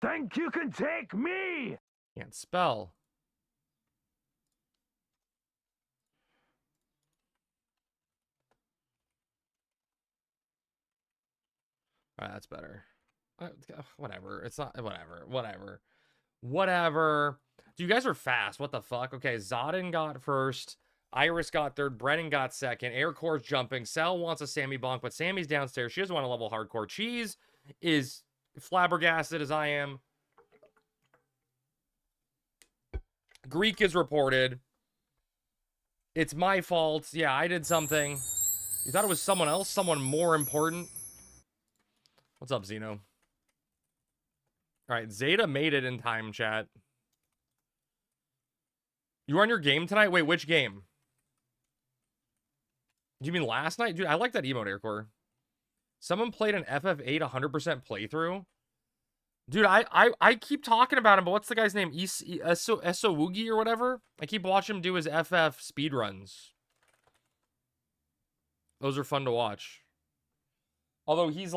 Think you can take me? Can't spell. All right, that's better. Whatever. It's not. Whatever. You guys are fast. What the fuck? Okay, Zodin got first. Iris got third. Brennan got second. Aircore's jumping. Sal wants a Sammy Bonk, but Sammy's downstairs. She doesn't want to level hardcore. Cheese is flabbergasted as I am. Greek is reported. It's my fault. Yeah, I did something. You thought it was someone else? Someone more important? What's up, Zeno? All right, Zeta made it in time, chat. You were on your game tonight? Wait, which game? Do you mean last night? Dude, I like that emote, Aircore. Someone played an FF8 100% playthrough? Dude, I keep talking about him, but what's the guy's name? Esowugi or whatever? I keep watching him do his FF speedruns. Those are fun to watch. Although he's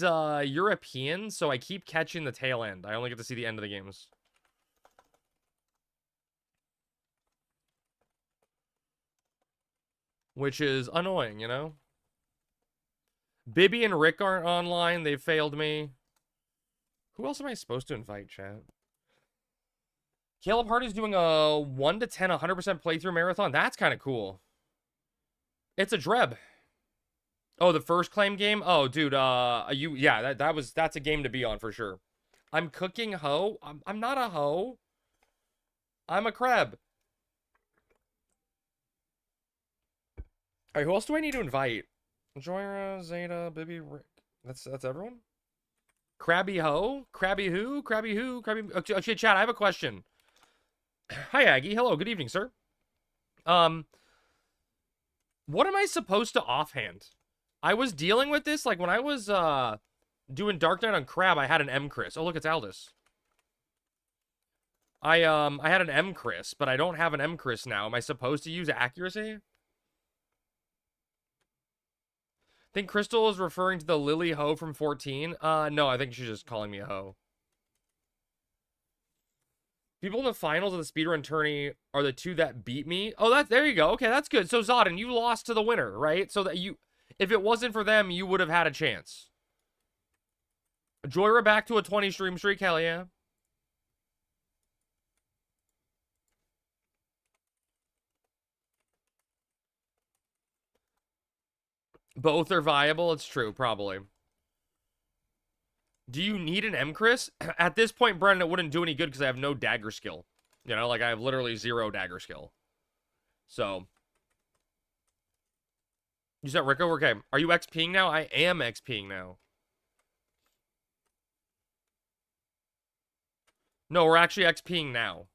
European, so I keep catching the tail end. I only get to see the end of the games. Which is annoying, you know? Bibby and Rick aren't online. They failed me. Who else am I supposed to invite, chat? Caleb Hardy's doing a 1 to 10, 100% playthrough marathon. That's kind of cool. It's a Dreb. Oh, the first claim game? Oh, dude, yeah, that's a game to be on for sure. I'm cooking hoe. I'm not a hoe. I'm a crab. All right, who else do I need to invite? Joyra, Zeta, Bibby, Rick. That's everyone? Krabby Ho? Krabby who? Krabby who? Krabby... Okay, chat, I have a question. Hi, Aggie. Hello, good evening, sir. What am I supposed to offhand? I was dealing with this, like, when I was, doing Dark Knight on Crab, I had an M-Chris. Oh, look, it's Aldous. I had an M-Chris, but I don't have an M-Chris now. Am I supposed to use accuracy? Think Crystal is referring to the Lily Ho from 14? No, I think she's just calling me a hoe. People in the finals of the speedrun tourney are the two that beat me. Oh, there you go. Okay, that's good. So, Zodin, you lost to the winner, right? So that if it wasn't for them, you would have had a chance. Joyra back to a 20 stream streak. Hell yeah. Both are viable. It's true, probably. Do you need an M-Chris? At this point, Brennan, it wouldn't do any good because I have no dagger skill. You know, like I have literally 0 dagger skill. So. You said Rico? Okay. Are you XPing now? I am XPing now. No, we're actually XPing now.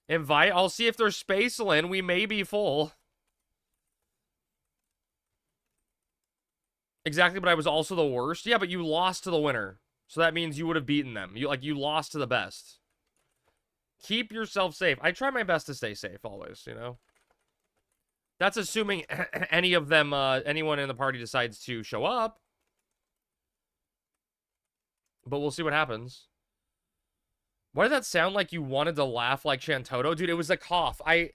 Invite. I'll see if there's space, Lynn. We may be full. Exactly, but I was also the worst. Yeah, but you lost to the winner. So that means you would have beaten them. You lost to the best. Keep yourself safe. I try my best to stay safe always, you know? That's assuming any of them, anyone in the party decides to show up. But we'll see what happens. Why did that sound like you wanted to laugh like Shantoto? Dude, it was a cough. I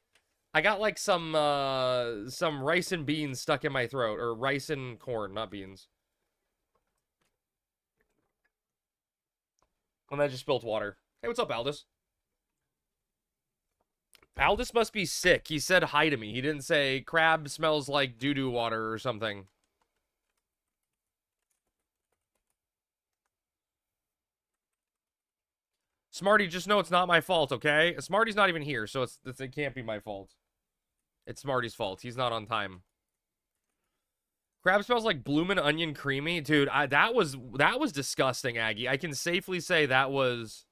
got like some rice and beans stuck in my throat. Or rice and corn, not beans. And I just spilled water. Hey, what's up, Aldous? Aldous must be sick. He said hi to me. He didn't say crab smells like doo-doo water or something. Smarty, just know it's not my fault, okay? Smarty's not even here, so it can't be my fault. It's Smarty's fault. He's not on time. Crab smells like bloomin' onion creamy. Dude, that was disgusting, Aggie. I can safely say that was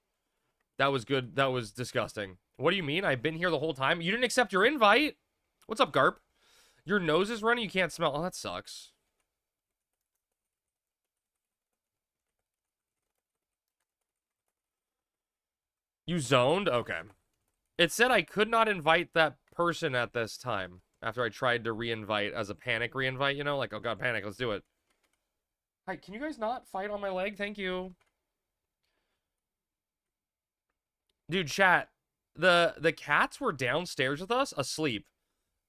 good. That was disgusting. What do you mean? I've been here the whole time? You didn't accept your invite? What's up, Garp? Your nose is running? You can't smell. Oh, that sucks. You zoned? Okay. It said I could not invite that person at this time after I tried to re-invite as a panic re-invite, you know? Like, oh god, panic, let's do it. Hi, can you guys not fight on my leg? Thank you. Dude, chat. The cats were downstairs with us, asleep.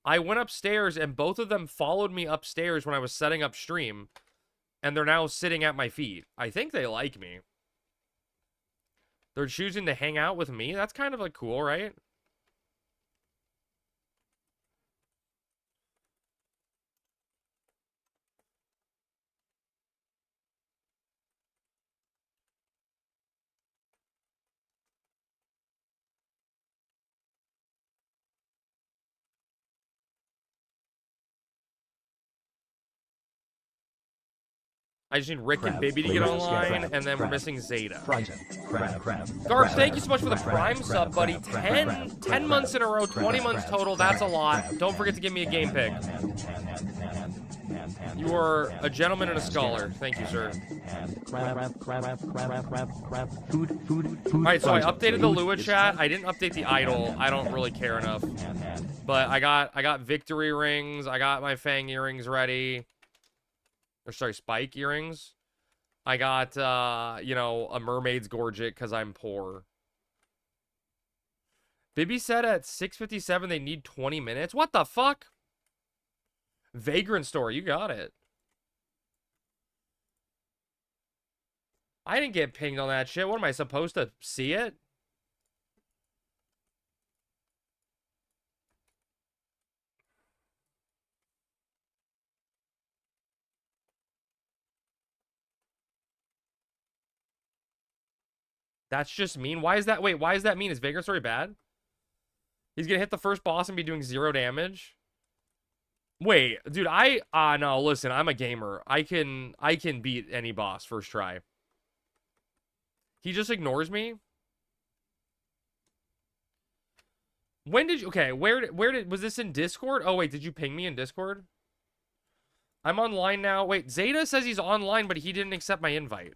I went upstairs and both of them followed me upstairs when I was setting up stream. And they're now sitting at my feet. I think they like me. They're choosing to hang out with me. That's kind of like cool, right? I just need Rick and Bibby to get online, and then we're missing Zeta. Garb, thank you so much for the Prime sub, buddy. 10 months in a row, 20 months total. That's a lot. Don't forget to give me a game pick. You are a gentleman and a scholar. Thank you, sir. Alright, so I updated the Lua chat. I didn't update the idol. I don't really care enough. But I got victory rings. I got my Fang earrings ready. Or sorry, spike earrings. I got, you know, a mermaid's gorget because I'm poor. Bibby said at 6:57 they need 20 minutes. What the fuck? Vagrant Store, you got it. I didn't get pinged on that shit. What am I supposed to see it? That's just mean. Why is that? Wait, why is that mean? Is Vagrant Story bad? He's gonna hit the first boss and be doing 0 damage. Wait, dude, no, listen, I'm a gamer. I can beat any boss first try. He just ignores me. When did you, okay, where did, was this in Discord? Oh, wait, did you ping me in Discord? I'm online now. Wait, Zeta says he's online, but he didn't accept my invite.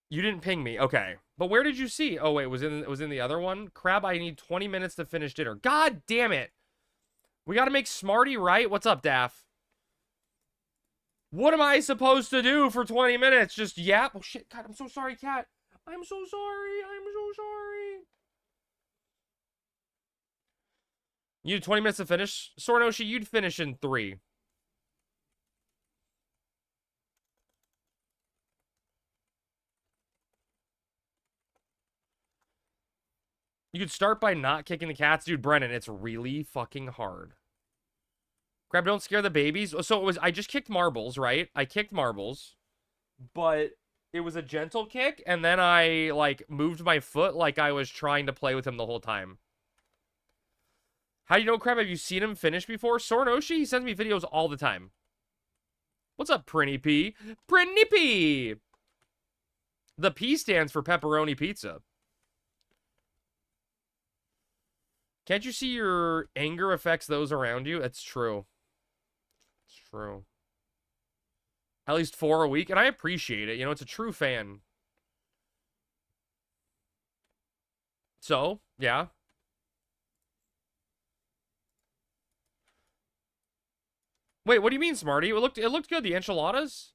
You didn't ping me. Okay. But where did you see? Oh, wait, it was in the other one? Crab, I need 20 minutes to finish dinner. God damn it. We got to make Smarty right. What's up, Daff? What am I supposed to do for 20 minutes? Just yap? Oh, shit. God, I'm so sorry, cat. I'm so sorry. I'm so sorry. You need 20 minutes to finish? Sornoshi, you'd finish in 3. You could start by not kicking the cats. Dude, Brennan, it's really fucking hard. Crab, don't scare the babies. So it was, I just kicked marbles, right? I kicked marbles. But it was a gentle kick, and then I, like, moved my foot like I was trying to play with him the whole time. How do you know, Crab? Have you seen him finish before? Sornoshi, he sends me videos all the time. What's up, Prinny P? Prinny P! The P stands for pepperoni pizza. Can't you see your anger affects those around you? That's true. It's true. At least 4 a week, and I appreciate it. You know, it's a true fan. So, yeah. Wait, what do you mean, Smarty? It looked good. The enchiladas?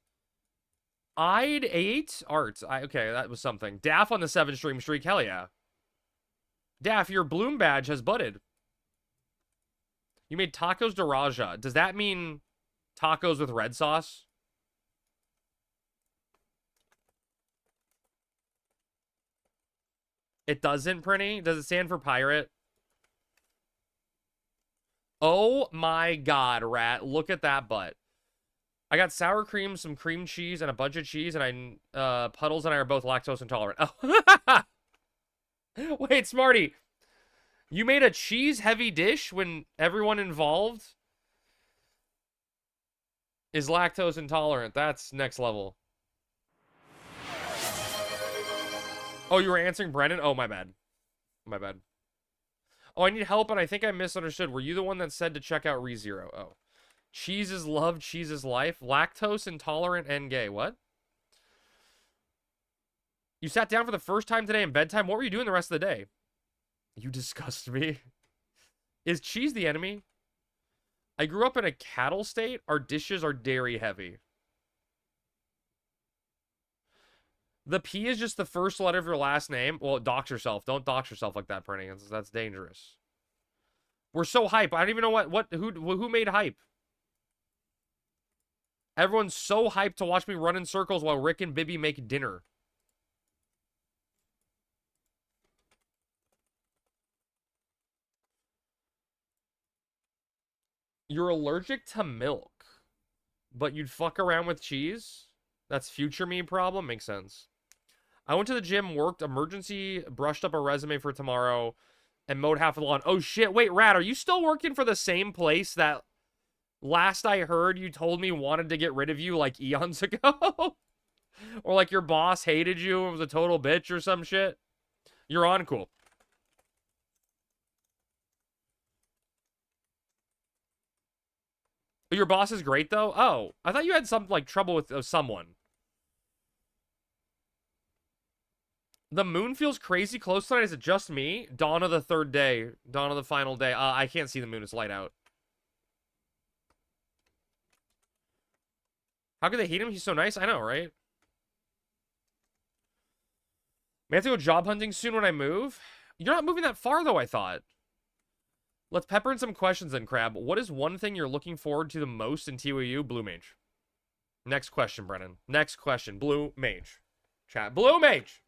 I'd ate art. Okay, that was something. Daff on the 7 stream streak. Hell yeah. Daff, your Bloom badge has budded. You made tacos de Raja. Does that mean tacos with red sauce? It doesn't, Prinny? Does it stand for pirate? Oh my god, Rat. Look at that butt. I got sour cream, some cream cheese, and a bunch of cheese, and Puddles and I are both lactose intolerant. Oh. Wait, Smarty. You made a cheese-heavy dish when everyone involved is lactose intolerant. That's next level. Oh, you were answering Brennan? Oh, my bad. My bad. Oh, I need help, and I think I misunderstood. Were you the one that said to check out ReZero? Oh. Cheese is love, cheese is life. Lactose intolerant and gay. What? You sat down for the first time today in bedtime? What were you doing the rest of the day? You disgust me. Is cheese the enemy? I grew up in a cattle state. Our dishes are dairy heavy. The P is just the first letter of your last name. Well, dox yourself. Don't dox yourself like that, Printing. That's dangerous. We're so hype. I don't even know who made hype. Everyone's so hyped to watch me run in circles while Rick and Bibby make dinner. You're allergic to milk, but you'd fuck around with cheese? That's future me problem? Makes sense. I went to the gym, worked, emergency, brushed up a resume for tomorrow, and mowed half of the lawn. Oh shit, wait, Rat, are you still working for the same place that last I heard you told me wanted to get rid of you like eons ago? Or like your boss hated you and was a total bitch or some shit? You're on, cool. Your boss is great, though? Oh, I thought you had some, like, trouble with someone. The moon feels crazy close tonight. Is it just me? Dawn of the third day. Dawn of the final day. I can't see the moon. It's light out. How could they hate him? He's so nice. I know, right? May have to go job hunting soon when I move. You're not moving that far, though, I thought. Let's pepper in some questions then, Crab. What is one thing you're looking forward to the most in TYU? Blue Mage. Next question, Brennan. Next question. Blue Mage. Chat. Blue Mage!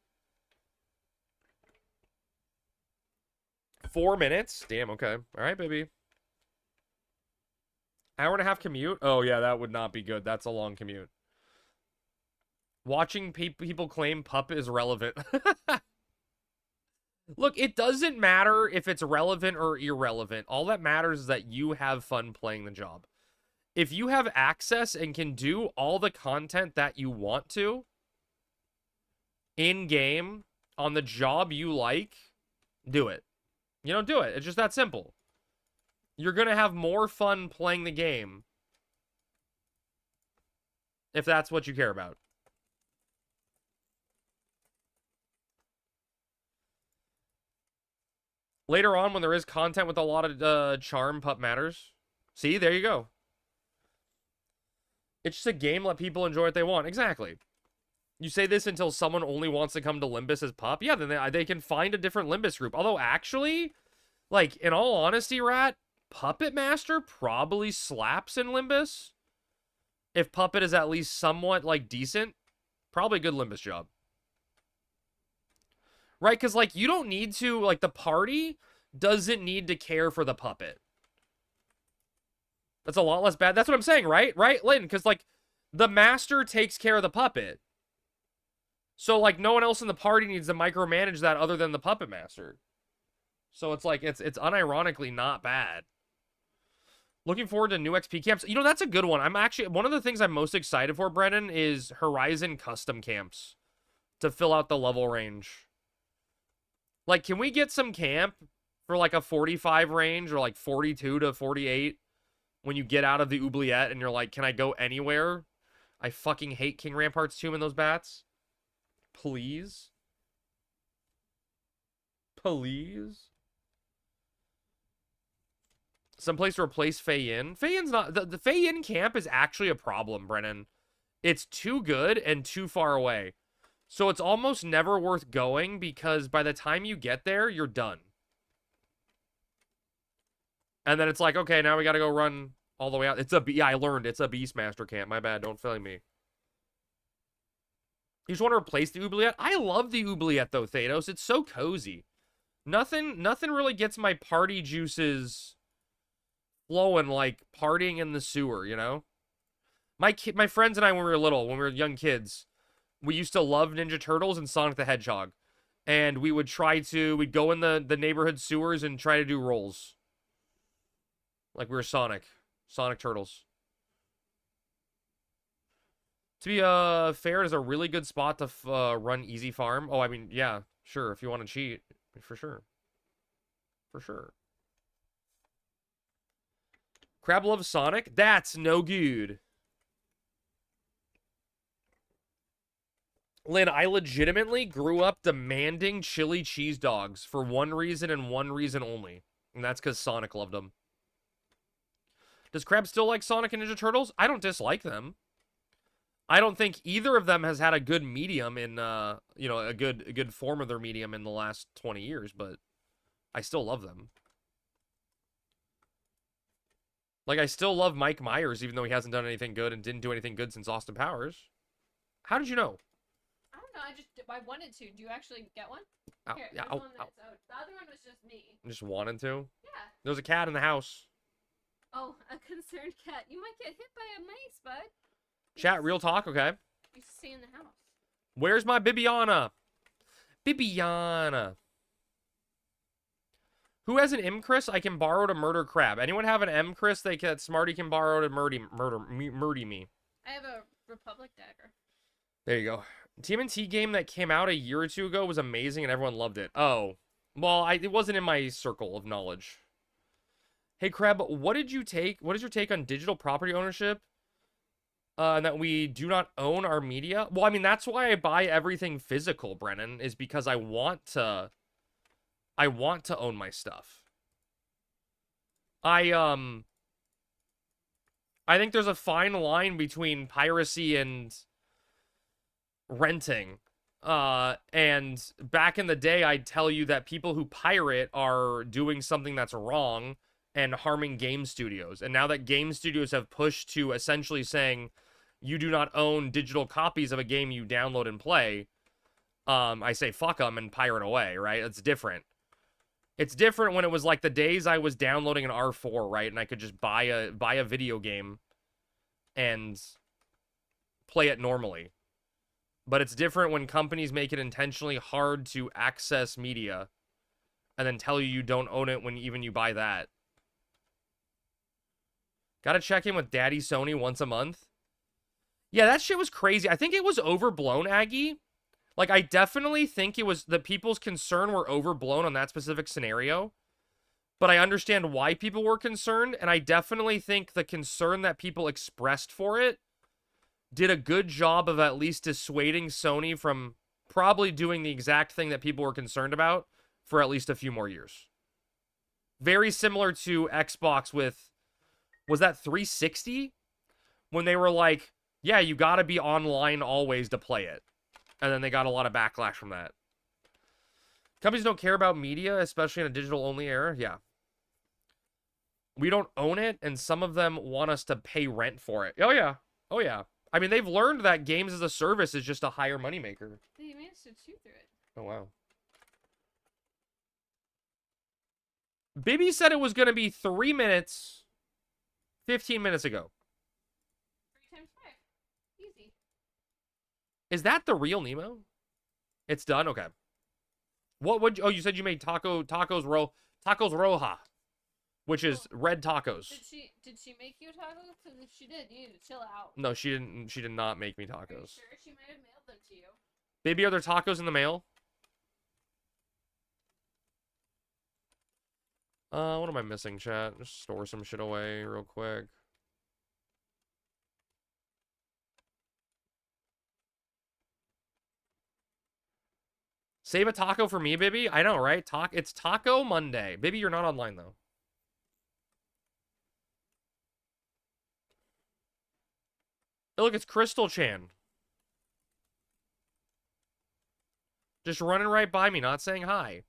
4 minutes? Damn, okay. Alright, baby. Hour and a half commute? Oh, yeah, that would not be good. That's a long commute. Watching people claim pup is relevant. Look, it doesn't matter if it's relevant or irrelevant. All that matters is that you have fun playing the job. If you have access and can do all the content that you want to in-game on the job you like, do it. You know, do it. It's just that simple. You're going to have more fun playing the game if that's what you care about. Later on, when there is content with a lot of charm, pup matters. See, there you go. It's just a game. Let people enjoy what they want. Exactly. You say this until someone only wants to come to Limbus as pup. Yeah, then they can find a different Limbus group. Although, actually, like, in all honesty, Rat, Puppet Master probably slaps in Limbus. If Puppet is at least somewhat, like, decent, probably a good Limbus job. Right? Because, like, you don't need to, like, the party doesn't need to care for the puppet. That's a lot less bad. That's what I'm saying, right? Right, Lynn? Because, like, the master takes care of the puppet. So, like, no one else in the party needs to micromanage that other than the puppet master. So it's like, it's unironically not bad. Looking forward to new XP camps. You know, that's a good one. I'm actually, one of the things I'm most excited for, Brennan, is Horizon custom camps to fill out the level range. Like, can we get some camp for, like, a 45 range or, like, 42 to 48 when you get out of the oubliette and you're like, can I go anywhere? I fucking hate King Rampart's Tomb and those bats. Please? Please? Someplace to replace Fei Yin. Fei Yin's not... The Fei Yin camp is actually a problem, Brennan. It's too good and too far away. So it's almost never worth going because by the time you get there, you're done. And then it's like, okay, now we gotta go run all the way out. Yeah, I learned. It's a Beastmaster camp. My bad. Don't fail me. You just want to replace the oubliette? I love the oubliette, though, Thanos. It's so cozy. Nothing really gets my party juices flowing like partying in the sewer, you know? My friends and I, when we were little, when we were young kids, we used to love Ninja Turtles and Sonic the Hedgehog. And we would we'd go in the neighborhood sewers and try to do rolls. Like we were Sonic Turtles. To be fair, it is a really good spot to run easy farm. Oh, I mean, yeah, sure, if you want to cheat. For sure. For sure. Crab loves Sonic? That's no good. Lynn, I legitimately grew up demanding chili cheese dogs for one reason and one reason only. And that's because Sonic loved them. Does Crab still like Sonic and Ninja Turtles? I don't dislike them. I don't think either of them has had a good medium in you know, a good form of their medium in the last 20 years, but I still love them. Like, I still love Mike Myers, even though he hasn't done anything good and didn't do anything good since Austin Powers. How did you know? I don't know. I wanted to. Do you actually get one? Ow, Here, yeah, there's ow, one ow. that's out. The other one was just me. Just wanted to. Yeah. There's a cat in the house. Oh, a concerned cat. You might get hit by a mice, bud. Chat, real talk, okay? You should stay in the house. Where's my Bibiana? Bibiana. Who has an M Chris I can borrow to murder Crab? Anyone have an M Chris that Smarty can borrow to murder me? I have a Republic dagger. There you go. TMNT game that came out a year or two ago was amazing and everyone loved it. Oh. Well, it wasn't in my circle of knowledge. Hey, Crab, what is your take on digital property ownership? And that we do not own our media? Well, I mean, that's why I buy everything physical, Brennan, is because I want to own my stuff. I think there's a fine line between piracy and renting. And back in the day, I'd tell you that people who pirate are doing something that's wrong and harming game studios. And now that game studios have pushed to essentially saying you do not own digital copies of a game you download and play, I say fuck them and pirate away, right? It's different. It's different when it was like the days I was downloading an R4, right? And I could just buy a video game and play it normally. But it's different when companies make it intentionally hard to access media and then tell you you don't own it when even you buy that. Gotta check in with Daddy Sony once a month. Yeah, that shit was crazy. I think it was overblown, Aggie. Like, I definitely think it was the people's concern were overblown on that specific scenario. But I understand why people were concerned, and I definitely think the concern that people expressed for it did a good job of at least dissuading Sony from probably doing the exact thing that people were concerned about for at least a few more years. Very similar to Xbox with, was that 360? When they were like, yeah, you gotta be online always to play it. And then they got a lot of backlash from that. Companies don't care about media, especially in a digital-only era. Yeah. We don't own it, and some of them want us to pay rent for it. Oh, yeah. Oh, yeah. I mean, they've learned that games as a service is just a higher moneymaker. They managed to chew through it. Oh, wow. Bibby said it was going to be 3 minutes 15 minutes ago. 3 times 5. Easy. Is that the real Nemo? It's done? Okay. What would you... Oh, you said you made tacos roja, which is red tacos. Did she make you tacos? Because if she did, you need to chill out. No, she didn't. She did not make me tacos. Are you sure? She might have mailed them to you. Baby, are there tacos in the mail? What am I missing, chat? Just store some shit away real quick. Save a taco for me, Bibby? I know, right? It's Taco Monday. Bibby, you're not online, though. Oh, look, it's Crystal Chan. Just running right by me, not saying hi.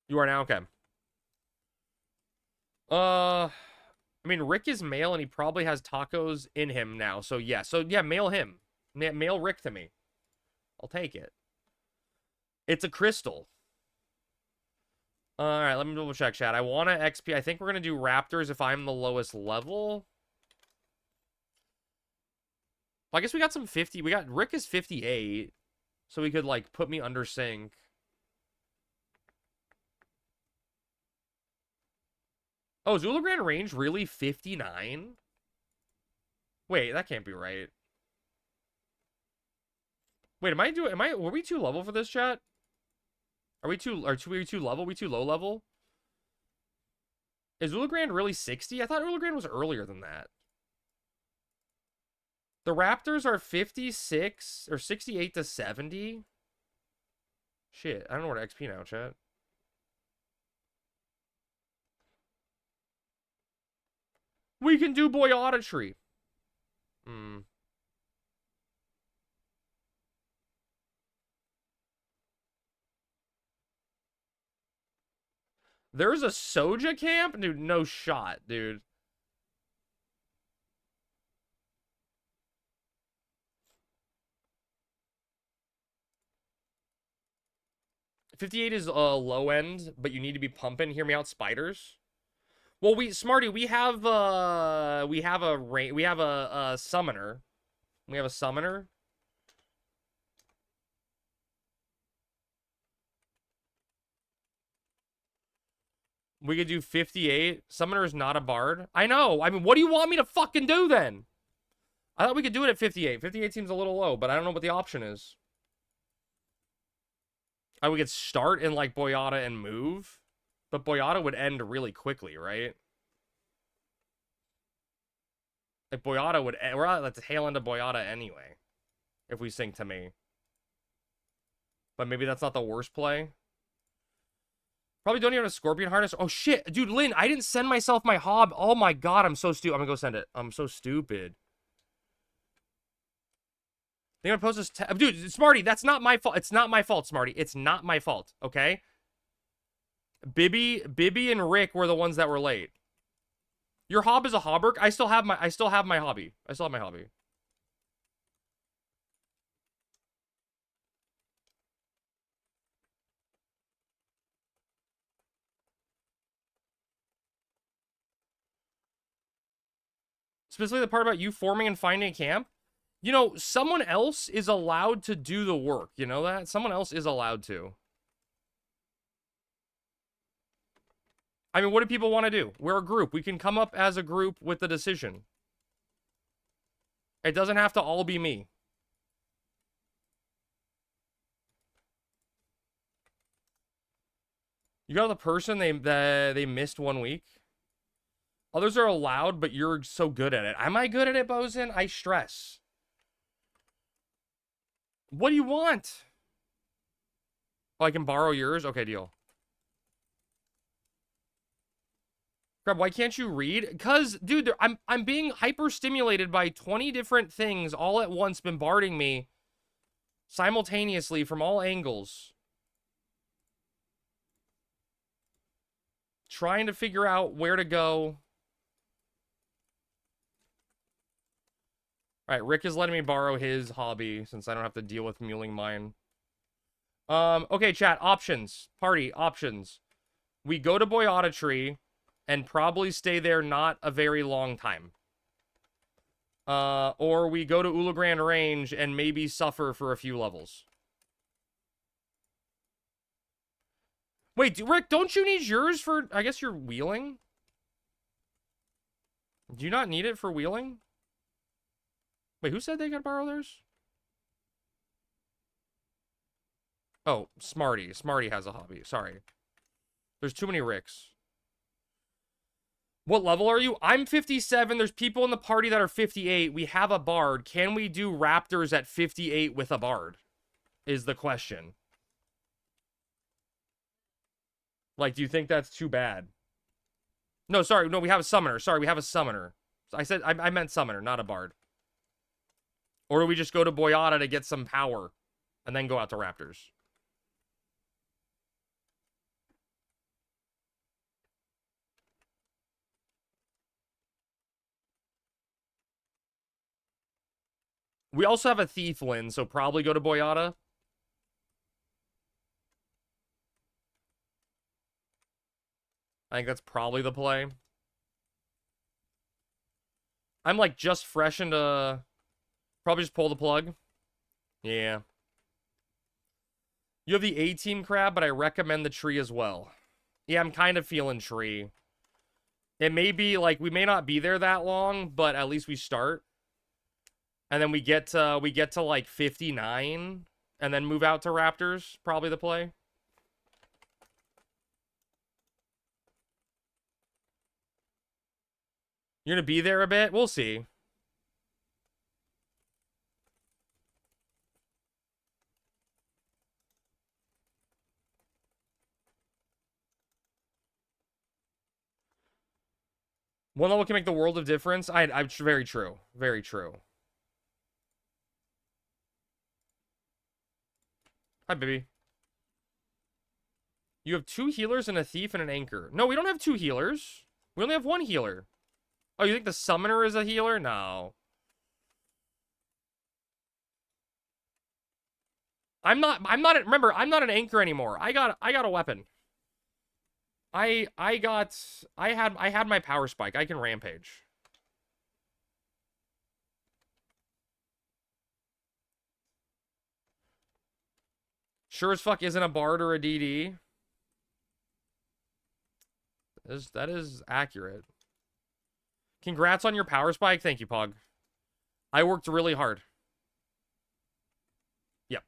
You are now? Okay. I mean, Rick is male, and he probably has tacos in him now. So, yeah. So, yeah, mail him. Mail Rick to me. I'll take it. It's a crystal. All right, let me double check, chat. I want to XP. I think we're going to do Raptors if I'm the lowest level. Well, I guess we got some 50. Rick is 58. So we could, like, put me under sync. Oh, Zula Grand Range really 59? Wait, that can't be right. Wait, were we too level for this, chat? Are we too level? We too low level? Is Zula Grand really 60? I thought Zula Grand was earlier than that. The Raptors are 56 or 68 to 70. Shit, I don't know where to XP now, chat. We can do Boyata Tree. Hmm. There's a Soja camp? Dude, no shot, dude. $58 is low end, but you need to be pumping. Hear me out, spiders. Well, Smarty, we have a summoner. We have a summoner. We could do 58. Summoner is not a bard. I know. I mean, what do you want me to fucking do then? I thought we could do it at 58. 58 seems a little low, but I don't know what the option is. We could start in like Boyata and move, but Boyata would end really quickly, right? Like Boyata would end, we're at the tail end of Boyata anyway, if we sync to me. But maybe that's not the worst play. Probably don't even have a Scorpion Harness. Oh shit, dude, Lynn, I didn't send myself my hob. Oh my god, I'm so stupid. I'm gonna go send it. I'm so stupid. They're gonna post this. Dude, Smarty, that's not my fault. It's not my fault, Smarty. It's not my fault. Okay. Bibby and Rick were the ones that were late. Your hob is a hobberk. I still have my hobby. I still have my hobby. Specifically the part about you forming and finding a camp. You know, someone else is allowed to do the work. You know that? Someone else is allowed to. I mean, what do people want to do? We're a group. We can come up as a group with the decision. It doesn't have to all be me. You got the person they missed 1 week. Others are allowed, but you're so good at it. Am I good at it, Bosun? I stress. What do you want? Oh, I can borrow yours? Okay, deal. Crab, why can't you read? Because, dude, I'm being hyper-stimulated by 20 different things all at once bombarding me simultaneously from all angles. Trying to figure out where to go. All right, Rick is letting me borrow his hobby since I don't have to deal with muling mine. Okay, chat, options. Party, options. We go to Boyata Tree and probably stay there not a very long time. Or we go to Ulagrand Range and maybe suffer for a few levels. Wait, Rick, don't you need yours for... I guess you're wheeling? Do you not need it for wheeling? Wait, who said they could borrow theirs? Oh, Smarty. Smarty has a hobby. Sorry. There's too many Ricks. What level are you? I'm 57. There's people in the party that are 58. We have a bard. Can we do raptors at 58 with a bard? Is the question. Like, do you think that's too bad? No, sorry. No, we have a summoner. Sorry, we have a summoner. I meant summoner, not a bard. Or do we just go to Boyata to get some power and then go out to raptors? We also have a thief, Lynn, so probably go to Boyata. I think that's probably the play. I'm like just fresh into... Probably just pull the plug. Yeah. You have the A-team crab, but I recommend the tree as well. Yeah, I'm kind of feeling tree. It may be like we may not be there that long, but at least we start. And then we get to like 59 and then move out to Raptors, probably the play. You're going to be there a bit? We'll see. One level can make the world of difference. I'm very true. Very true. Hi, baby. You have 2 healers and a thief and an anchor. No, we don't have 2 healers. We only have 1 healer. Oh, you think the summoner is a healer? No. Remember, I'm not an anchor anymore. I got a weapon. I had my power spike. I can rampage. Sure as fuck isn't a bard or a DD. That is accurate. Congrats on your power spike. Thank you, Pog. I worked really hard. Yep.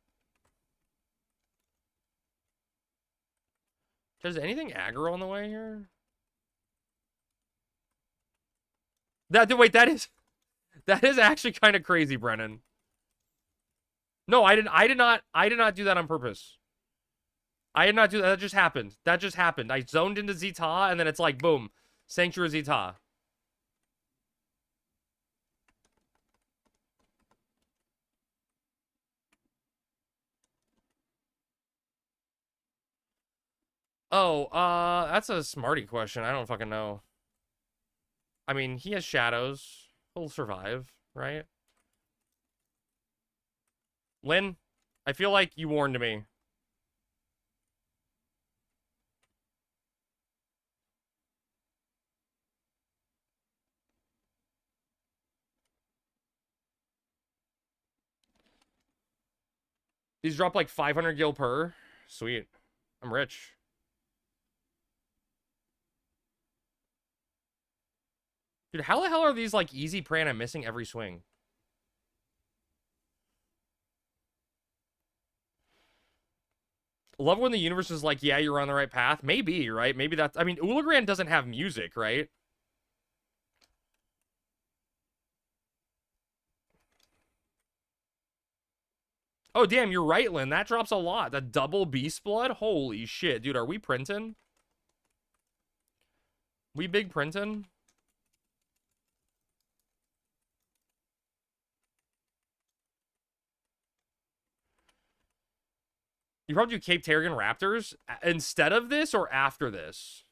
Is anything aggro on the way here? Wait, that is actually kind of crazy, Brennan. No, I did not do that on purpose. I did not do that. That just happened. That just happened. I zoned into Zeta, and then it's like, boom. Sanctuary Zeta. Oh, that's a smarty question. I don't fucking know. I mean, he has shadows. He'll survive, right? Lynn, I feel like you warned me. These drop like 500 gil per. Sweet. I'm rich. Dude, how the hell are these like easy prey and I'm missing every swing? Love when the universe is like, yeah, you're on the right path. Maybe, right? Maybe that's... I mean, Ulagrand doesn't have music, right? Oh, damn, you're right, Lynn. That drops a lot. The double Beast Blood? Holy shit. Dude, are we printing? We big printing? You probably do Cape Terrigan Raptors instead of this or after this?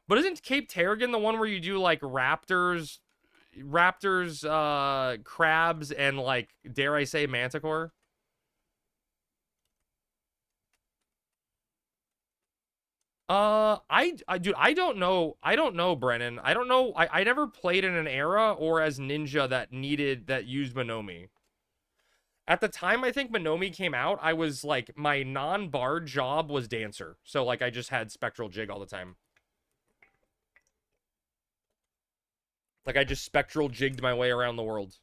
But isn't Cape Terrigan the one where you do like raptors, crabs, and like, dare I say, manticore? Dude, I don't know. I don't know, Brennan. I don't know. I never played in an era or as ninja that used Monomi. At the time, I think Monomi came out, I was like, my non-bard job was dancer. So like, I just had Spectral Jig all the time. Like, I just Spectral Jigged my way around the world.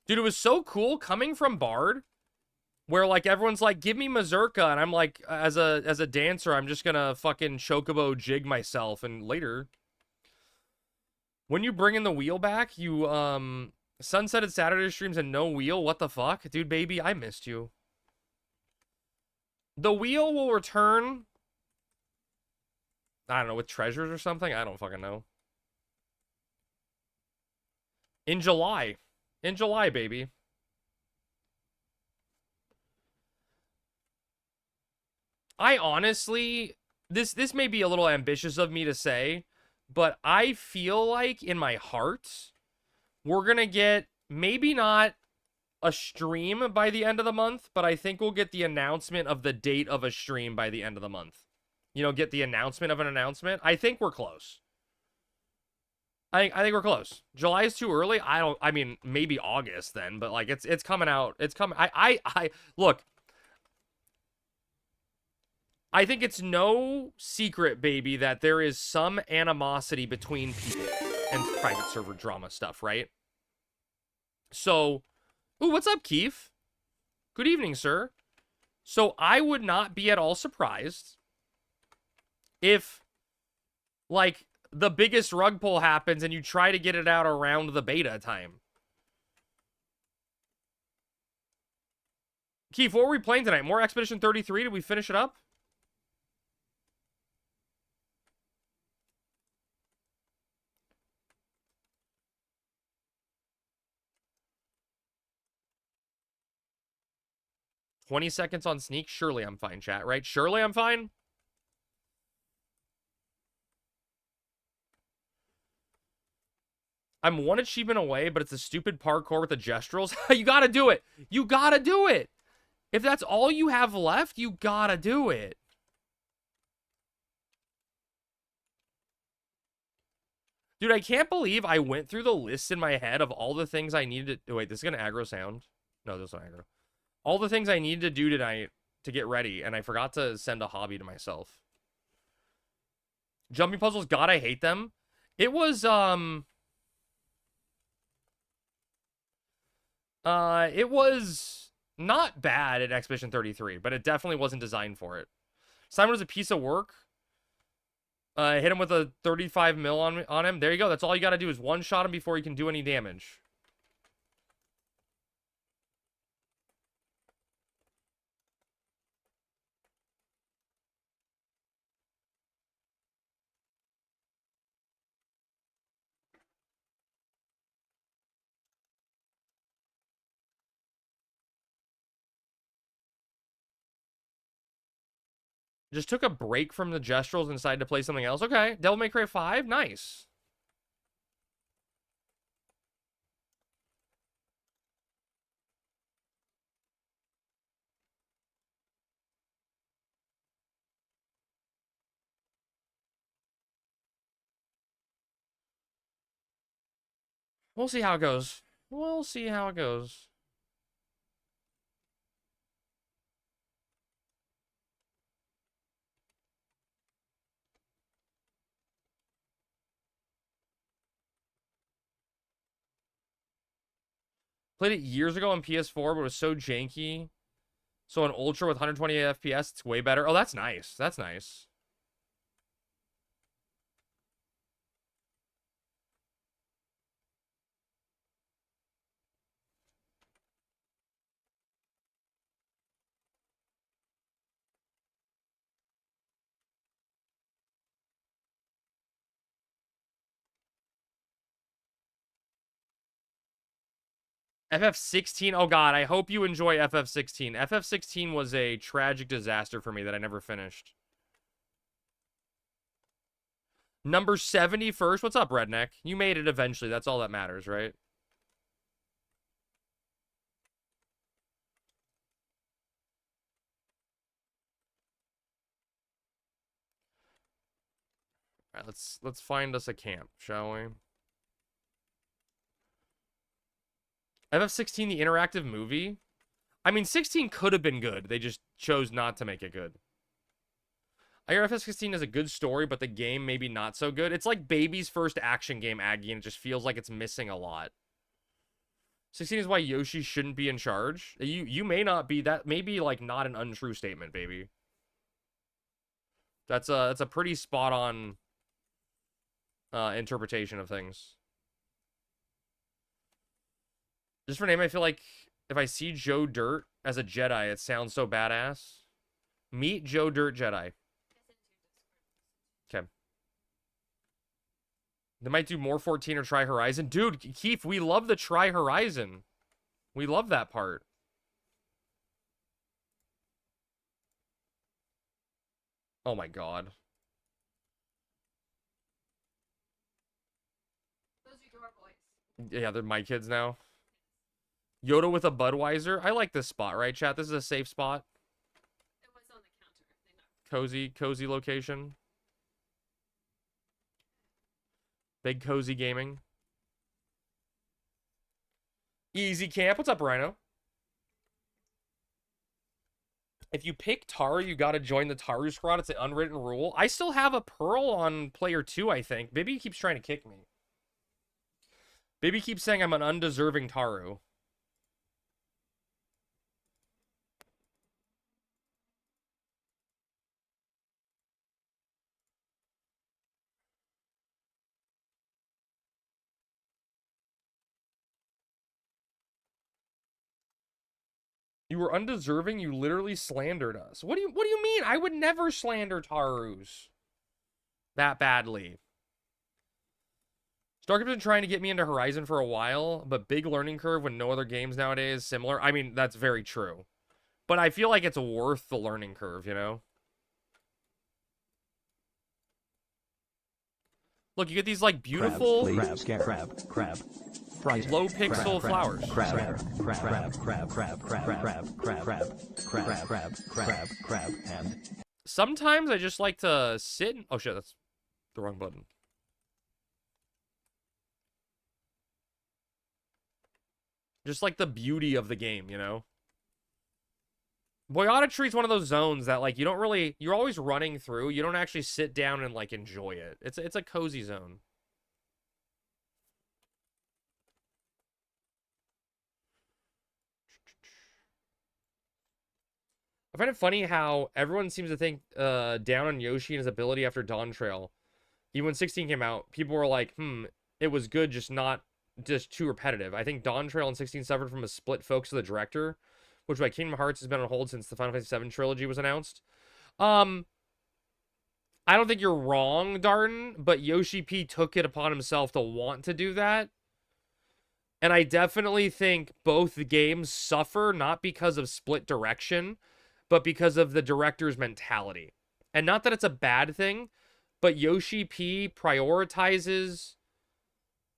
Dude, it was so cool coming from bard, where like everyone's like, give me Mazurka, and I'm like, as a dancer, I'm just gonna fucking chocobo jig myself. And later, when you bring in the wheel back, you sunsetted Saturday streams and no wheel. What the fuck, dude, baby, I missed you. The wheel will return, I don't know, with treasures or something. I don't fucking know. In July, baby. I honestly, this may be a little ambitious of me to say, but I feel like in my heart, we're gonna get maybe not a stream by the end of the month, but I think we'll get the announcement of the date of a stream by the end of the month. You know, get the announcement of an announcement. I think we're close. I think we're close. July is too early. I mean, maybe August then, but like it's coming out. It's coming. Look. I think it's no secret, baby, that there is some animosity between people and private server drama stuff, right? So, ooh, what's up, Keith? Good evening, sir. So I would not be at all surprised if, like, the biggest rug pull happens and you try to get it out around the beta time. Keith, what were we playing tonight? More Expedition 33? Did we finish it up? 20 seconds on sneak. Surely I'm fine, chat, right? Surely I'm fine. I'm one achievement away, but it's a stupid parkour with the gestrels. You gotta do it. You gotta do it. If that's all you have left, you gotta do it. Dude, I can't believe I went through the list in my head of all the things I needed to... Wait, this is gonna aggro sound. No, this is not aggro. All the things I needed to do tonight to get ready, and I forgot to send a hobby to myself. Jumping puzzles, God, I hate them. It was, it was not bad at Expedition 33, but it definitely wasn't designed for it. Simon was a piece of work. Hit him with a 35 mil on him. There you go. That's all you got to do is one-shot him before he can do any damage. Just took a break from the gestrels and decided to play something else. Okay. Devil May Cry 5. Nice. We'll see how it goes. We'll see how it goes. Played it years ago on PS4, but it was so janky. So on Ultra with 120 FPS, it's way better. Oh, that's nice. That's nice. FF16. Oh, God. I hope you enjoy FF16. FF16 was a tragic disaster for me that I never finished. Number 71st. What's up, Redneck? You made it eventually. That's all that matters, right? All right, let's find us a camp, shall we? FF16, the interactive movie. I mean, 16 could have been good. They just chose not to make it good. I hear FF16 is a good story, but the game maybe not so good. It's like Baby's first action game, Aggie, and it just feels like it's missing a lot. 16 is why Yoshi shouldn't be in charge. You may not be. That may be like not an untrue statement, baby. That's a pretty spot on interpretation of things. Just for name, I feel like if I see Joe Dirt as a Jedi, it sounds so badass. Meet Joe Dirt Jedi. Okay. They might do more 14 or Try Horizon. Dude, Keith, we love the Try Horizon. We love that part. Oh my God. Those are your boys. Yeah, they're my kids now. Yoda with a Budweiser. I like this spot, right, chat? This is a safe spot. It was on the counter. Cozy location. Big cozy gaming. Easy camp. What's up, Rhino? If you pick Taru, you gotta join the Taru squad. It's an unwritten rule. I still have a Pearl on player 2, I think. Baby keeps trying to kick me. Baby keeps saying I'm an undeserving Taru. You were undeserving. You literally slandered us. What do you mean? I would never slander Tarus that badly. Starcraft's been trying to get me into Horizon for a while, but big learning curve when no other games nowadays similar. I mean, that's very true. But I feel like it's worth the learning curve, you know? Look, you get these, like, beautiful... Crab. Low pixel flowers. Crab, and Sometimes I just like to sit and... Oh shit, that's the wrong button. Just like the beauty of the game, you know? Boyata Tree is one of those zones that, like, you don't really... You're always running through. You don't actually sit down and, like, enjoy it. It's a cozy zone. I find it funny how everyone seems to think down on Yoshi and his ability after Dawn Trail. Even when 16 came out, people were like, it was good, just too repetitive. I think Dawn Trail and 16 suffered from a split focus of the director, which by Kingdom Hearts has been on hold since the Final Fantasy VII trilogy was announced. I don't think you're wrong, Darton, but Yoshi P took it upon himself to want to do that. And I definitely think both the games suffer not because of split direction, but because of the director's mentality. And not that it's a bad thing, but Yoshi P prioritizes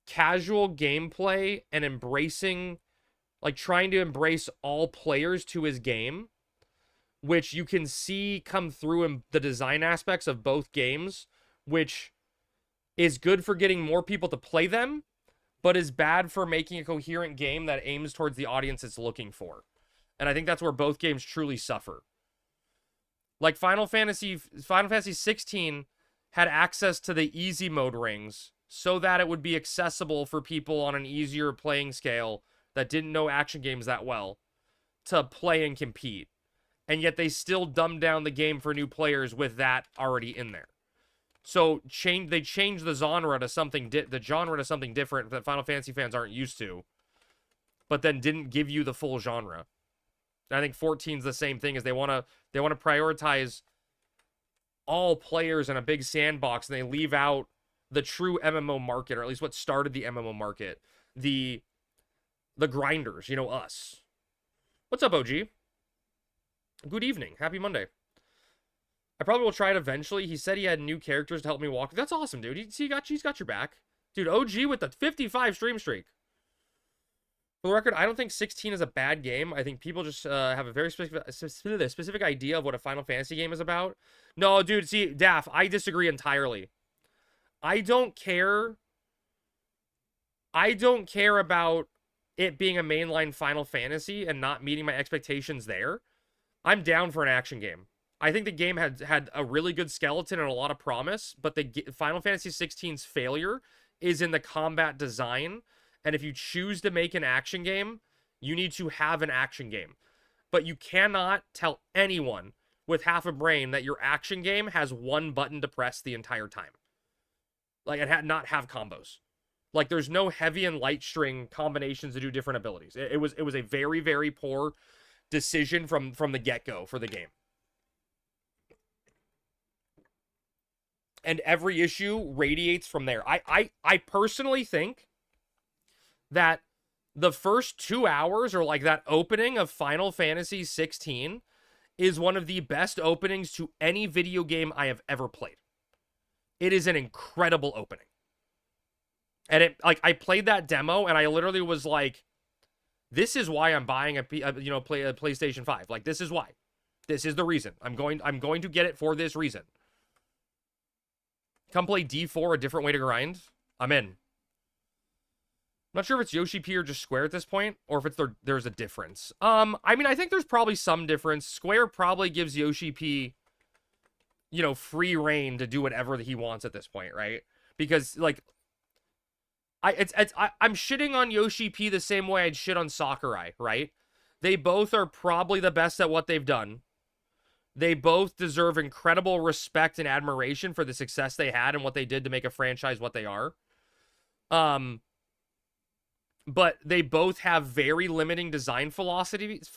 casual gameplay and embracing, like, trying to embrace all players to his game, which you can see come through in the design aspects of both games, which is good for getting more people to play them, but is bad for making a coherent game that aims towards the audience it's looking for. And I think that's where both games truly suffer. Like Final Fantasy 16 had access to the easy mode rings so that it would be accessible for people on an easier playing scale that didn't know action games that well to play and compete. And yet they still dumbed down the game for new players with that already in there. So they changed the genre to something different that Final Fantasy fans aren't used to, but then didn't give you the full genre. And I think 14's the same thing, as they want to prioritize all players in a big sandbox, and they leave out the true MMO market, or at least what started the MMO market, the grinders, you know, us. What's up, OG? Good evening. Happy Monday. I probably will try it eventually. He said he had new characters to help me walk. That's awesome, dude. He's got your back. Dude, OG with the 55 stream streak. For the record, I don't think 16 is a bad game. I think people just have a very specific idea of what a Final Fantasy game is about. No, dude, see, Daff, I disagree entirely. I don't care about it being a mainline Final Fantasy and not meeting my expectations there. I'm down for an action game. I think the game had a really good skeleton and a lot of promise, but the Final Fantasy 16's failure is in the combat design. And if you choose to make an action game, you need to have an action game. But you cannot tell anyone with half a brain that your action game has one button to press the entire time. Like, it not have combos. Like, there's no heavy and light string combinations to do different abilities. It was a very, very poor decision from the get-go for the game. And every issue radiates from there. I personally think that the first 2 hours, or like that opening of Final Fantasy 16, is one of the best openings to any video game I have ever played. It is an incredible opening. And I played that demo and I literally was like, this is why I'm buying a PlayStation 5. Like, this is why. This is the reason. I'm going to get it for this reason. Come play D4, a different way to grind. I'm in. I'm not sure if it's Yoshi P or just Square at this point, or if it's there's a difference. I mean, I think there's probably some difference. Square probably gives Yoshi P, free reign to do whatever he wants at this point, right? Because, like, I'm shitting on Yoshi P the same way I'd shit on Sakurai, right? They both are probably the best at what they've done. They both deserve incredible respect and admiration for the success they had and what they did to make a franchise what they are. But they both have very limiting design philosophies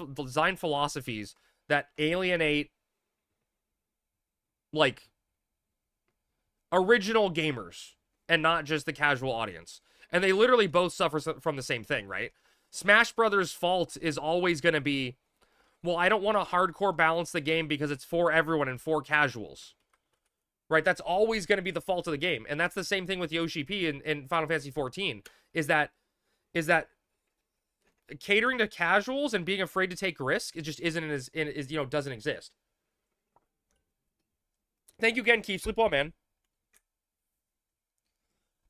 that alienate, like, original gamers and not just the casual audience. And they literally both suffer from the same thing, right? Smash Brothers' fault is always going to be, Well, I don't want to hardcore balance the game because it's for everyone and for casuals. Right? That's always going to be the fault of the game. And that's the same thing with Yoshi P in Final Fantasy 14. Is that catering to casuals and being afraid to take risk, it just doesn't exist. Thank you again, Keith. Sleep well, man.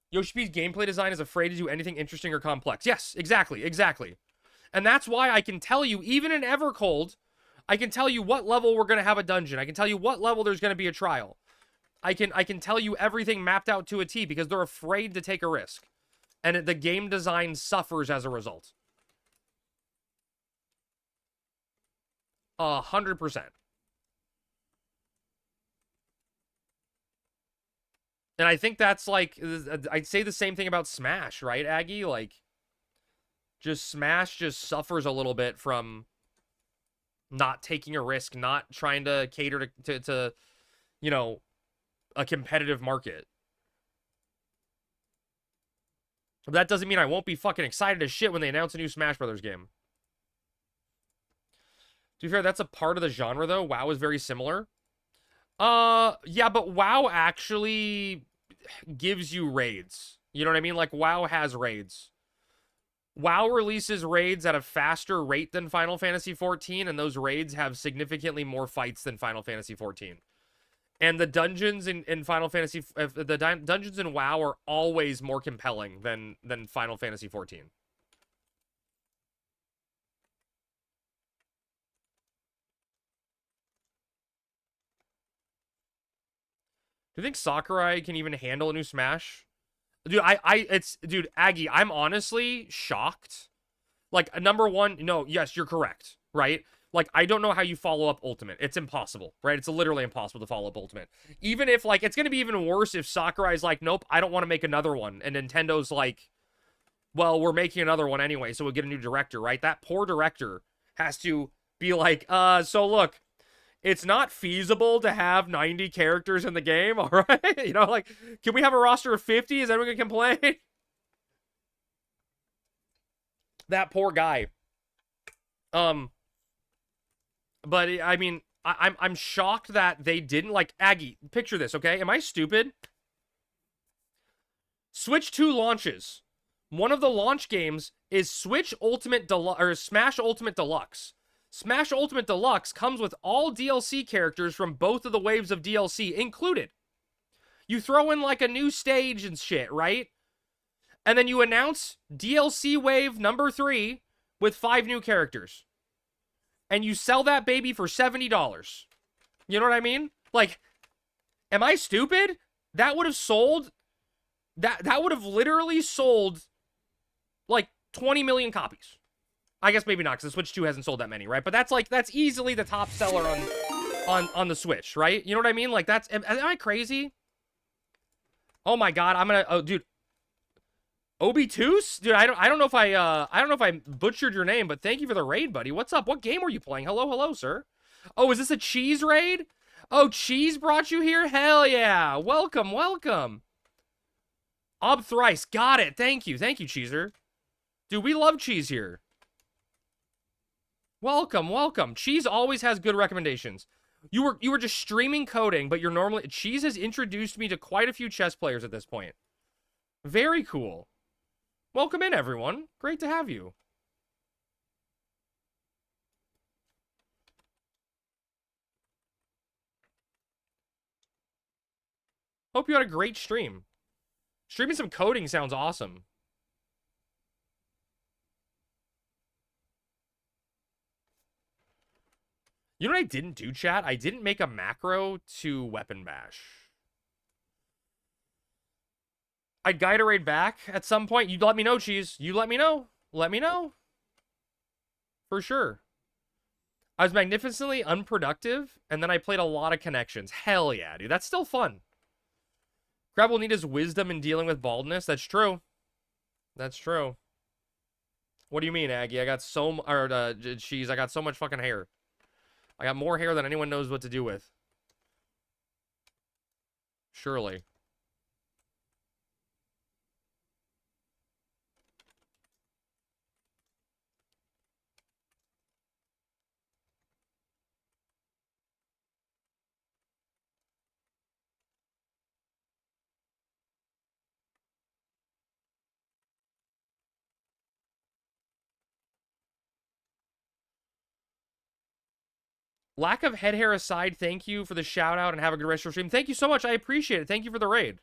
Yoshi P's gameplay design is afraid to do anything interesting or complex. Yes, exactly. And that's why I can tell you, even in Evercold, I can tell you what level we're going to have a dungeon. I can tell you what level there's going to be a trial. I can tell you everything mapped out to a T because they're afraid to take a risk. And the game design suffers as a result. 100%. And I think that's like, I'd say the same thing about Smash, right, Aggie? Like, Smash just suffers a little bit from not taking a risk, not trying to cater to a competitive market. But that doesn't mean I won't be fucking excited as shit when they announce a new Smash Brothers game. To be fair, that's a part of the genre, though. WoW is very similar. Yeah, but WoW actually gives you raids. You know what I mean? Like, WoW has raids. WoW releases raids at a faster rate than Final Fantasy XIV, and those raids have significantly more fights than Final Fantasy XIV. And the dungeons in Final Fantasy, dungeons in WoW are always more compelling than Final Fantasy XIV. Do you think Sakurai can even handle a new Smash? Dude, dude, Aggie, I'm honestly shocked. Like, number one, no, yes, you're correct, right? Like, I don't know how you follow up Ultimate. It's impossible, right? It's literally impossible to follow up Ultimate. Even if, like, it's going to be even worse if Sakurai's like, nope, I don't want to make another one. And Nintendo's like, well, we're making another one anyway, so we'll get a new director, right? That poor director has to be like, so look, it's not feasible to have 90 characters in the game, all right? You know, like, can we have a roster of 50? Is everyone gonna complain? That poor guy. But I mean, I'm shocked that they didn't, like, Aggie, picture this, okay? Am I stupid? Switch 2 launches. One of the launch games is Switch Ultimate Deluxe, or Smash Ultimate Deluxe. Smash Ultimate Deluxe comes with all DLC characters from both of the waves of DLC included. You throw in like a new stage and shit, right? And then you announce DLC wave number 3 with 5 new characters. And you sell that baby for $70. You know what I mean? Like, am I stupid? That would have sold, that would have literally sold like 20 million copies. I guess maybe not, because the Switch 2 hasn't sold that many, right? But that's easily the top seller on the Switch, right? You know what I mean? Like, am I crazy? Oh my god, dude. Obitus? Dude, I don't know if I butchered your name, but thank you for the raid, buddy. What's up? What game were you playing? Hello, sir. Oh, is this a cheese raid? Oh, cheese brought you here? Hell yeah. Welcome. Ob Thrice. Got it. Thank you, Cheeser. Dude, we love cheese here. Welcome. Cheese always has good recommendations. You were just streaming coding, but Cheese has introduced me to quite a few chess players at this point. Very cool. Welcome in, everyone. Great to have you. Hope you had a great stream. Streaming some coding sounds awesome. You know what I didn't do, chat? I didn't make a macro to weapon bash. I'd guide a raid back at some point. You'd let me know, Cheese. You let me know. Let me know. For sure. I was magnificently unproductive, and then I played a lot of connections. Hell yeah, dude. That's still fun. Crab will need his wisdom in dealing with baldness. That's true. That's true. What do you mean, Aggie? I got Cheese, I got so much fucking hair. I got more hair than anyone knows what to do with. Surely. Lack of head hair aside, thank you for the shout out and have a good rest of your stream. Thank you so much. I appreciate it. Thank you for the raid.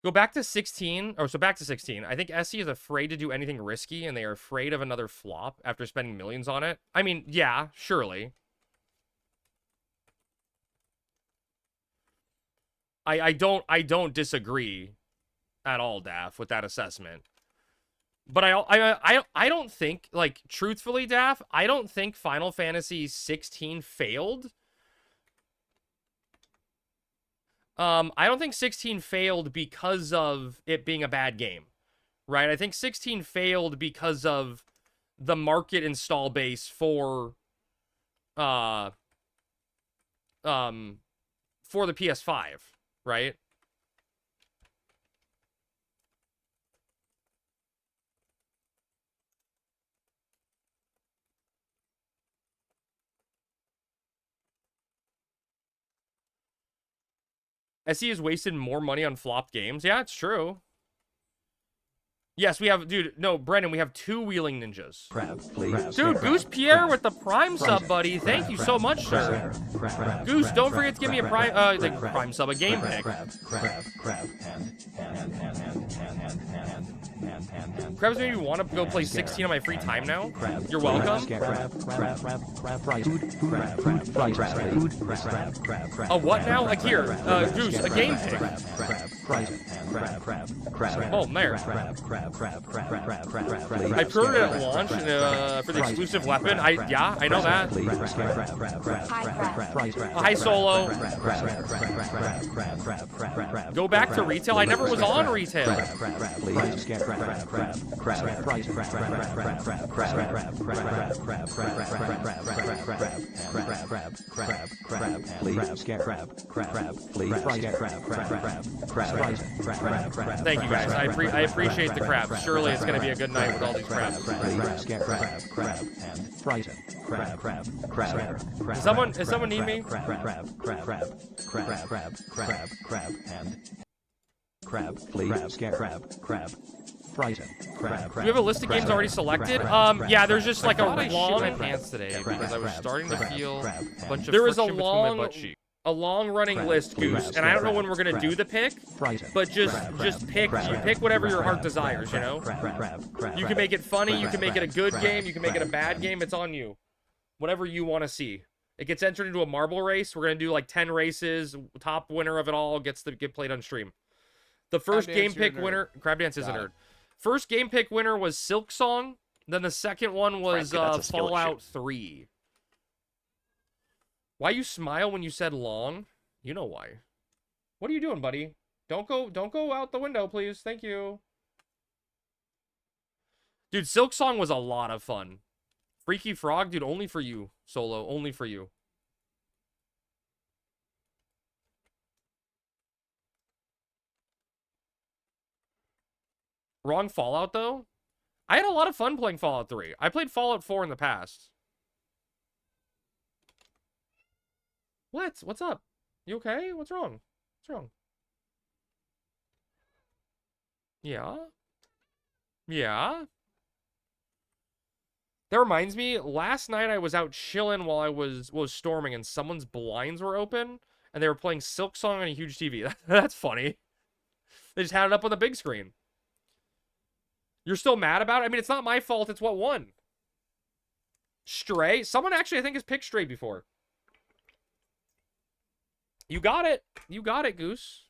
Go back to 16. Oh, so back to 16. I think SE is afraid to do anything risky, and they are afraid of another flop after spending millions on it. I mean, yeah, surely. I don't disagree at all, Daff, with that assessment. But I don't think, like, truthfully, Daff, I don't think Final Fantasy 16 failed. I don't think 16 failed because of it being a bad game, right? I think 16 failed because of the market install base for the PS5, right? SE has wasted more money on flopped games. Yeah, it's true. Yes, we have, dude. No, Brennan, we have 2 Wheeling Ninjas. Dude, Goose Pierre with the Prime sub, buddy. Thank you so much, sir. Goose, don't forget to give me a Prime sub, a game pick. Krebs made me want to go play 16 on my free time now. You're welcome. A what now? Like here, Goose, a game pick. Oh, there. I pre-ordered it at launch for the exclusive weapon. Yeah, I know that. Hi, Solo. Go back to retail. I never was on retail. Thank you guys. I appreciate the crabs. Surely it's gonna be a good night with all these crabs. Does someone need me? Do we have a list of games already selected? Yeah, there's just like a long pants today because I was starting to feel a bunch of there was a long running list, Goose, and I don't know when we're gonna do the pick, but just pick. You pick whatever your heart desires, you know. You can make it funny, you can make it a good game, you can make it a bad game. It's on you. Whatever you want to see. It gets entered into a marble race. We're gonna do like 10 races. Top winner of it all gets to get played on stream. The first game pick winner, Crab Dance is a nerd. First game pick winner was Silk Song. Then the second one was Fallout 3. Why you smile when you said long? You know why. What are you doing, buddy? Don't go out the window, please. Thank you. Dude, Silk Song was a lot of fun. Freaky Frog, dude, only for you, Solo. Only for you. Wrong Fallout, though? I had a lot of fun playing Fallout 3. I played Fallout 4 in the past. What? What's up? You okay? What's wrong? What's wrong? Yeah? Yeah? That reminds me, last night I was out chilling while I was storming and someone's blinds were open and they were playing Silk Song on a huge TV. That's funny. They just had it up on the big screen. You're still mad about it? I mean, it's not my fault. It's what won. Stray? Someone actually, I think, has picked Stray before. You got it. You got it, Goose.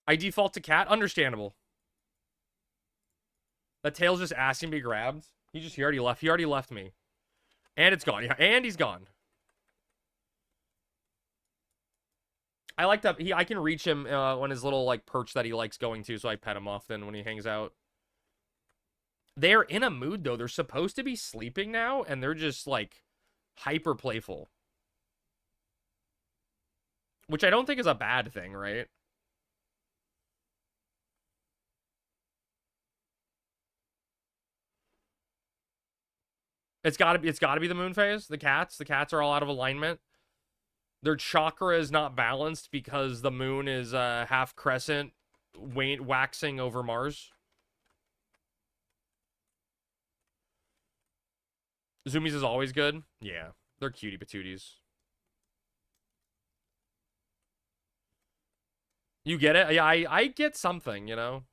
I default to cat. Understandable. The tail's just asking to be grabbed. He already left. He already left me. And it's gone. Yeah, and he's gone. I like that. I can reach him on his little like perch that he likes going to, so I pet him often when he hangs out. They're in a mood though. They're supposed to be sleeping now, and they're just like hyper playful. Which I don't think is a bad thing, right? It's gotta be the moon phase. The cats are all out of alignment. Their chakra is not balanced because the moon is half crescent, waxing over Mars. Zoomies is always good. Yeah, they're cutie patooties. You get it? Yeah, I get something, you know?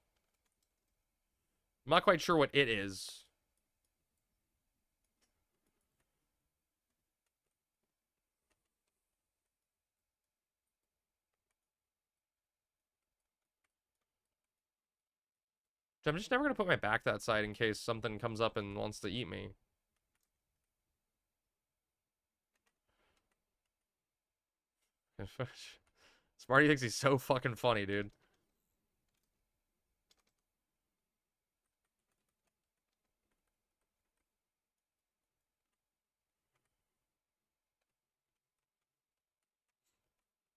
I'm not quite sure what it is. I'm just never going to put my back that side in case something comes up and wants to eat me. Smarty thinks he's so fucking funny, dude.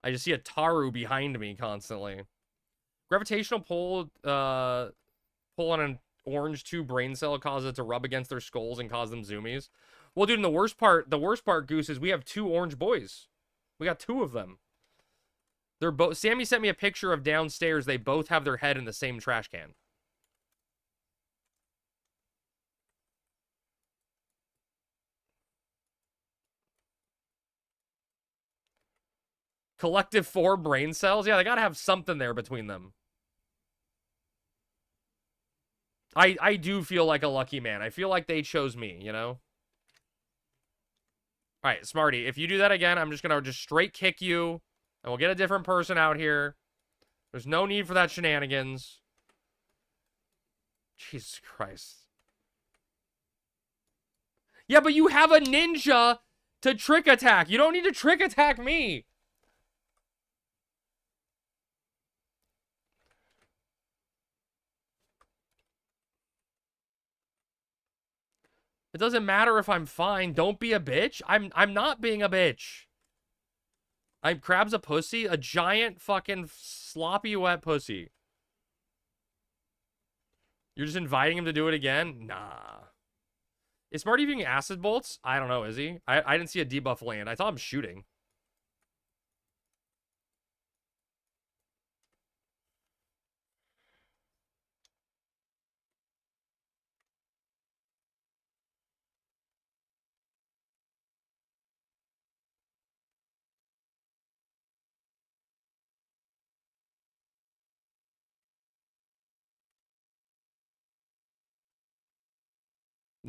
I just see a Taru behind me constantly. Gravitational pull, pull on an orange 2 brain cell causes it to rub against their skulls and cause them zoomies. Well, dude, and the worst part, Goose, is we have 2 orange boys. We got 2 of them. They're both. Sammy sent me a picture of downstairs. They both have their head in the same trash can. Collective 4 brain cells? Yeah, they gotta have something there between them. I do feel like a lucky man. I feel like they chose me, you know? Alright, Smarty, if you do that again, I'm just gonna just straight kick you, and we'll get a different person out here. There's no need for that shenanigans. Jesus Christ. Yeah, but you have a ninja to trick attack. You don't need to trick attack me. It doesn't matter if I'm fine. Don't be a bitch. I'm not being a bitch. Crab's a pussy, a giant fucking sloppy wet pussy. You're just inviting him to do it again? Nah. Is Smarty using acid bolts? I don't know, is he? I didn't see a debuff land. I saw him shooting.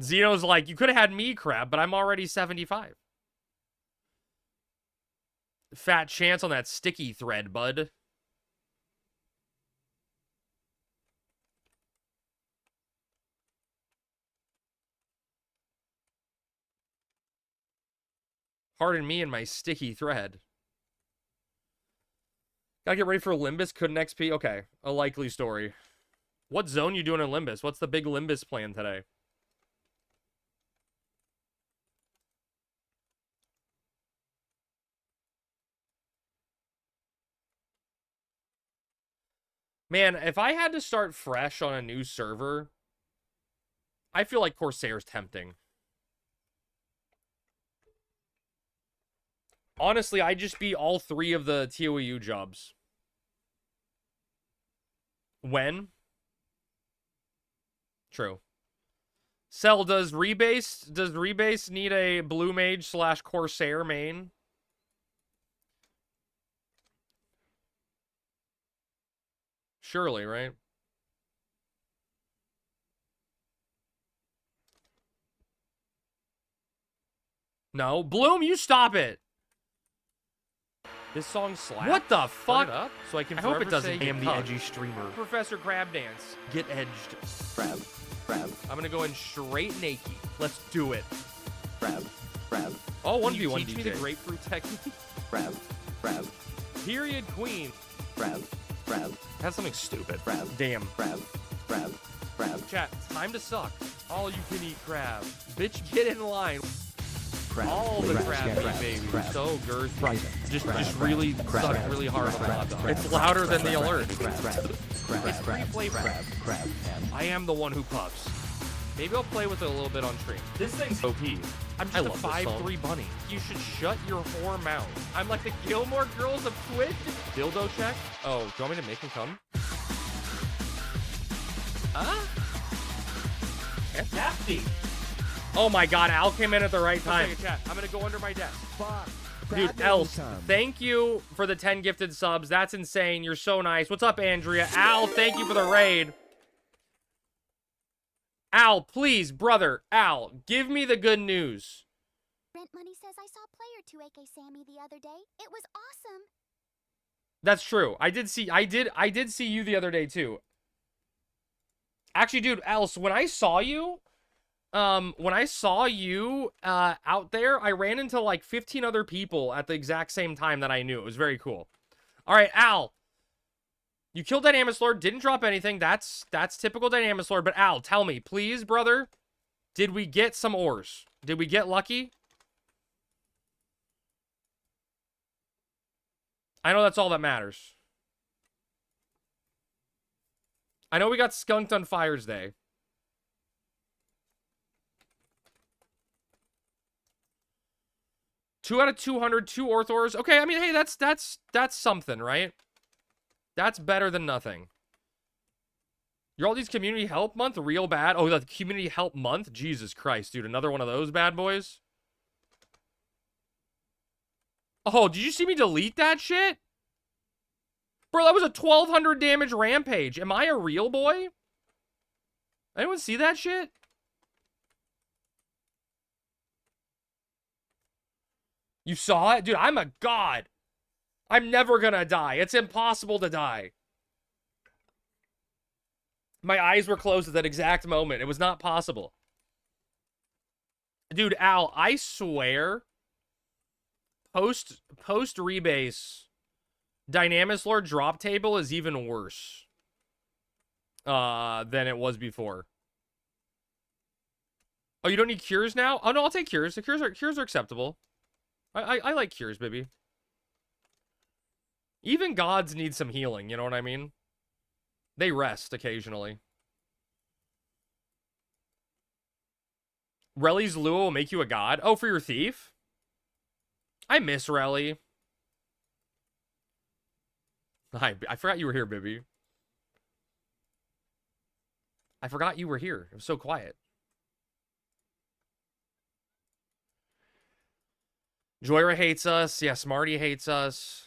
Zeno's like, you could have had me, Crab, but I'm already 75. Fat chance on that sticky thread, bud. Pardon me and my sticky thread. Gotta get ready for Limbus. Couldn't XP. Okay, a likely story. What zone you doing in Limbus? What's the big Limbus plan today? Man, if I had to start fresh on a new server, I feel like Corsair's tempting. Honestly, I'd just be all 3 of the TOEU jobs. When? True. Cell, does Rebase need a Blue Mage / Corsair main? Surely, right? No. Bloom, you stop it! This song slaps. What the fuck? Turn it up so I can I hope it forever doesn't say I am the cunt. edgy streamer. Professor Crab Dance. Get edged. Crab. crab, I'm gonna go in straight naked. Let's do it. crab, crab, Oh, Can you 1v1 teach me the DJ. grapefruit technique? crab, crab, Period queen. crab, crab, That's something stupid. crab, Damn. crab, crab, crab, Chat, time to suck. All you can eat crab. Bitch, get in line. crab, All the crab, crab, baby. crab, So girthy. Fries. Just Crab, really crab, suck crab, really hard on the crab, hot dog. crab, It's louder than the alert. crab, crab, crab, It's free crab, flavor. crab, crab, and I am the one who puffs. Maybe I'll play with it a little bit on stream. This thing's OP. I'm I just a love this 5'3" song. bunny. You should shut your whore mouth. I'm like the Gilmore Girls of Twitch. Dildo check. Oh, do you want me to make him come? Nasty. Oh my god, Al came in at the right Time. time. Chat. I'm gonna go under my desk. Dude, Else, thank you for the 10 gifted subs. That's insane. You're so nice. What's up, Andrea? Al, thank you for the raid. Al, please, brother, Al, give me the good news. Rent Money says I saw Player 2 AK Sammy the other day. It was awesome. That's true. I did see you the other day too. Actually, dude, Else, when I saw you out there, I ran into like 15 other people at the exact same time that I knew. It was very cool. All right, Al. You killed Dynamis Lord, didn't drop anything. That's typical Dynamis Lord. But Al, tell me, please, brother, did we get some ores? Did we get lucky? I know that's all that matters. I know we got skunked on Fire's Day. Two out of 200, 2 Orthors. Okay, I mean, hey, that's something, right? That's better than nothing. You're all these community help month real bad. Oh, the community help month? Jesus Christ, dude. Another one of those bad boys? Oh, did you see me delete that shit? Bro, that was a 1200 damage rampage. Am I a real boy? Anyone see that shit? You saw it? Dude, I'm a god. I'm never gonna die. It's impossible to die. My eyes were closed at that exact moment. It was not possible. Dude, Al, I swear, post rebase, Dynamis Lord drop table is even worse than it was before. Oh, you don't need cures now? Oh no, I'll take cures. The cures are acceptable. I like cures, baby. Even gods need some healing, you know what I mean? They rest occasionally. Relly's Lua will make you a god? Oh, for your thief? I miss Relly. Hi, I forgot you were here, baby. I forgot you were here. It was so quiet. Joyra hates us. Yeah, Smarty hates us.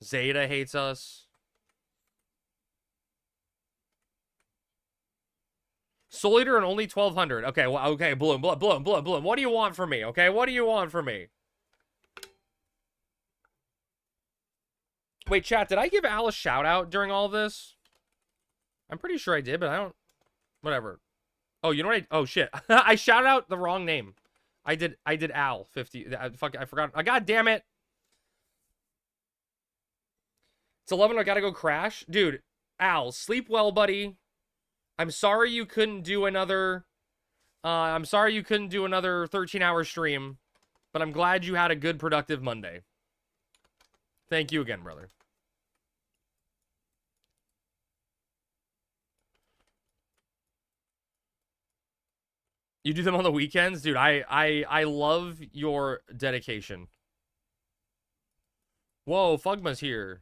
Zeta hates us. Soul Eater and only 1200. Okay, well, okay, Bloom. What do you want from me? Okay, what do you want from me? Wait, chat, did I give Al a shout out during all of this? I'm pretty sure I did, but I don't. Whatever. Oh, you know what? Oh shit, I shouted out the wrong name. I did Al 50. Fuck, I forgot. God damn it. It's 11. I gotta go crash, dude. Al, sleep well, buddy. I'm sorry you couldn't do another. I'm sorry you couldn't do another 13-hour stream, but I'm glad you had a good, productive Monday. Thank you again, brother. You do them on the weekends? Dude, I love your dedication. Whoa, Fugma's here.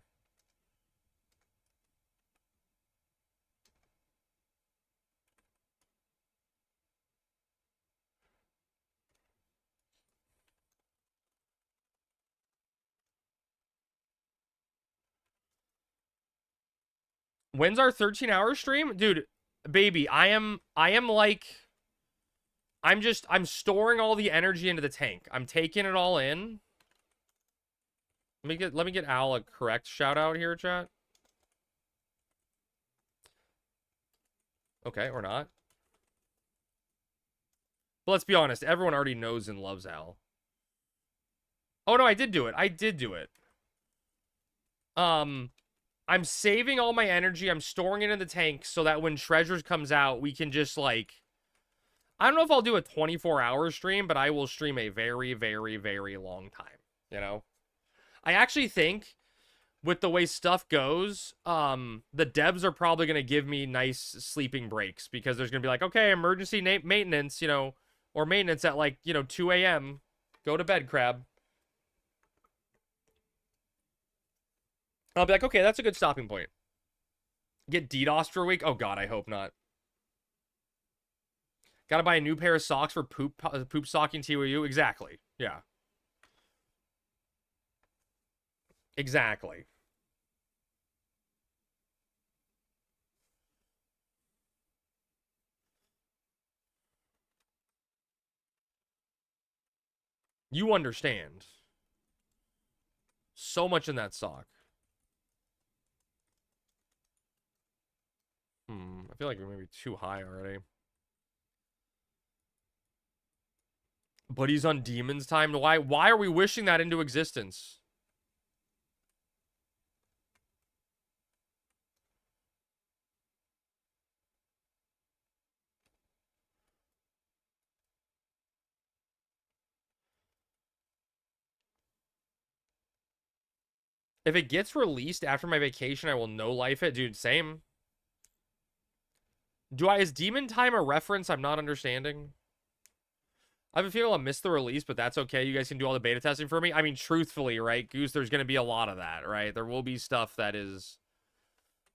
When's our 13-hour stream? Dude, baby, I'm like... I'm storing all the energy into the tank. I'm taking it all in. Let me get Al a correct shout out here, chat. Okay, or not. But let's be honest, everyone already knows and loves Al. Oh no, I did do it. I did do it. I'm saving all my energy. I'm storing it in the tank so that when Treasures comes out, we can just like... I don't know if I'll do a 24-hour stream, but I will stream a very, very, very long time, you know? I actually think with the way stuff goes, the devs are probably going to give me nice sleeping breaks because there's going to be like, okay, emergency maintenance, you know, or maintenance at like, you know, 2 a.m. Go to bed, Crab. I'll be like, okay, that's a good stopping point. Get DDoS for a week? Oh, God, I hope not. Gotta buy a new pair of socks for poop socking TWU? Exactly. Yeah. Exactly. You understand. So much in that sock. I feel like we're maybe too high already. But he's on Demon's Time. Why are we wishing that into existence? If it gets released after my vacation, I will no-life it. Dude, same. Is Demon Time a reference I'm not understanding? I have a feeling I'll miss the release, but that's okay. You guys can do all the beta testing for me. I mean, truthfully, right, Goose, there's going to be a lot of that, right? There will be stuff that is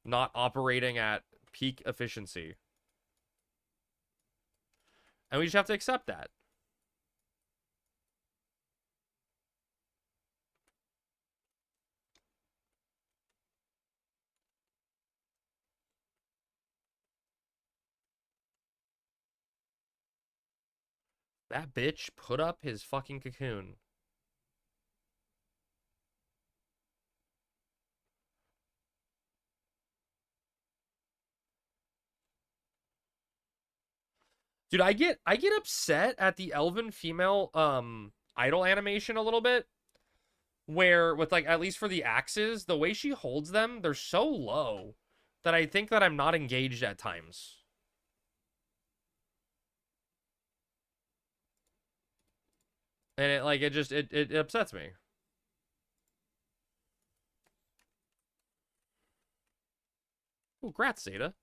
not operating at peak efficiency. And we just have to accept that. That bitch put up his fucking cocoon. Dude, I get upset at the elven female idol animation a little bit. Where with like at least for the axes, the way she holds them, they're so low that I think that I'm not engaged at times. And it like it upsets me. Ooh, grats, Zeta.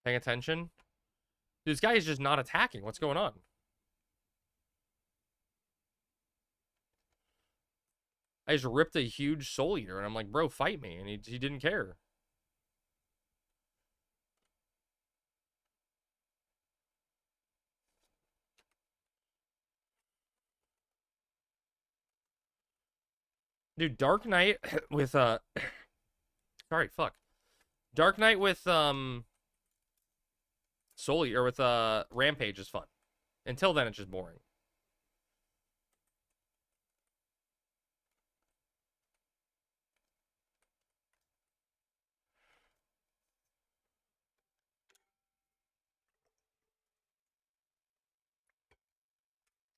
Paying attention? This guy is just not attacking. What's going on? I just ripped a huge Soul Eater, and I'm like, bro, fight me. And he didn't care. Dude, Dark Knight with, sorry, fuck. Dark Knight with, Soul Eater, or with, Rampage is fun. Until then, it's just boring.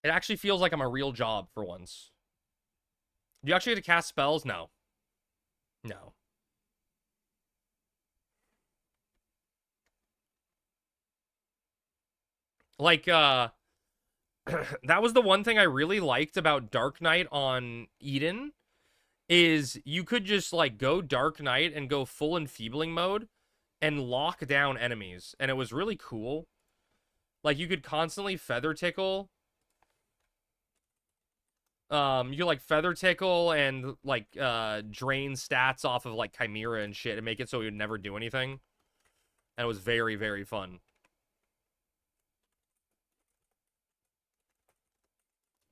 It actually feels like I'm a real job for once. Do you actually get to cast spells? No. No. Like, that was the one thing I really liked about Dark Knight on Eden, is you could just, like, go Dark Knight and go full enfeebling mode and lock down enemies, and it was really cool. Like, you could constantly feather tickle. You could, like, feather tickle and, like, drain stats off of, like, Chimera and shit and make it so you'd never do anything. And it was very, very fun.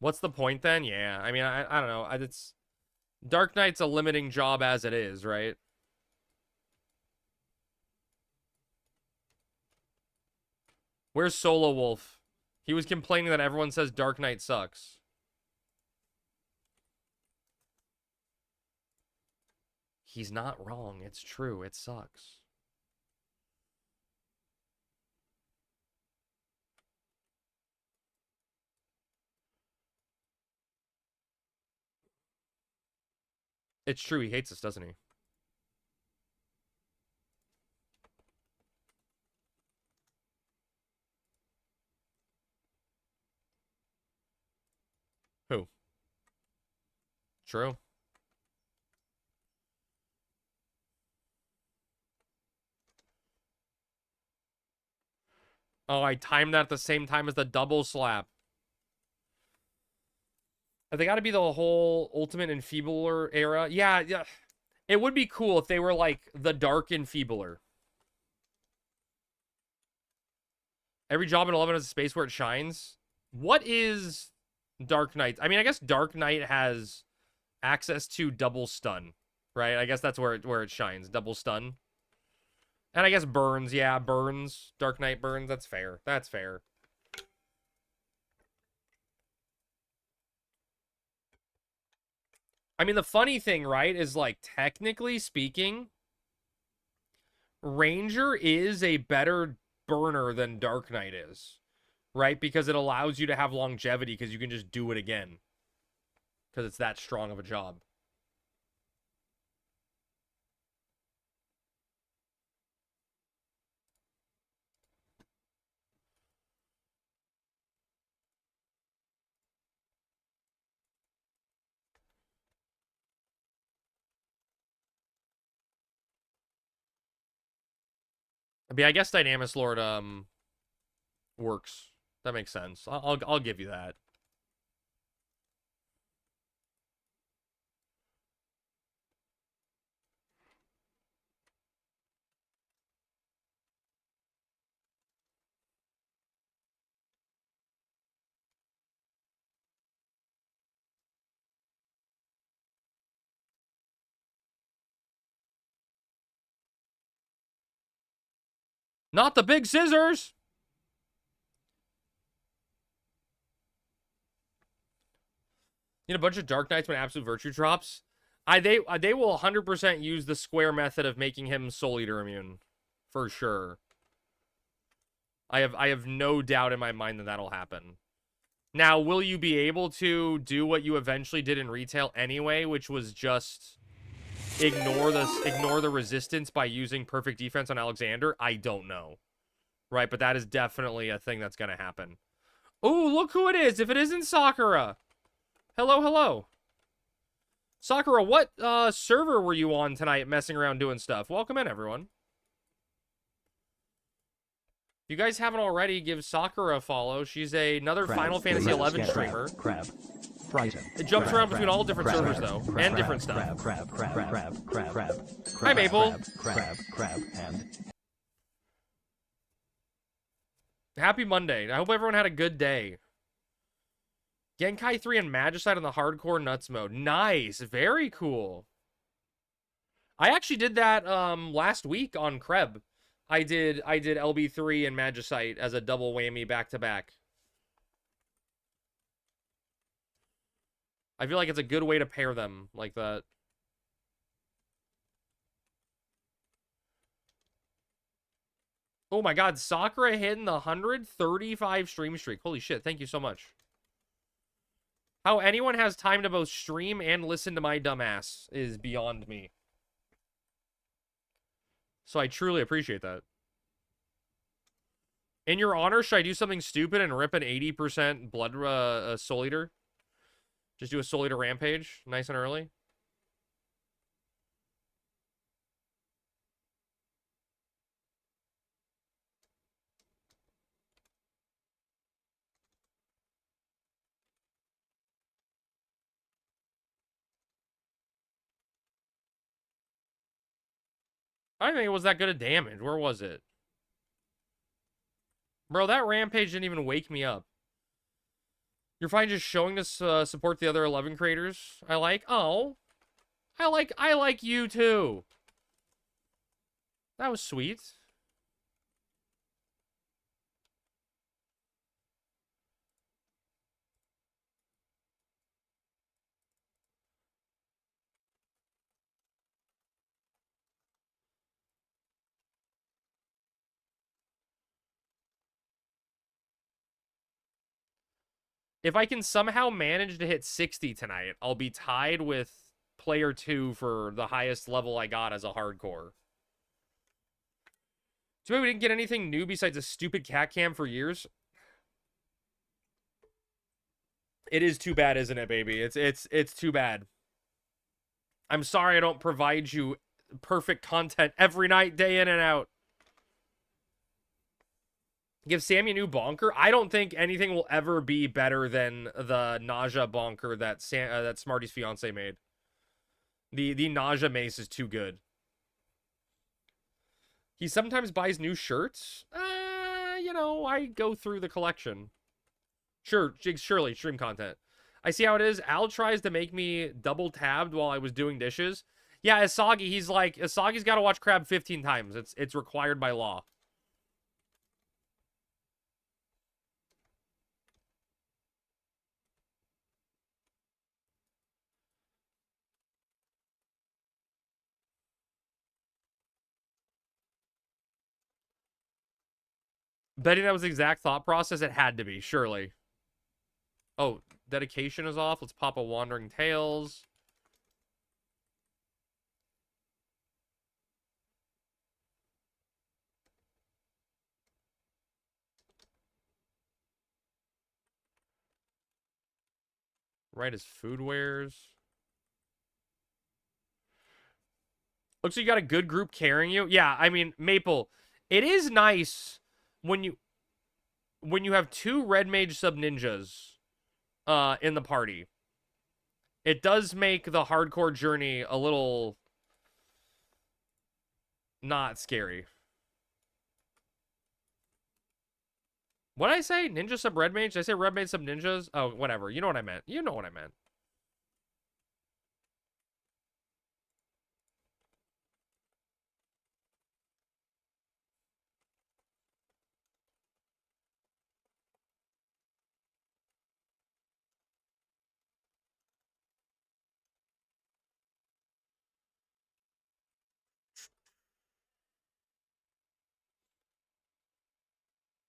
What's the point then? Yeah, I mean, I don't know. It's Dark Knight's a limiting job as it is, right? Where's Solo Wolf? He was complaining that everyone says Dark Knight sucks. He's not wrong. It's true. It sucks. It's true. He hates us, doesn't he? Who? True. Oh, I timed that at the same time as the double slap. They got to be the whole Ultimate Enfeebler era. Yeah, yeah. It would be cool if they were like the Dark Enfeebler. Every job in 11 has a space where it shines. What is Dark Knight? I mean, I guess Dark Knight has access to double stun, right? I guess that's where it shines. Double stun. And I guess burns. Yeah, burns. Dark Knight burns. That's fair. That's fair. I mean, the funny thing, right, is like technically speaking, Ranger is a better burner than Dark Knight is, right? Because it allows you to have longevity because you can just do it again because it's that strong of a job. I mean, I guess Dynamis Lord works. That makes sense. I'll give you that. Not the big scissors. You know, a bunch of Dark Knights when Absolute Virtue drops. They will 100% use the square method of making him Soul Eater immune, for sure. I have no doubt in my mind that that'll happen. Now, will you be able to do what you eventually did in retail anyway, which was just ignore the resistance by using perfect defense on Alexander? I don't know. Right, but that is definitely a thing that's going to happen. Oh, look who it is. If it isn't Sakura. Hello, hello. Sakura, what server were you on tonight messing around doing stuff? Welcome in, everyone. If you guys haven't already, give Sakura a follow. She's another Crab. Final Fantasy XI streamer. Crab. Frighten. It jumps Crab, around between all different crab, servers, though, crab, and crab, different stuff. Crab, crab, crab, crab, crab, crab. Hi, Maple. Crab, and... Happy Monday. I hope everyone had a good day. Genkai 3 and Magicite on the hardcore nuts mode. Nice. Very cool. I actually did that last week on Kreb. I did LB3 and Magicite as a double whammy back-to-back. I feel like it's a good way to pair them like that. Oh my god, Sakura hitting the 135 stream streak. Holy shit, thank you so much. How anyone has time to both stream and listen to my dumbass is beyond me. So I truly appreciate that. In your honor, should I do something stupid and rip an 80% blood Soul Eater? Just do a Soul Eater rampage, nice and early. I didn't think it was that good of damage. Where was it? Bro, that rampage didn't even wake me up. You're fine just showing us support the other 11 creators I like. Oh, I like you too. That was sweet. If I can somehow manage to hit 60 tonight, I'll be tied with player 2 for the highest level I got as a hardcore. Too bad we didn't get anything new besides a stupid cat cam for years. It is too bad, isn't it, baby? It's too bad. I'm sorry I don't provide you perfect content every night, day in and out. Give Sammy a new bonker. I don't think anything will ever be better than the nausea bonker that that Smarty's fiance made. The nausea mace is too good. He sometimes buys new shirts. You know, I go through the collection. Sure, Jigs, surely stream content. I see how it is. Al tries to make me double tabbed while I was doing dishes. Yeah, Asagi, he's like, Asagi's got to watch Crab 15 times. It's required by law. Betting that was the exact thought process. It had to be, surely. Oh, dedication is off. Let's pop a Wandering Tales. Right as food wares. Looks like you got a good group carrying you. Yeah, I mean, Maple, it is nice when you have 2 red mage sub ninjas in the party. It does make the hardcore journey a little not scary. What did I say? Ninja sub red mage? Did I say red mage sub ninjas? Oh, whatever. You know what I meant. You know what I meant.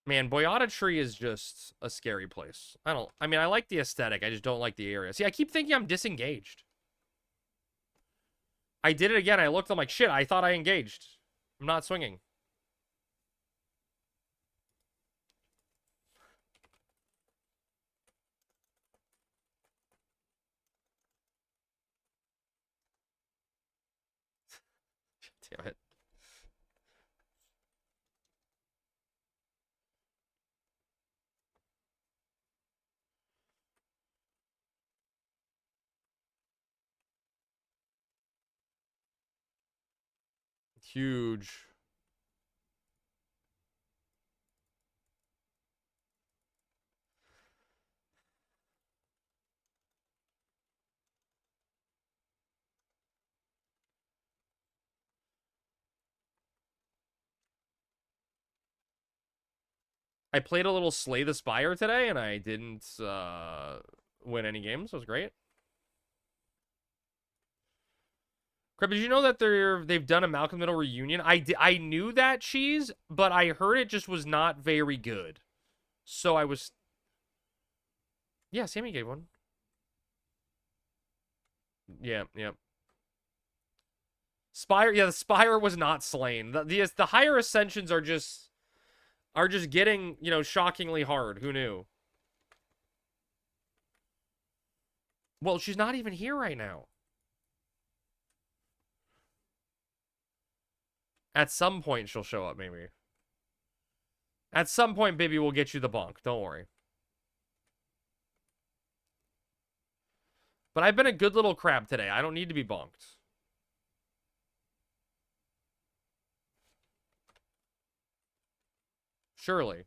Man, Boyata Tree is just a scary place. I mean, I like the aesthetic. I just don't like the area. See, I keep thinking I'm disengaged. I did it again. I looked, I'm like, shit, I thought I engaged. I'm not swinging. Damn it. Huge. I played a little Slay the Spire today, and I didn't win any games. It was great. Crap, did you know that they've done a Malcolm Middle reunion? I knew that, Cheese, but I heard it just was not very good. So I was... Yeah, Sammy gave one. Yeah, yeah. Spire, yeah, the Spire was not slain. The higher ascensions are just getting, you know, shockingly hard. Who knew? Well, she's not even here right now. At some point, she'll show up, maybe. At some point, baby, we'll get you the bonk. Don't worry. But I've been a good little crab today. I don't need to be bonked. Surely.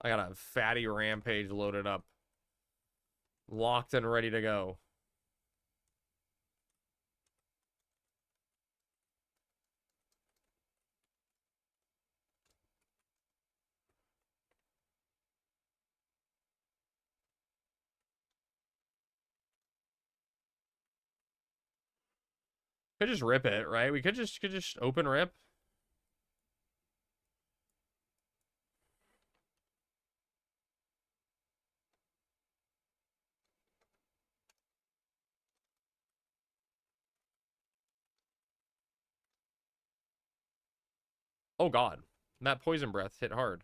I got a fatty rampage loaded up. Locked and ready to go. Could just rip it, right? We could just open rip. Oh god. That poison breath hit hard.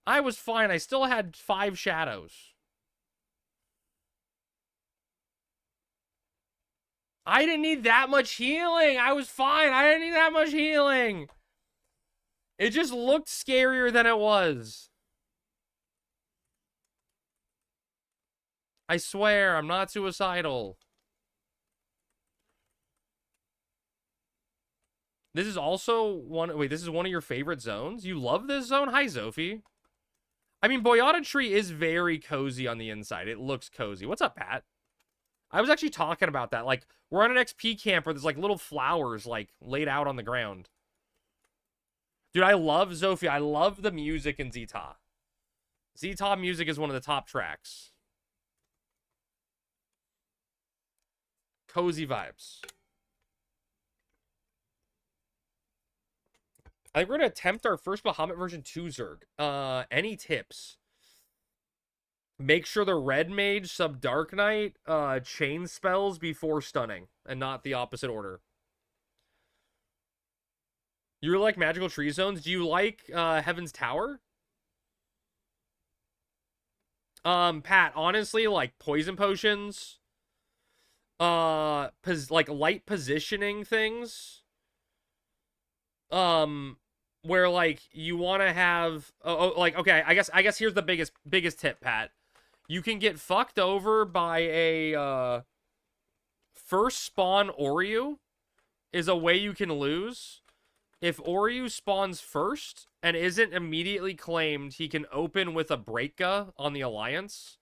I was fine. I still had 5 shadows. I didn't need that much healing. I was fine. I didn't need that much healing. It just looked scarier than it was. I swear, I'm not suicidal. This is also one... Wait, this is one of your favorite zones? You love this zone? Hi, Zophie. I mean, Boyata Tree is very cozy on the inside. It looks cozy. What's up, Pat? I was actually talking about that. Like, we're on an XP camp where there's, like, little flowers, like, laid out on the ground. Dude, I love Zophie. I love the music in Zeta. Zeta music is one of the top tracks. Cozy vibes. I think we're going to attempt our first Bahamut version 2 Zerg. Any tips? Make sure the Red Mage sub Dark Knight chain spells before stunning, and not the opposite order. You like magical tree zones? Do you like Heaven's Tower? Pat, honestly, like poison potions, like light positioning things, where like you want to have like, okay, I guess here's the biggest tip, Pat. You can get fucked over by a first spawn Oryu is a way you can lose. If Oryu spawns first and isn't immediately claimed, he can open with a Breaka on the Alliance.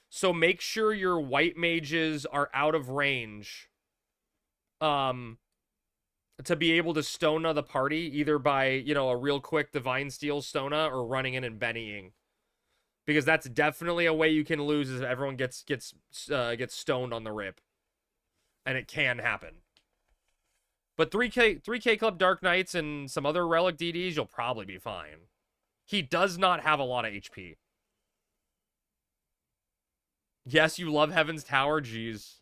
So make sure your white mages are out of range to be able to Stona the party, either by, you know, a real quick Divine Steel Stona or running in and Bennying. Because that's definitely a way you can lose, is if everyone gets stoned on the rip. And it can happen. But 3K Club Dark Knights and some other Relic DDs, you'll probably be fine. He does not have a lot of HP. Yes, you love Heaven's Tower, jeez.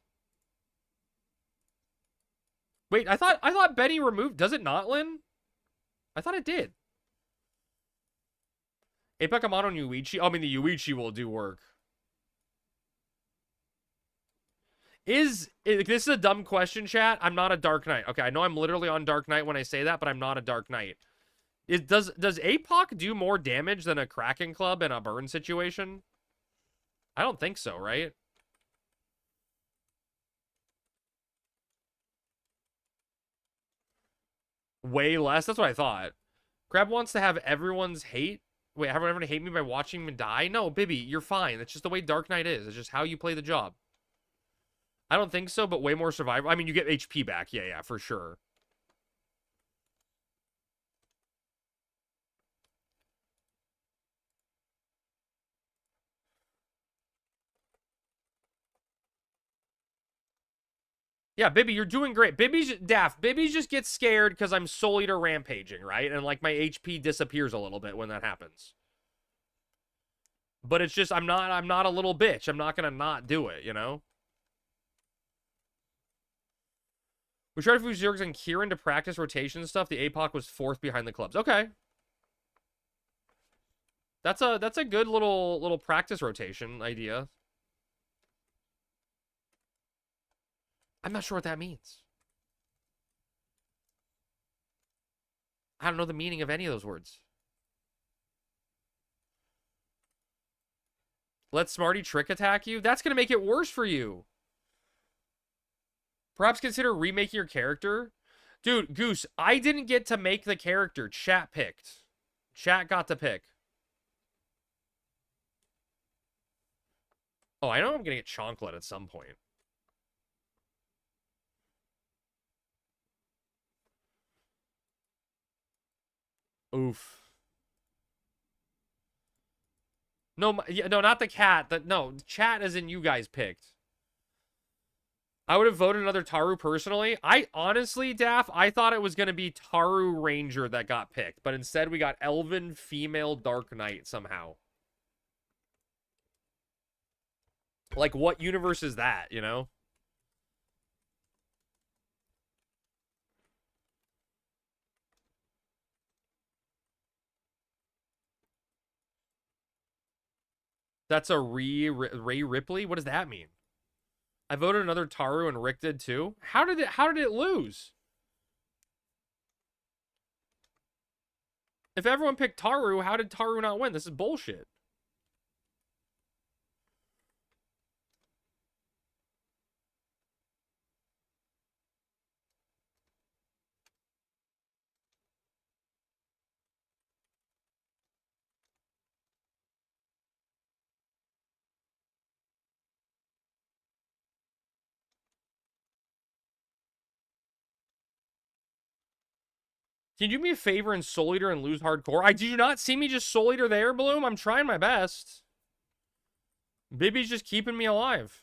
Wait, I thought Benny removed... Does it not, Lynn? I thought it did. Apex Amano and Yuichi? I mean, the Yuichi will do work. This is a dumb question, chat. I'm not a Dark Knight. Okay, I know I'm literally on Dark Knight when I say that, but I'm not a Dark Knight. Does APOC do more damage than a Kraken Club in a burn situation? I don't think so, right? Way less? That's what I thought. Crab wants to have everyone's hate. Wait, have everyone hate me by watching me die? No, Bibby, you're fine. That's just the way Dark Knight is. It's just how you play the job. I don't think so, but way more survival. I mean, you get HP back. Yeah, for sure. Yeah, Bibby, you're doing great. Bibby just gets scared because I'm Soul Eater rampaging, right? And like my HP disappears a little bit when that happens. But it's just I'm not a little bitch. I'm not gonna not do it, you know? We tried to move Zergs and Kieran to practice rotation stuff. The APOC was 4th behind the clubs. Okay. That's a good little practice rotation idea. I'm not sure what that means. I don't know the meaning of any of those words. Let Smarty trick attack you? That's going to make it worse for you. Perhaps consider remaking your character. Dude, Goose, I didn't get to make the character. Chat picked. Chat got to pick. Oh, I know I'm gonna get Chonklet at some point. Oof. No, yeah, no, not the cat. No, chat as in you guys picked. I would have voted another Taru personally. I honestly, Daff, I thought it was going to be Taru Ranger that got picked. But instead, we got Elven Female Dark Knight somehow. Like, what universe is that, you know? That's a Ray Ripley? What does that mean? I voted another Taru and Rick did too. How did it lose? If everyone picked Taru, how did Taru not win? This is bullshit. Can you do me a favor and Soul Eater and lose hardcore? I do not see me just Soul Eater there, Bloom. I'm trying my best. Bibby's just keeping me alive.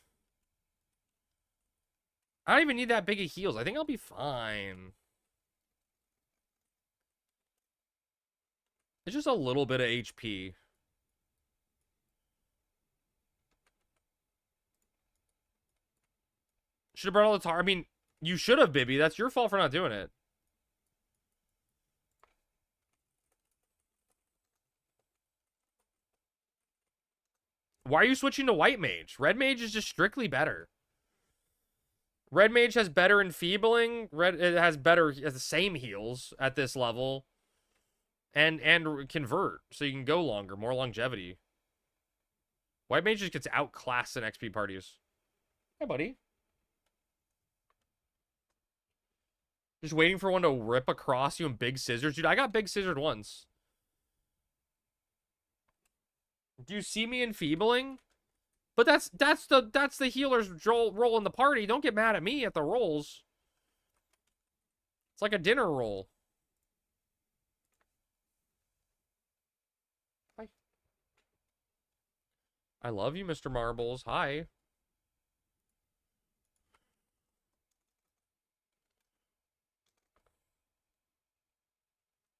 I don't even need that big of heals. I think I'll be fine. It's just a little bit of HP. Should have brought all the tar. I mean, you should have, Bibby. That's your fault for not doing it. Why are you switching to White Mage? Red Mage is just strictly better. Red Mage has better enfeebling. It has the same heals at this level. And convert, so you can go longer, more longevity. White Mage just gets outclassed in XP parties. Hey, buddy. Just waiting for one to rip across you in big scissors. Dude, I got big scissored once. Do you see me enfeebling? But that's the healer's role in the party. Don't get mad at me at the rolls. It's like a dinner roll. Hi. I love you, Mr. Marbles. Hi.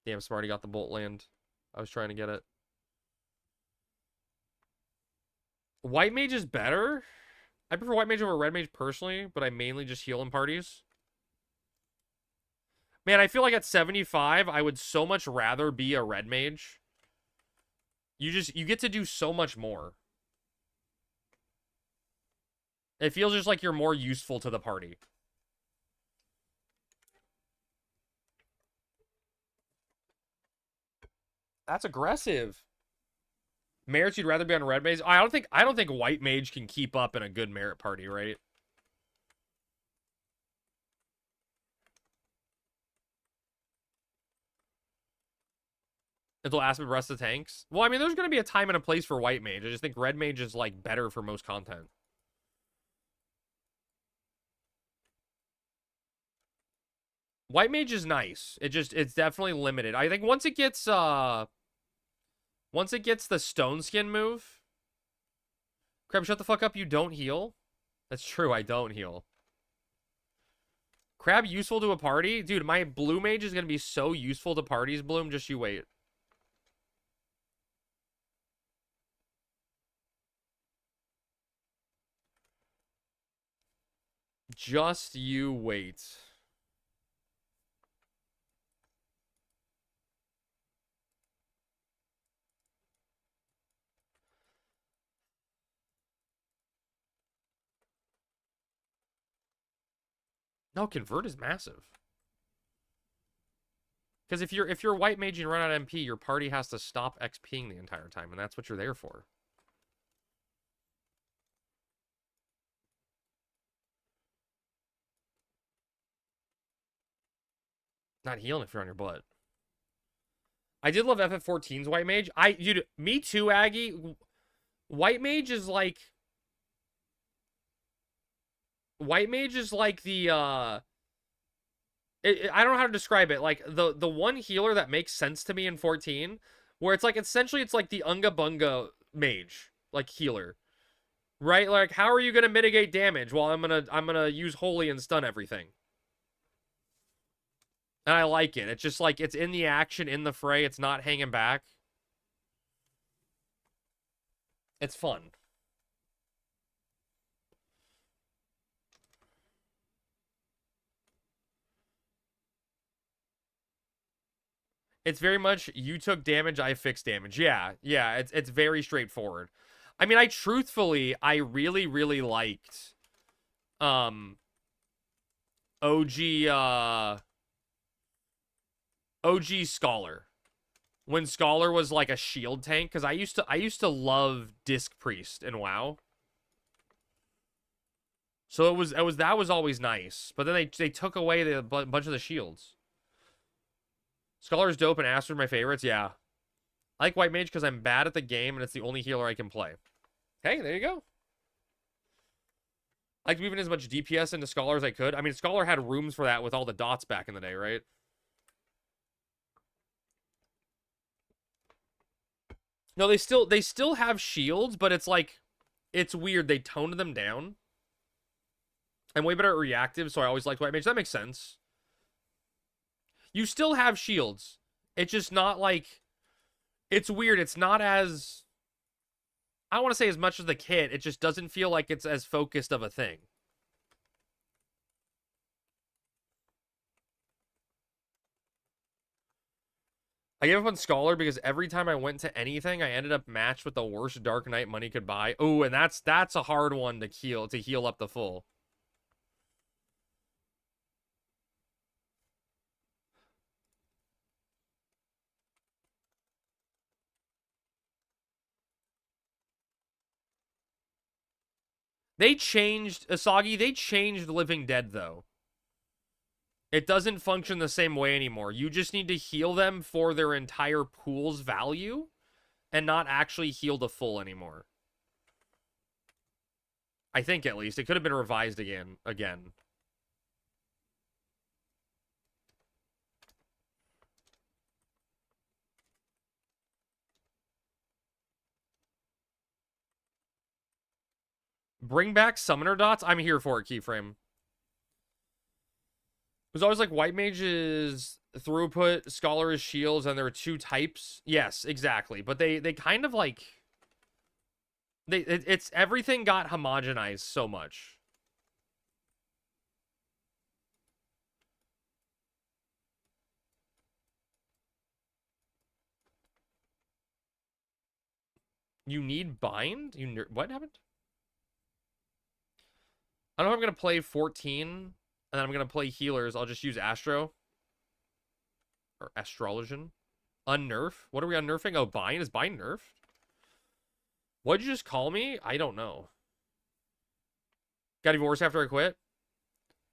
Damn, Smarty got the bolt land. I was trying to get it. White Mage is better. I prefer White Mage over Red Mage personally, but I mainly just heal in parties. Man, I feel like at 75, I would so much rather be a Red Mage. You get to do so much more. It feels just like you're more useful to the party. That's aggressive. Merits, you'd rather be on Red Mage? I don't think White Mage can keep up in a good merit party, right? It'll ask me the rest of the tanks. Well, I mean, there's going to be a time and a place for White Mage. I just think Red Mage is, like, better for most content. White Mage is nice. It's definitely limited. I think once it gets the Stone Skin move. Crab, shut the fuck up, you don't heal. That's true, I don't heal. Crab useful to a party? Dude, my Blue Mage is going to be so useful to parties, Bloom. Just you wait. Just you wait. No, convert is massive. Because if you're White Mage and run out of MP, your party has to stop XPing the entire time, and that's what you're there for. Not healing if you're on your butt. I did love FF14's White Mage. Dude, me too, Aggie. White Mage is like... White Mage is like the, I don't know how to describe it. Like, the one healer that makes sense to me in 14, where it's like, essentially, it's like the Unga Bunga Mage, like, healer. Right? Like, how are you gonna mitigate damage? Well, I'm gonna use Holy and stun everything. And I like it. It's just like, it's in the action, in the fray. It's not hanging back. It's fun. It's very much, you took damage, I fixed damage. Yeah, it's very straightforward. I mean, I really, really liked, OG Scholar. When Scholar was like a shield tank, because I used to love Disc Priest in WoW. So that was always nice. But then they took away the bunch of the shields. Scholar's dope and Aster's my favorites, yeah. I like White Mage because I'm bad at the game and it's the only healer I can play. Hey, there you go. I like weaving as much DPS into Scholar as I could. I mean, Scholar had rooms for that with all the dots back in the day, right? No, they still have shields, but it's like, it's weird. They toned them down. I'm way better at reactive, so I always liked White Mage. That makes sense. You still have shields. It's just not like... It's weird. It's not as... I don't want to say as much as the kit. It just doesn't feel like it's as focused of a thing. I gave up on Scholar because every time I went to anything, I ended up matched with the worst Dark Knight money could buy. Oh, and that's a hard one to heal up the full. They changed, Asagi, they changed Living Dead, though. It doesn't function the same way anymore. You just need to heal them for their entire pool's value and not actually heal the full anymore. I think, at least. It could have been revised again. Bring back summoner dots? I'm here for it, Keyframe. It was always like White Mage is throughput, Scholar is shields, and there are two types. Yes, exactly. But they kind of like... It's everything got homogenized so much. You need bind? What happened? I don't know if I'm going to play 14, and then I'm going to play healers. I'll just use Astro. Or Astrologian. Unnerf? What are we unnerfing? Oh, bind? Is bind nerfed? What'd you just call me? I don't know. Got divorced after I quit?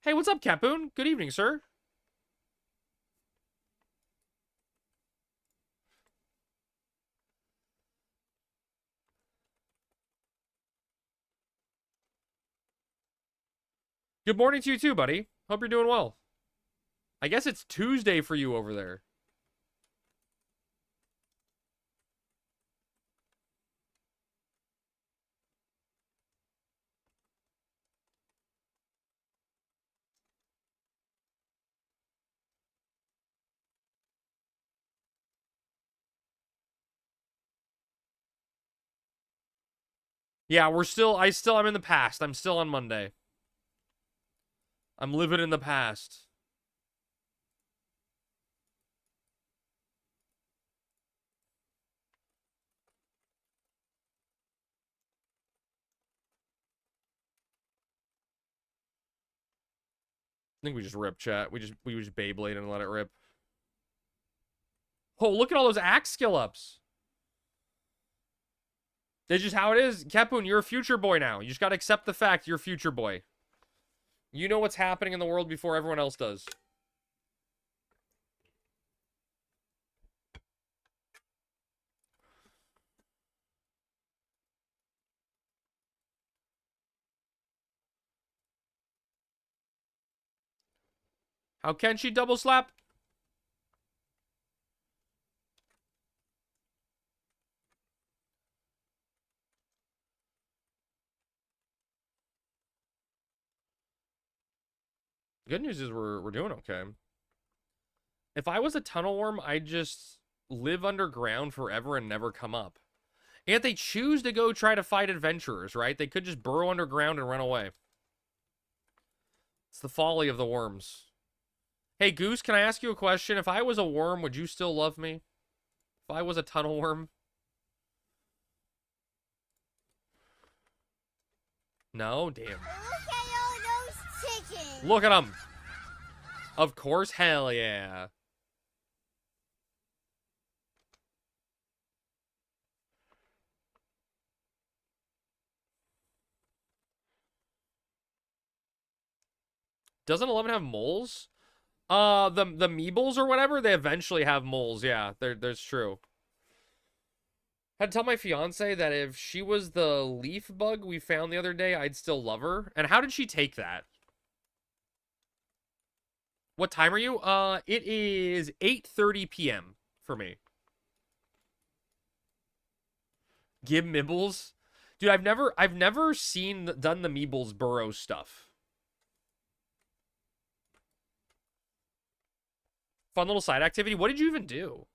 Hey, what's up, Capoon? Good evening, sir. Good morning to you too, buddy. Hope you're doing well. I guess it's Tuesday for you over there. Yeah, I'm in the past. I'm still on Monday. I'm living in the past. I think we just rip chat. We just Beyblade and let it rip. Oh, look at all those axe skill ups. That's just how it is. Capoon, you're a future boy now. You just gotta accept the fact you're a future boy. You know what's happening in the world before everyone else does. How can she double slap? Good news is we're doing okay. If I was a tunnel worm, I'd just live underground forever and never come up. And if they choose to go try to fight adventurers, right? They could just burrow underground and run away. It's the folly of the worms. Hey, Goose, can I ask you a question? If I was a worm, would you still love me? If I was a tunnel worm? No? Damn. Look at all those chickens. Look at them. Of course, hell yeah. Doesn't 11 have moles? The Meebles or whatever, they eventually have moles. Yeah, there's true. Had to tell my fiance that if she was the leaf bug we found the other day, I'd still love her. And how did she take that? What time are you? It is 8:30 p.m. for me. Gib Mibbles? Dude, I've never done the Meebles burrow stuff. Fun little side activity. What did you even do?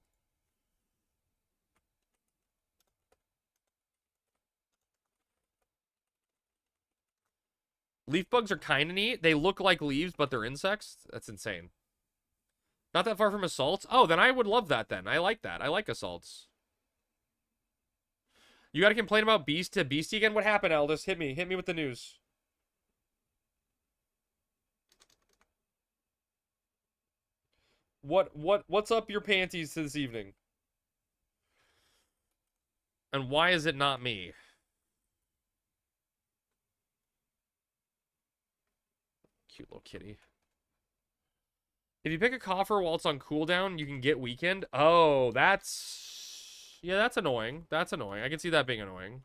Leaf bugs are kind of neat. They look like leaves, but they're insects. That's insane. Not that far from assaults. Oh, then I would love that then. I like that. I like assaults. You got to complain about Beast to Beastie again? What happened, Aldous? Hit me. Hit me with the news. What's up your panties this evening? And why is it not me? Cute little kitty. If you pick a coffer while it's on cooldown, you can get weakened. Oh, that's... Yeah, that's annoying. That's annoying. I can see that being annoying.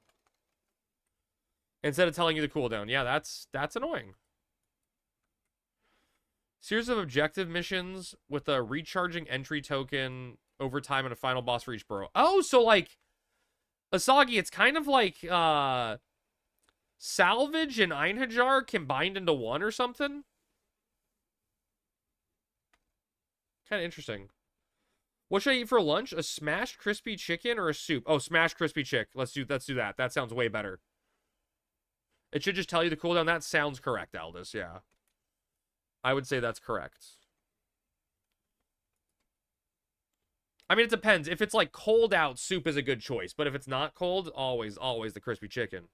Instead of telling you the cooldown. Yeah, that's annoying. Series of objective missions with a recharging entry token over time and a final boss for each burrow. Oh, so like... Asagi, it's kind of like, Salvage and Einhajar combined into one or something? Kind of interesting. What should I eat for lunch? A smashed crispy chicken or a soup? Oh, smashed crispy chick. Let's do that. That sounds way better. It should just tell you the cooldown. That sounds correct, Aldous. Yeah. I would say that's correct. I mean, it depends. If it's like cold out, soup is a good choice. But if it's not cold, always the crispy chicken.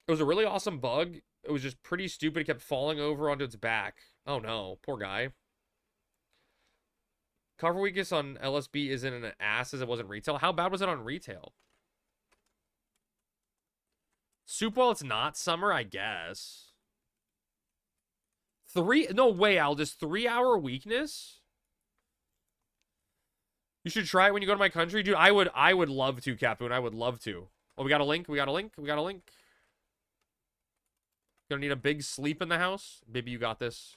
It was a really awesome bug. It was just pretty stupid. It kept falling over onto its back. Oh no, poor guy. Cover weakness on LSB isn't an ass as it was in retail. How bad was it on retail? Soup while it's not summer, I guess. No way, Aldous. 3-hour weakness? You should try it when you go to my country. Dude, I would love to, Capoon. I would love to. Oh, we got a link. Gonna need a big sleep in the house? Baby, you got this.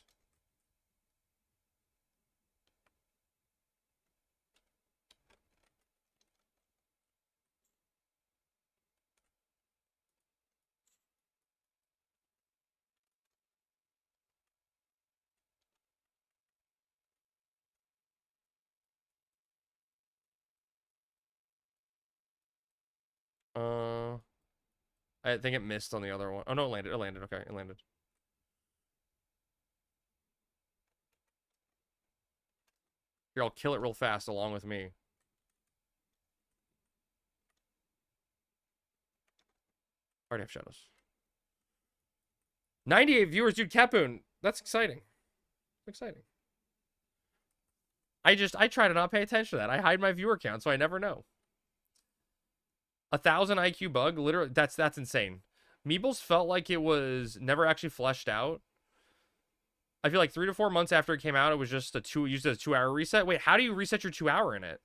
I think it missed on the other one. Oh, no, it landed. Okay, it landed. Here, I'll kill it real fast along with me. Already have shadows. 98 viewers, dude. Capoon. That's exciting. Exciting. I try to not pay attention to that. I hide my viewer count, so I never know. 1,000 IQ bug, literally, that's insane. Meebles felt like it was never actually fleshed out. I feel like 3 to 4 months after it came out, it was just used as a 2-hour reset. Wait, how do you reset your 2-hour in it?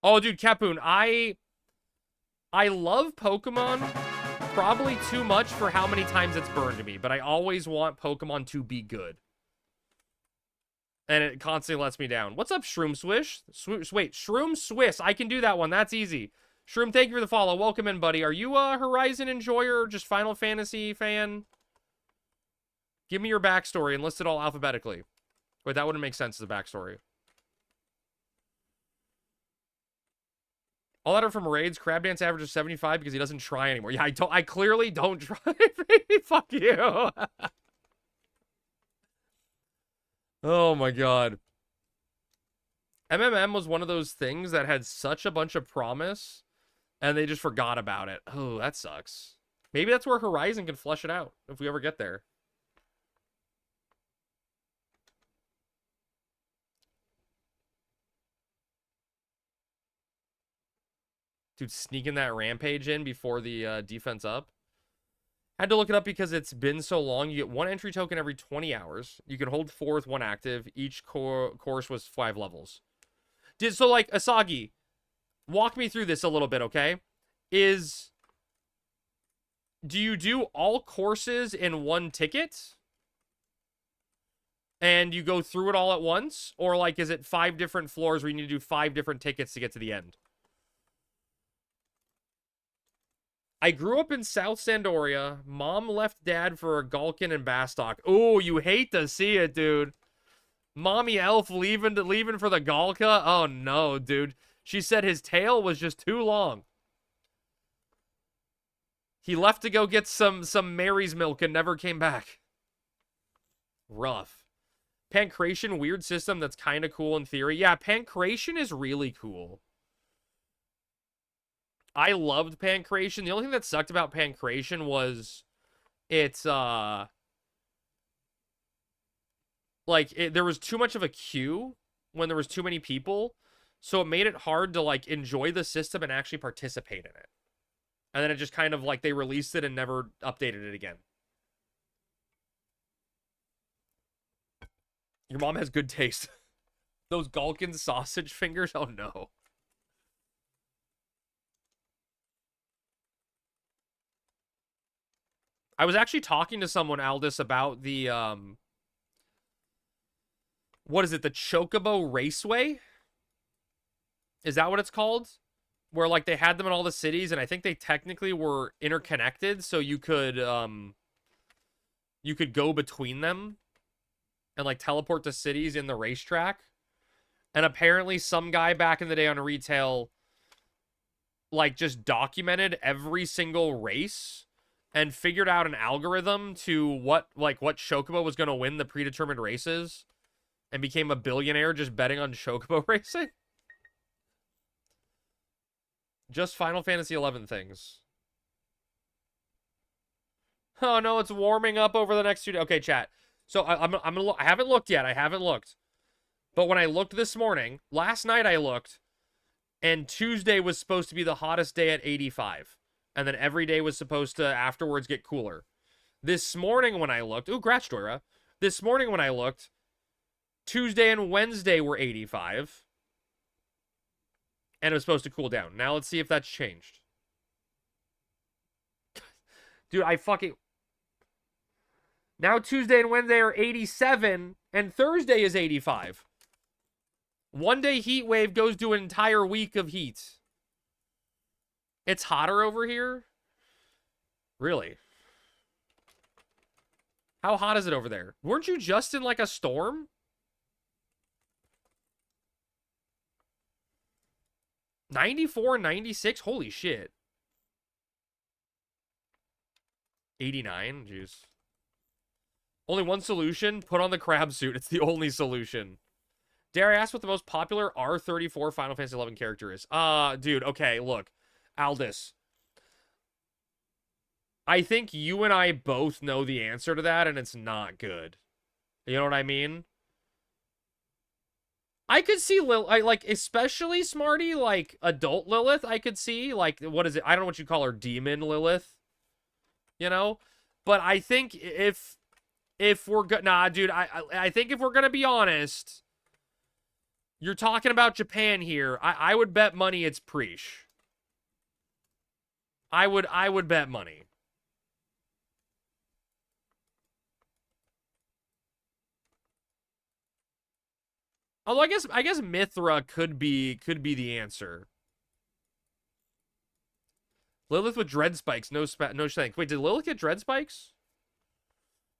Oh, dude, Capoon, I love Pokemon probably too much for how many times it's burned me, but I always want Pokemon to be good. And it constantly lets me down. What's up, Shroom Swish? Wait, Shroom Swiss. I can do that one. That's easy. Shroom, thank you for the follow. Welcome in, buddy. Are you a Horizon enjoyer or just Final Fantasy fan? Give me your backstory and list it all alphabetically. Wait, that wouldn't make sense as a backstory. All that are from raids. Crab Dance averages 75 because he doesn't try anymore. Yeah, I clearly don't try. Fuck you. Oh my god. MMM was one of those things that had such a bunch of promise, and they just forgot about it. Oh, that sucks. Maybe that's where Horizon can flush it out, if we ever get there. Dude, sneaking that Rampage in before the defense up. Had to look it up because it's been so long. You get one entry token every 20 hours. You can hold 4 with 1 active. Each course was 5 levels. So, like, Asagi, walk me through this a little bit, okay? Do you do all courses in one ticket? And you go through it all at once? Or, like, is it 5 different floors where you need to do 5 different tickets to get to the end? I grew up in South Sandoria. Mom left dad for a Galkin and Bastock. Oh, you hate to see it, dude. Mommy Elf leaving for the Galka? Oh, no, dude. She said his tail was just too long. He left to go get some Mary's milk and never came back. Rough. Pancration, weird system that's kind of cool in theory. Yeah, Pancration is really cool. I loved Pancration. The only thing that sucked about Pancration was it's, there was too much of a queue when there was too many people, so it made it hard to, like, enjoy the system and actually participate in it. And then it just kind of, like, they released it and never updated it again. Your mom has good taste. Those Galkin sausage fingers? Oh, no. I was actually talking to someone, Aldous, about the, what is it? The Chocobo Raceway? Is that what it's called? Where, like, they had them in all the cities, and I think they technically were interconnected, so you could go between them and, like, teleport to cities in the racetrack. And apparently some guy back in the day on retail, like, just documented every single race and figured out an algorithm to what Chocobo was going to win the predetermined races and became a billionaire just betting on Chocobo racing. Just Final Fantasy 11 things. Oh no, it's warming up over the next 2 days. Okay, chat. So I'm gonna look. I haven't looked yet. I haven't looked. But when I looked this morning, last night I looked, and Tuesday was supposed to be the hottest day at 85. And then every day was supposed to afterwards get cooler. This morning when I looked, ooh, Gratch Dora. This morning when I looked, Tuesday and Wednesday were 85. And it was supposed to cool down. Now let's see if that's changed. Dude, now Tuesday and Wednesday are 87, and Thursday is 85. One day heat wave goes to an entire week of heat. It's hotter over here? Really? How hot is it over there? Weren't you just in, like, a storm? $94 and $96? Holy shit. 89? Jeez. Only one solution? Put on the crab suit. It's the only solution. Dare I ask what the most popular R34 Final Fantasy 11 character is? Dude, okay, look. Aldous. I think you and I both know the answer to that, and it's not good. You know what I mean? I could see like, especially Smarty, like, adult Lilith, I could see. Like, what is it? I don't know what you call her. Demon Lilith. You know? But I think if we're... Nah, dude, I think if we're gonna be honest... You're talking about Japan here. I would bet money it's Preesh. I would bet money. Although I guess Mithra could be the answer. Lilith with dread spikes, no thanks. Wait, did Lilith get dread spikes?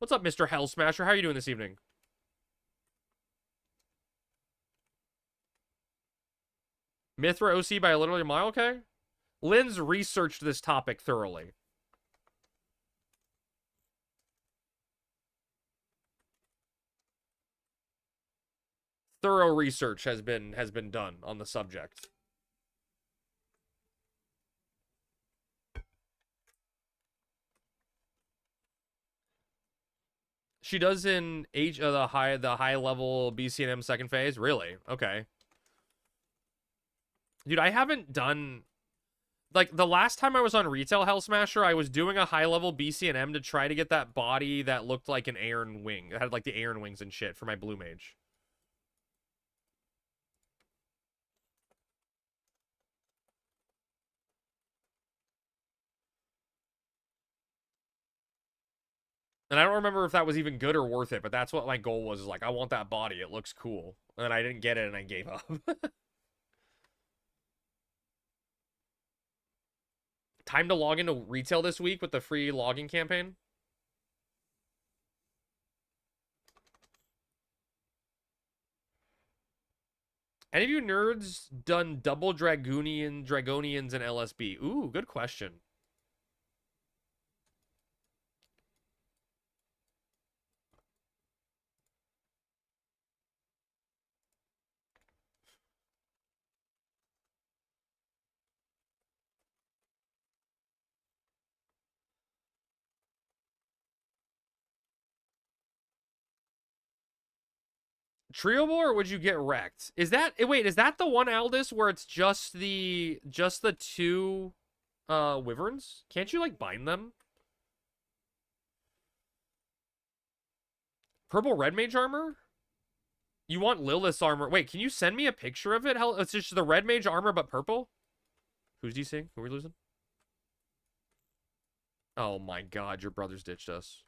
What's up, Mr. Hell Smasher? How are you doing this evening? Mithra OC by a literally mile, okay? Lynn's researched this topic thoroughly. Thorough research has been done on the subject. She does in the high level BCNM second phase. Really? Okay. Dude, I haven't done, like, the last time I was on Retail Hell Smasher, I was doing a high level BCNM to try to get that body that looked like an Aeon wing. It had like the Aeon wings and shit for my blue mage. And I don't remember if that was even good or worth it, but that's what my goal was, is like, I want that body. It looks cool. And then I didn't get it and I gave up. Time to log into retail this week with the free login campaign. Any of you nerds done double Dragonians and LSB? Ooh, good question. Trio Bowl, or would you get wrecked? Is that, wait, is that the one, Aldous, where it's just the two wyverns? Can't you like bind them? Purple red mage armor? You want Lilith's armor? Wait, can you send me a picture of it? Hell, it's just the red mage armor but purple? Who's DCing? Who are we losing? Oh my god, your brothers ditched us.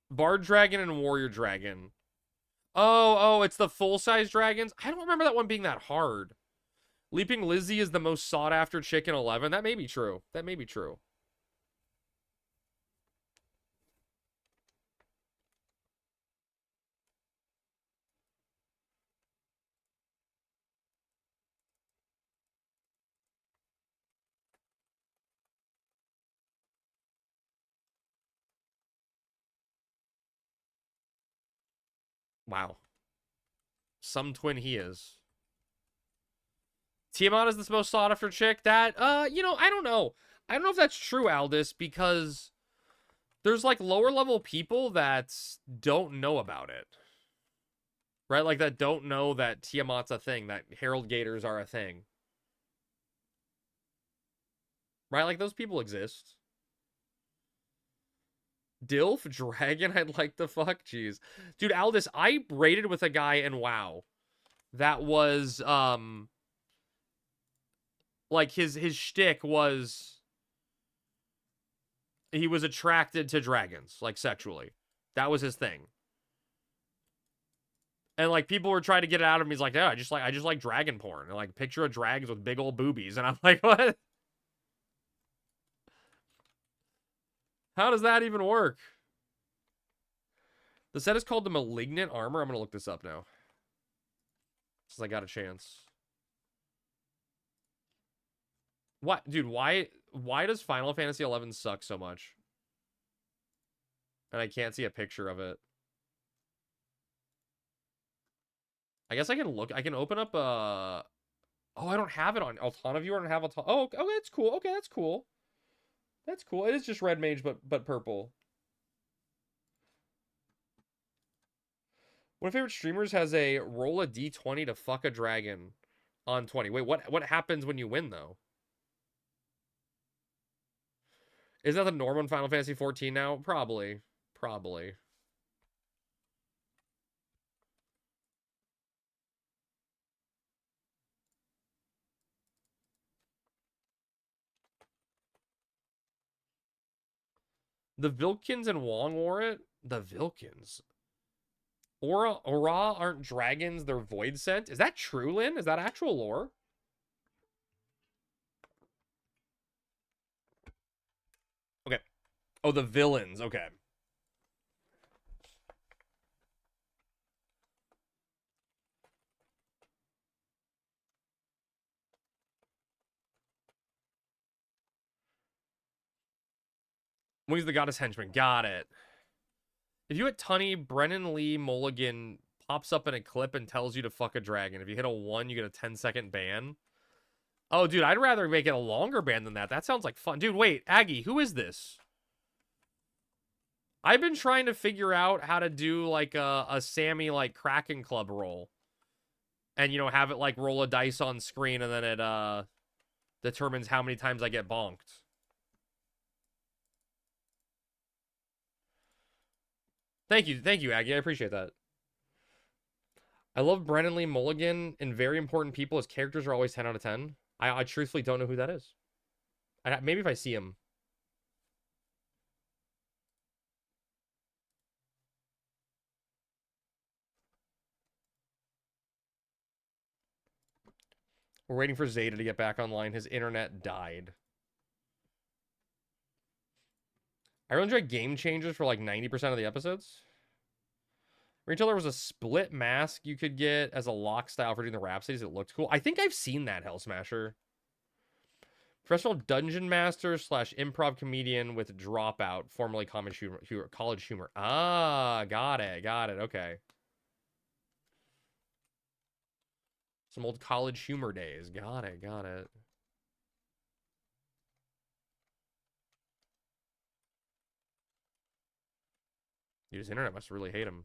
Bard Dragon and Warrior Dragon. Oh, it's the full-size dragons? I don't remember that one being that hard. Leaping Lizzie is the most sought-after chick in 11. That may be true. That may be true. Wow. Some twin he is. Tiamat is the most sought after chick. That, you know, I don't know. I don't know if that's true, Aldous, because there's like lower level people that don't know about it. Right? Like that don't know that Tiamat's a thing, that Herald Gators are a thing. Right? Like those people exist. Dilf Dragon, I'd like to fuck. Jeez. Dude, Aldous, I raided with a guy in WoW that was, like, his shtick was, he was attracted to dragons, like, sexually. That was his thing. And, like, people were trying to get it out of him. He's like, yeah, I just like dragon porn. And, like, picture of dragons with big old boobies. And I'm like, what? How does that even work? The set is called the Malignant Armor. I'm going to look this up now, since I got a chance. What? Dude, why does Final Fantasy XI suck so much? And I can't see a picture of it. I guess I can look. I can open up a... Oh, I don't have it on... A ton of you don't have a ton... Oh, okay, that's cool. Okay, that's cool. That's cool. It is just red mage, but purple. One of my favorite streamers has a roll a d20 to fuck a dragon on 20. Wait, what happens when you win, though? Isn't that the norm on Final Fantasy 14 now? Probably. Probably. The Vilkins and Wong wore it. The Vilkins. Aura aren't dragons, they're void sent. Is that true, Lynn? Is that actual lore? Okay. Oh, the villains. Okay. Wings the Goddess Henchman. Got it. If you hit Tunny, Brennan Lee Mulligan pops up in a clip and tells you to fuck a dragon. If you hit a 1, you get a 10-second ban. Oh, dude, I'd rather make it a longer ban than that. That sounds like fun. Dude, wait, Aggie, who is this? I've been trying to figure out how to do, like, a Sammy, like, Kraken Club roll. And, you know, have it, like, roll a dice on screen and then it, determines how many times I get bonked. Thank you, Aggie. I appreciate that. I love Brennan Lee Mulligan and very important people. His characters are always 10 out of 10. I truthfully don't know who that is. Maybe if I see him. We're waiting for Zeta to get back online. His internet died. I really enjoyed Game Changers for like 90% of the episodes. Until there was a split mask you could get as a lock style for doing the Rhapsodies. It looked cool. I think I've seen that, Hell Smasher. Professional Dungeon Master / improv comedian with Dropout, formerly College Humor. Ah, got it. Okay. Some old College Humor days. Got it. Dude, his internet must really hate him.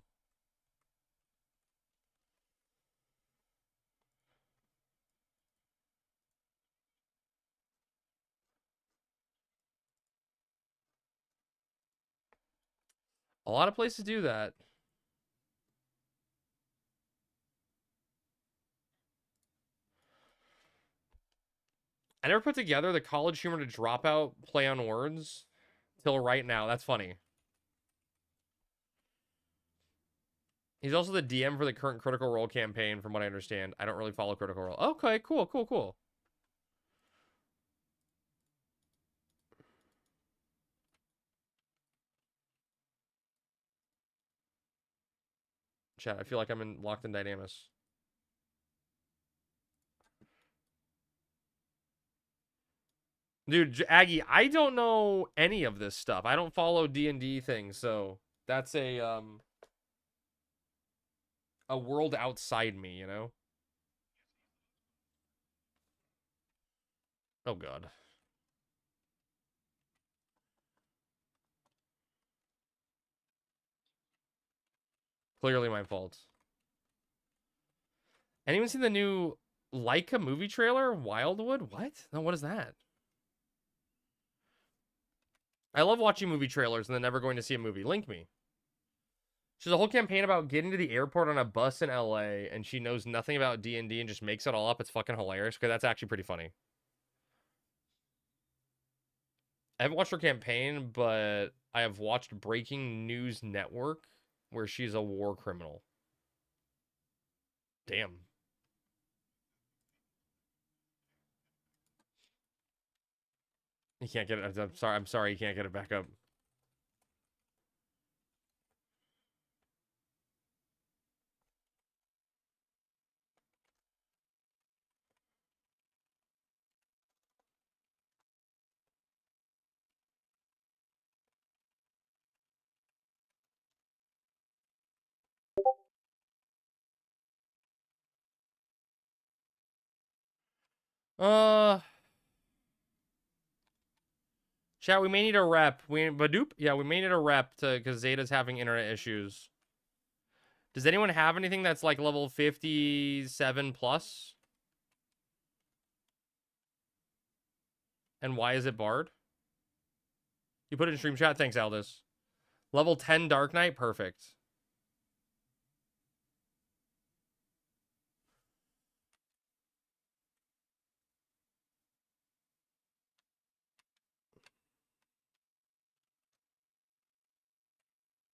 A lot of places do that. I never put together the College Humor to Dropout play on words till right now. That's funny. He's also the DM for the current Critical Role campaign, from what I understand. I don't really follow Critical Role. Okay, cool. Chat, I feel like I'm locked in Dynamis. Dude, Aggie, I don't know any of this stuff. I don't follow D&D things, so that's a world outside me, you know? Oh god. Clearly my fault. Anyone seen the new Leica movie trailer? Wildwood? What? No, what is that? I love watching movie trailers and then never going to see a movie. Link me. She's a whole campaign about getting to the airport on a bus in LA, and she knows nothing about D&D and just makes it all up. It's fucking hilarious, because that's actually pretty funny. I haven't watched her campaign, but I have watched Breaking News Network, where she's a war criminal. Damn. You can't get it. I'm sorry, you can't get it back up. Chat, we may need a rep. Yeah, we may need a rep because Zeta's having internet issues. Does anyone have anything that's like level 57 plus? And why is it barred? You put it in stream chat. Thanks, Aldous. Level 10 Dark Knight. Perfect.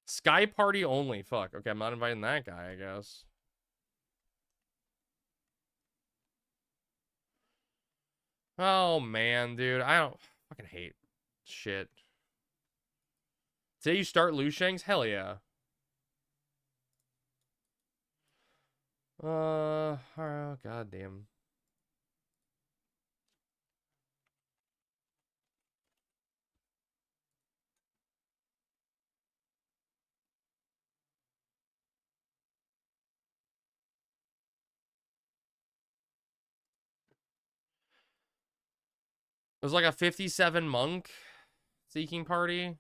Sky party only. Fuck. Okay, I'm not inviting that guy, I guess. Oh, man, dude. I don't fucking hate shit. Today you start Lushangs? Hell yeah. Oh, goddamn. It was like a 57 monk seeking party.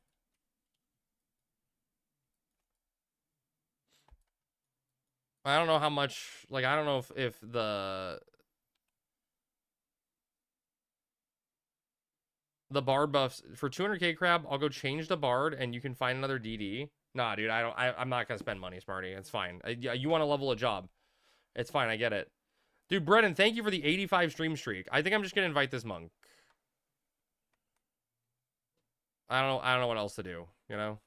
I don't know how much, like, I don't know if the bard buffs for 200k crab, I'll go change the bard and you can find another DD. Nah, dude, I'm not gonna spend money, Smarty. It's fine. Yeah, you want to level a job. It's fine, I get it. Dude, Brennan, thank you for the 85 stream streak. I think I'm just gonna invite this monk. I don't know what else to do, you know?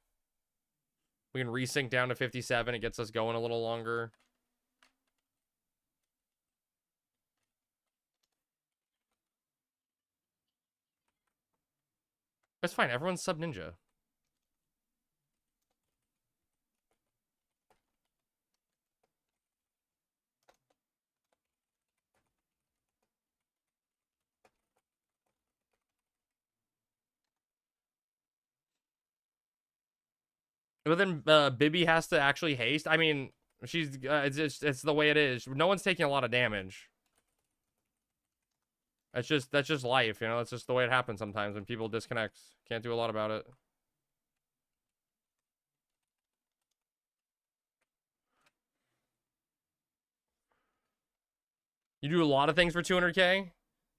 We can resync down to 57. It gets us going a little longer. That's fine. Everyone's sub ninja. But then Bibby has to actually haste. I mean, she's it's the way it is. No one's taking a lot of damage. That's just life, you know. It's just the way it happens sometimes when people disconnect. Can't do a lot about it. You do a lot of things for 200k,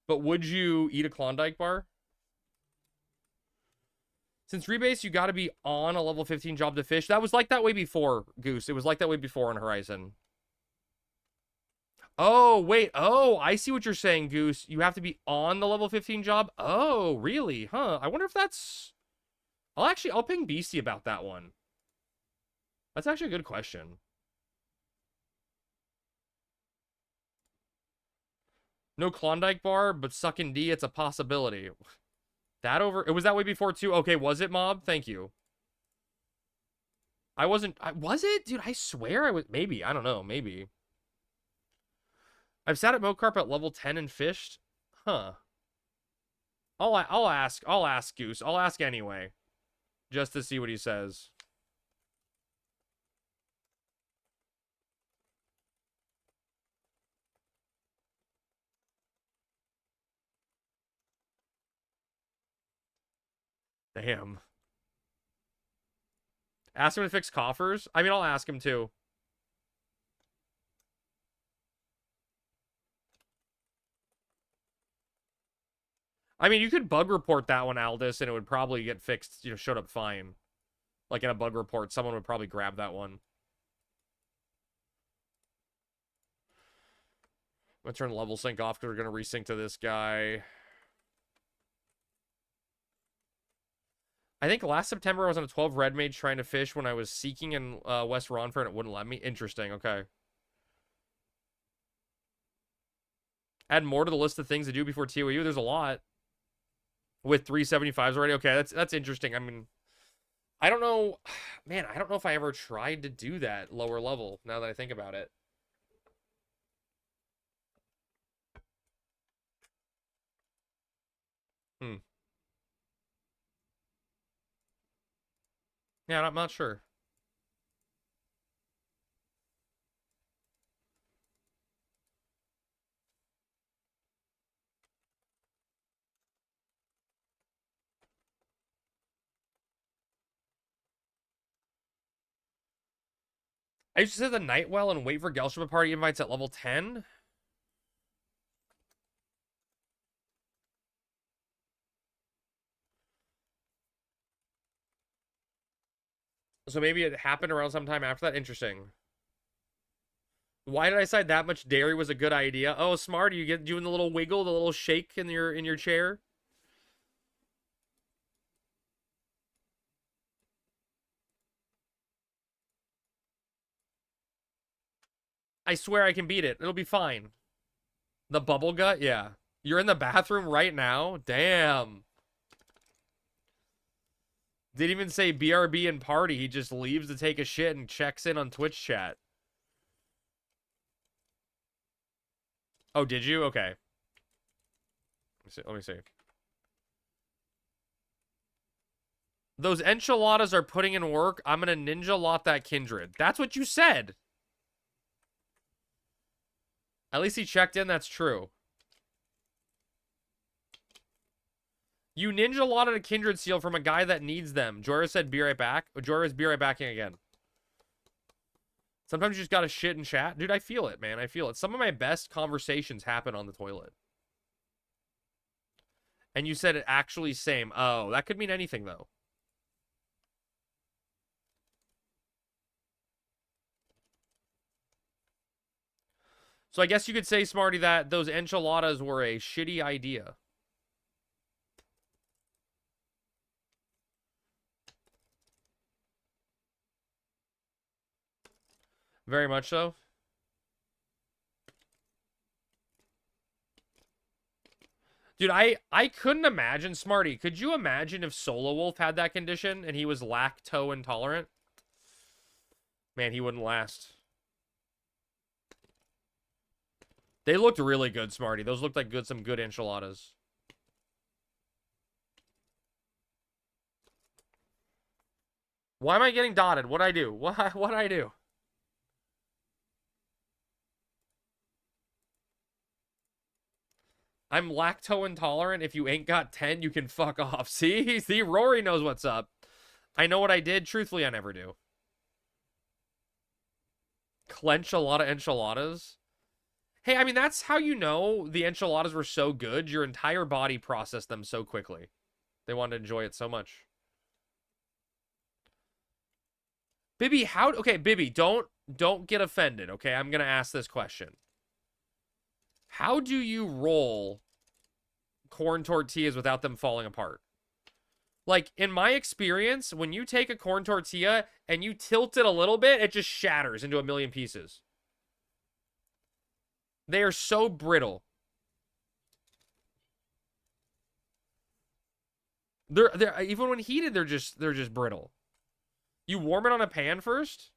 but would you eat a Klondike bar? Since rebase, you got to be on a level 15 job to fish. That was like that way before, Goose. It was like that way before on Horizon. Oh, wait. Oh, I see what you're saying, Goose. You have to be on the level 15 job? Oh, really? Huh. I wonder if that's... I'll ping Beastie about that one. That's actually a good question. No Klondike bar, but sucking D, it's a possibility. It was that way before too? Okay, was it, Mob? Thank you. Was it? Dude, I swear I was, maybe, I don't know, maybe. I've sat at Mocarp at level 10 and fished? Huh. I'll ask Goose. I'll ask anyway. Just to see what he says. Damn. Ask him to fix coffers? I mean, I'll ask him too. I mean, you could bug report that one, Aldous, and it would probably get fixed, you know, showed up fine. Like in a bug report, someone would probably grab that one. I'm gonna turn level sync off because we're gonna resync to this guy. I think last September I was on a 12 red mage trying to fish when I was seeking in West Ronford and it wouldn't let me. Interesting, okay. Add more to the list of things to do before TOU. There's a lot. With 375s already. Okay, that's interesting. I mean, I don't know. Man, I don't know if I ever tried to do that lower level now that I think about it. Yeah, I'm not sure. I used to sit the Nightwell and wait for Gelshima party invites at level 10. So maybe it happened around sometime after that. Interesting. Why did I decide that much dairy was a good idea? Oh, smart. You get doing the little wiggle, the little shake in your chair. I swear I can beat it. It'll be fine. The bubble gut? Yeah. You're in the bathroom right now? Damn. Didn't even say BRB and party. He just leaves to take a shit and checks in on Twitch chat. Oh, did you? Okay. Let me see. Those enchiladas are putting in work. I'm gonna ninja lot that Kindred. That's what you said. At least he checked in. That's true. You ninja lotted a Kindred seal from a guy that needs them. Jorah said be right back. Jorah's be right backing again. Sometimes you just gotta shit and chat. Dude, I feel it, man. I feel it. Some of my best conversations happen on the toilet. And you said it actually same. Oh, that could mean anything, though. So I guess you could say, Smarty, that those enchiladas were a shitty idea. Very much so. Dude, I couldn't imagine, Smarty, could you imagine if Solo Wolf had that condition and he was lactose intolerant? Man, he wouldn't last. They looked really good, Smarty. Those looked like some good enchiladas. Why am I getting dotted? What'd I do? What'd I do? I'm lactose intolerant. If you ain't got 10, you can fuck off. See, Rory knows what's up. I know what I did. Truthfully, I never do. Clench a lot of enchiladas. Hey, I mean, that's how you know the enchiladas were so good. Your entire body processed them so quickly. They wanted to enjoy it so much. Bibby, okay, Bibby, don't get offended, okay? I'm going to ask this question. How do you roll corn tortillas without them falling apart? Like, in my experience, when you take a corn tortilla and you tilt it a little bit, it just shatters into a million pieces. They are so brittle. They're even when heated, they're just brittle. You warm it on a pan first?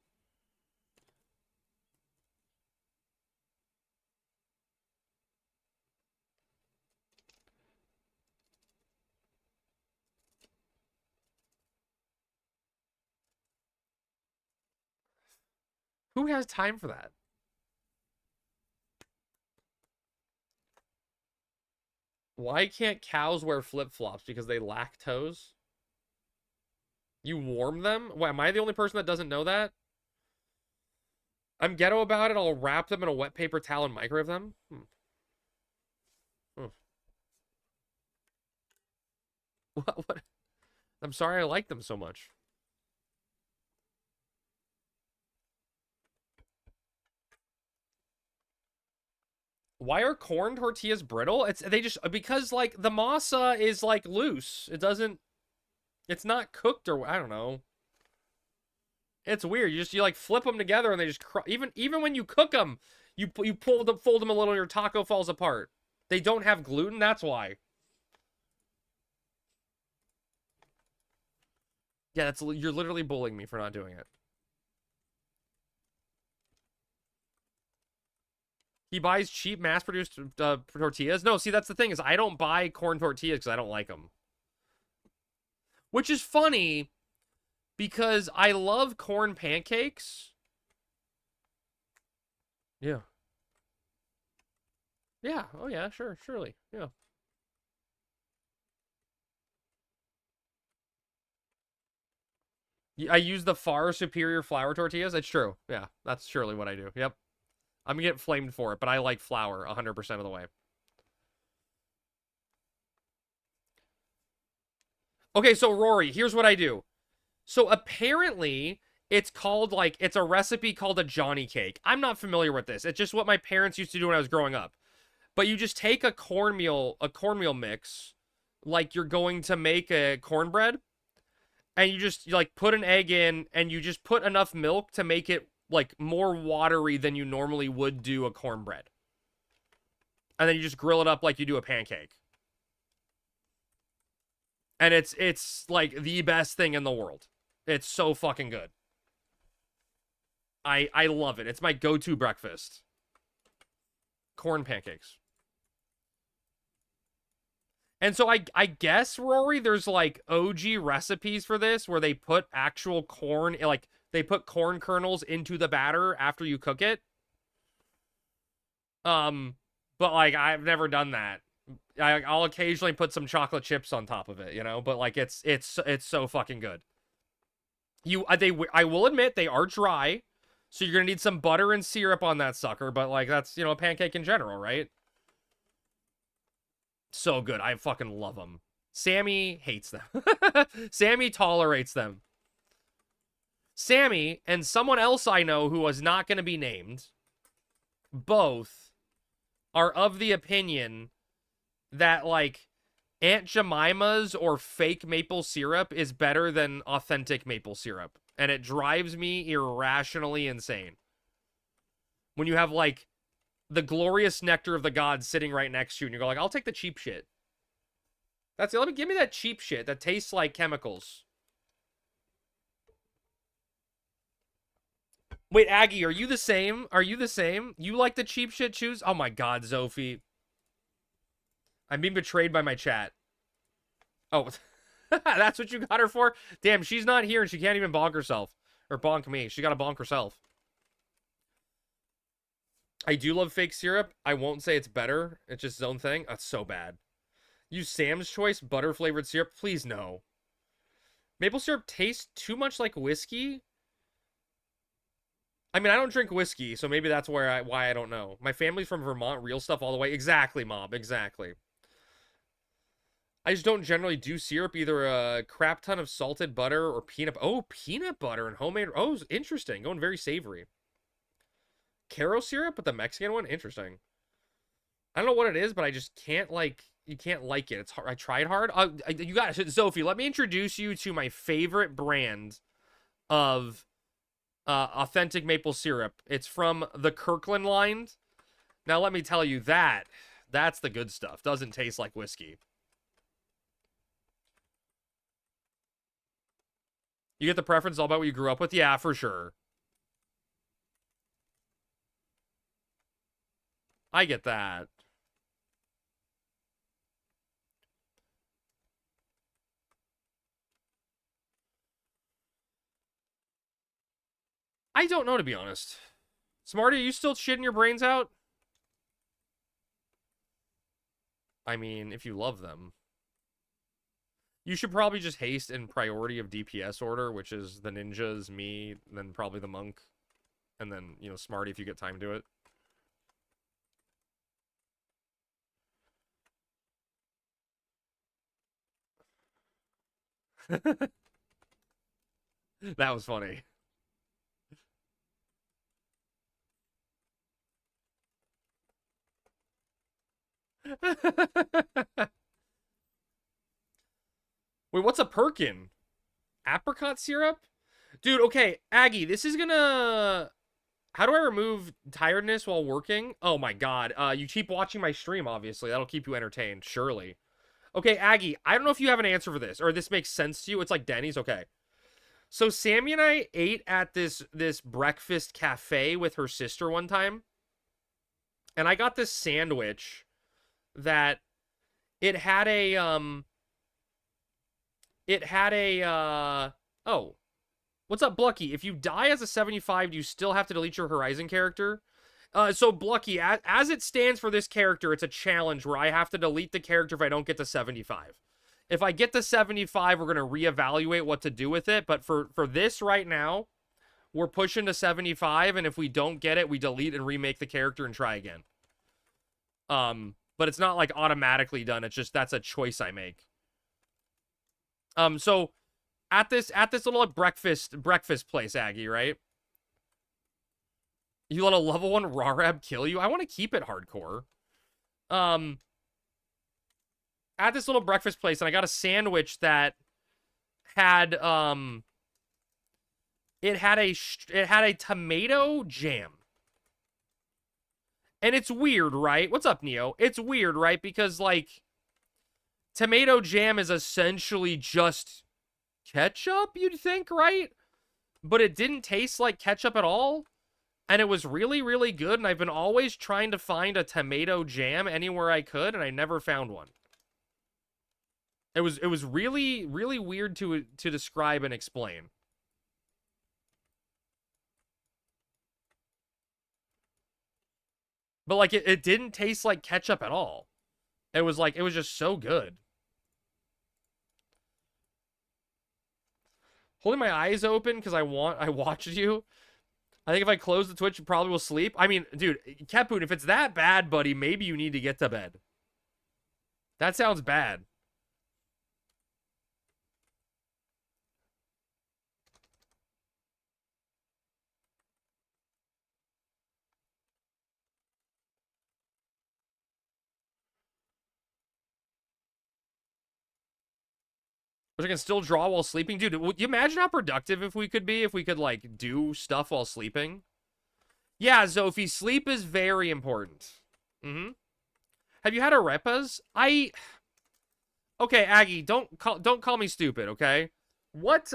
Who has time for that? Why can't cows wear flip-flops? Because they lactose? You warm them? Why, am I the only person that doesn't know that? I'm ghetto about it. I'll wrap them in a wet paper towel and microwave them. What? I'm sorry I like them so much. Why are corn tortillas brittle? They just because like the masa is like loose. It's not cooked or I don't know. It's weird. You like flip them together and they just even when you cook them, you fold them a little and your taco falls apart. They don't have gluten, that's why. Yeah, you're literally bullying me for not doing it. He buys cheap mass-produced tortillas. No, see, that's the thing is I don't buy corn tortillas because I don't like them. Which is funny because I love corn pancakes. Yeah. Yeah. Oh, yeah. Sure. Surely. Yeah. I use the far superior flour tortillas. It's true. Yeah. That's surely what I do. Yep. I'm gonna get flamed for it, but I like flour 100% of the way. Okay, so Rory, here's what I do. So apparently, it's called like it's a recipe called a Johnny cake. I'm not familiar with this. It's just what my parents used to do when I was growing up. But you just take a cornmeal mix, like you're going to make a cornbread, and you like put an egg in, and you just put enough milk to make it like more watery than you normally would do a cornbread. And then you just grill it up like you do a pancake. And it's like the best thing in the world. It's so fucking good. I love it. It's my go-to breakfast. Corn pancakes. And so I guess, Rory, there's like OG recipes for this where they put actual corn, like they put corn kernels into the batter after you cook it. But like I've never done that. I'll occasionally put some chocolate chips on top of it, you know, but like it's so fucking good. I will admit they are dry, so you're gonna need some butter and syrup on that sucker, but like that's, you know, a pancake in general, right? So good. I fucking love them. Sammy hates them. Sammy tolerates them. Sammy and someone else I know who was not going to be named, both are of the opinion that, like, Aunt Jemima's or fake maple syrup is better than authentic maple syrup. And it drives me irrationally insane. When you have, like, the glorious nectar of the gods sitting right next to you, and you go like, I'll take the cheap shit. Give me that cheap shit that tastes like chemicals. Wait, Aggie, are you the same? Are you the same? You like the cheap shit chews? Oh my god, Zophie. I'm being betrayed by my chat. Oh, that's what you got her for? Damn, she's not here and she can't even bonk herself. Or bonk me. She got to bonk herself. I do love fake syrup. I won't say it's better. It's just its own thing. That's so bad. Use Sam's Choice butter-flavored syrup? Please, no. Maple syrup tastes too much like whiskey? I mean, I don't drink whiskey, so maybe that's why I don't know. My family's from Vermont, real stuff all the way. Exactly, Mob, exactly. I just don't generally do syrup, either a crap ton of salted butter or peanut... Oh, peanut butter and homemade... Oh, interesting. Going very savory. Caro syrup, but the Mexican one? Interesting. I don't know what it is, but I just can't, like... You can't like it. It's hard. I tried hard. You got it. Sophie, let me introduce you to my favorite brand of authentic maple syrup. It's from the Kirkland line. Now, let me tell you that's the good stuff. Doesn't taste like whiskey. You get the preference all about what you grew up with? Yeah, for sure. I get that. I don't know, to be honest. Smarty, are you still shitting your brains out? I mean, if you love them. You should probably just haste in priority of DPS order, which is the ninjas, me, then probably the monk. And then, you know, Smarty if you get time to it. That was funny. Wait, what's a Perkin? Apricot syrup? Dude, okay, Aggie, this is gonna... How do I remove tiredness while working? Oh my god. You keep watching my stream, obviously. That'll keep you entertained, surely. Okay, Aggie, I don't know if you have an answer for this, or this makes sense to you. It's like Denny's, okay. So Sammy and I ate at this breakfast cafe with her sister one time. And I got this sandwich that it had a oh, what's up, Blucky? If you die as a 75, do you still have to delete your Horizon character? So Blucky, as it stands for this character, it's a challenge where I have to delete the character if I don't get to 75. If I get to 75, we're going to reevaluate what to do with it. But for this right now, we're pushing to 75. And if we don't get it, we delete and remake the character and try again. But it's not like automatically done. It's just, that's a choice I make. So at this little breakfast place, Aggie, right? You let a level 1 Rarab kill you? I want to keep it hardcore. At this little breakfast place, and I got a sandwich that had, it had a tomato jam. And it's weird, right? What's up, Neo? It's weird, right? Because, like, tomato jam is essentially just ketchup, you'd think, right? But it didn't taste like ketchup at all. And it was really, really good. And I've been always trying to find a tomato jam anywhere I could, and I never found one. It was really, really weird to describe and explain. But, like, it didn't taste like ketchup at all. It was just so good. Holding my eyes open because I watched you. I think if I close the Twitch, you probably will sleep. I mean, dude, Catboon, if it's that bad, buddy, maybe you need to get to bed. That sounds bad. Which I can still draw while sleeping. Dude, would you imagine how productive if we could be if we could, like, do stuff while sleeping? Yeah, Zophie, sleep is very important. Have you had arepas? Okay, Aggie, don't call me stupid, okay? What,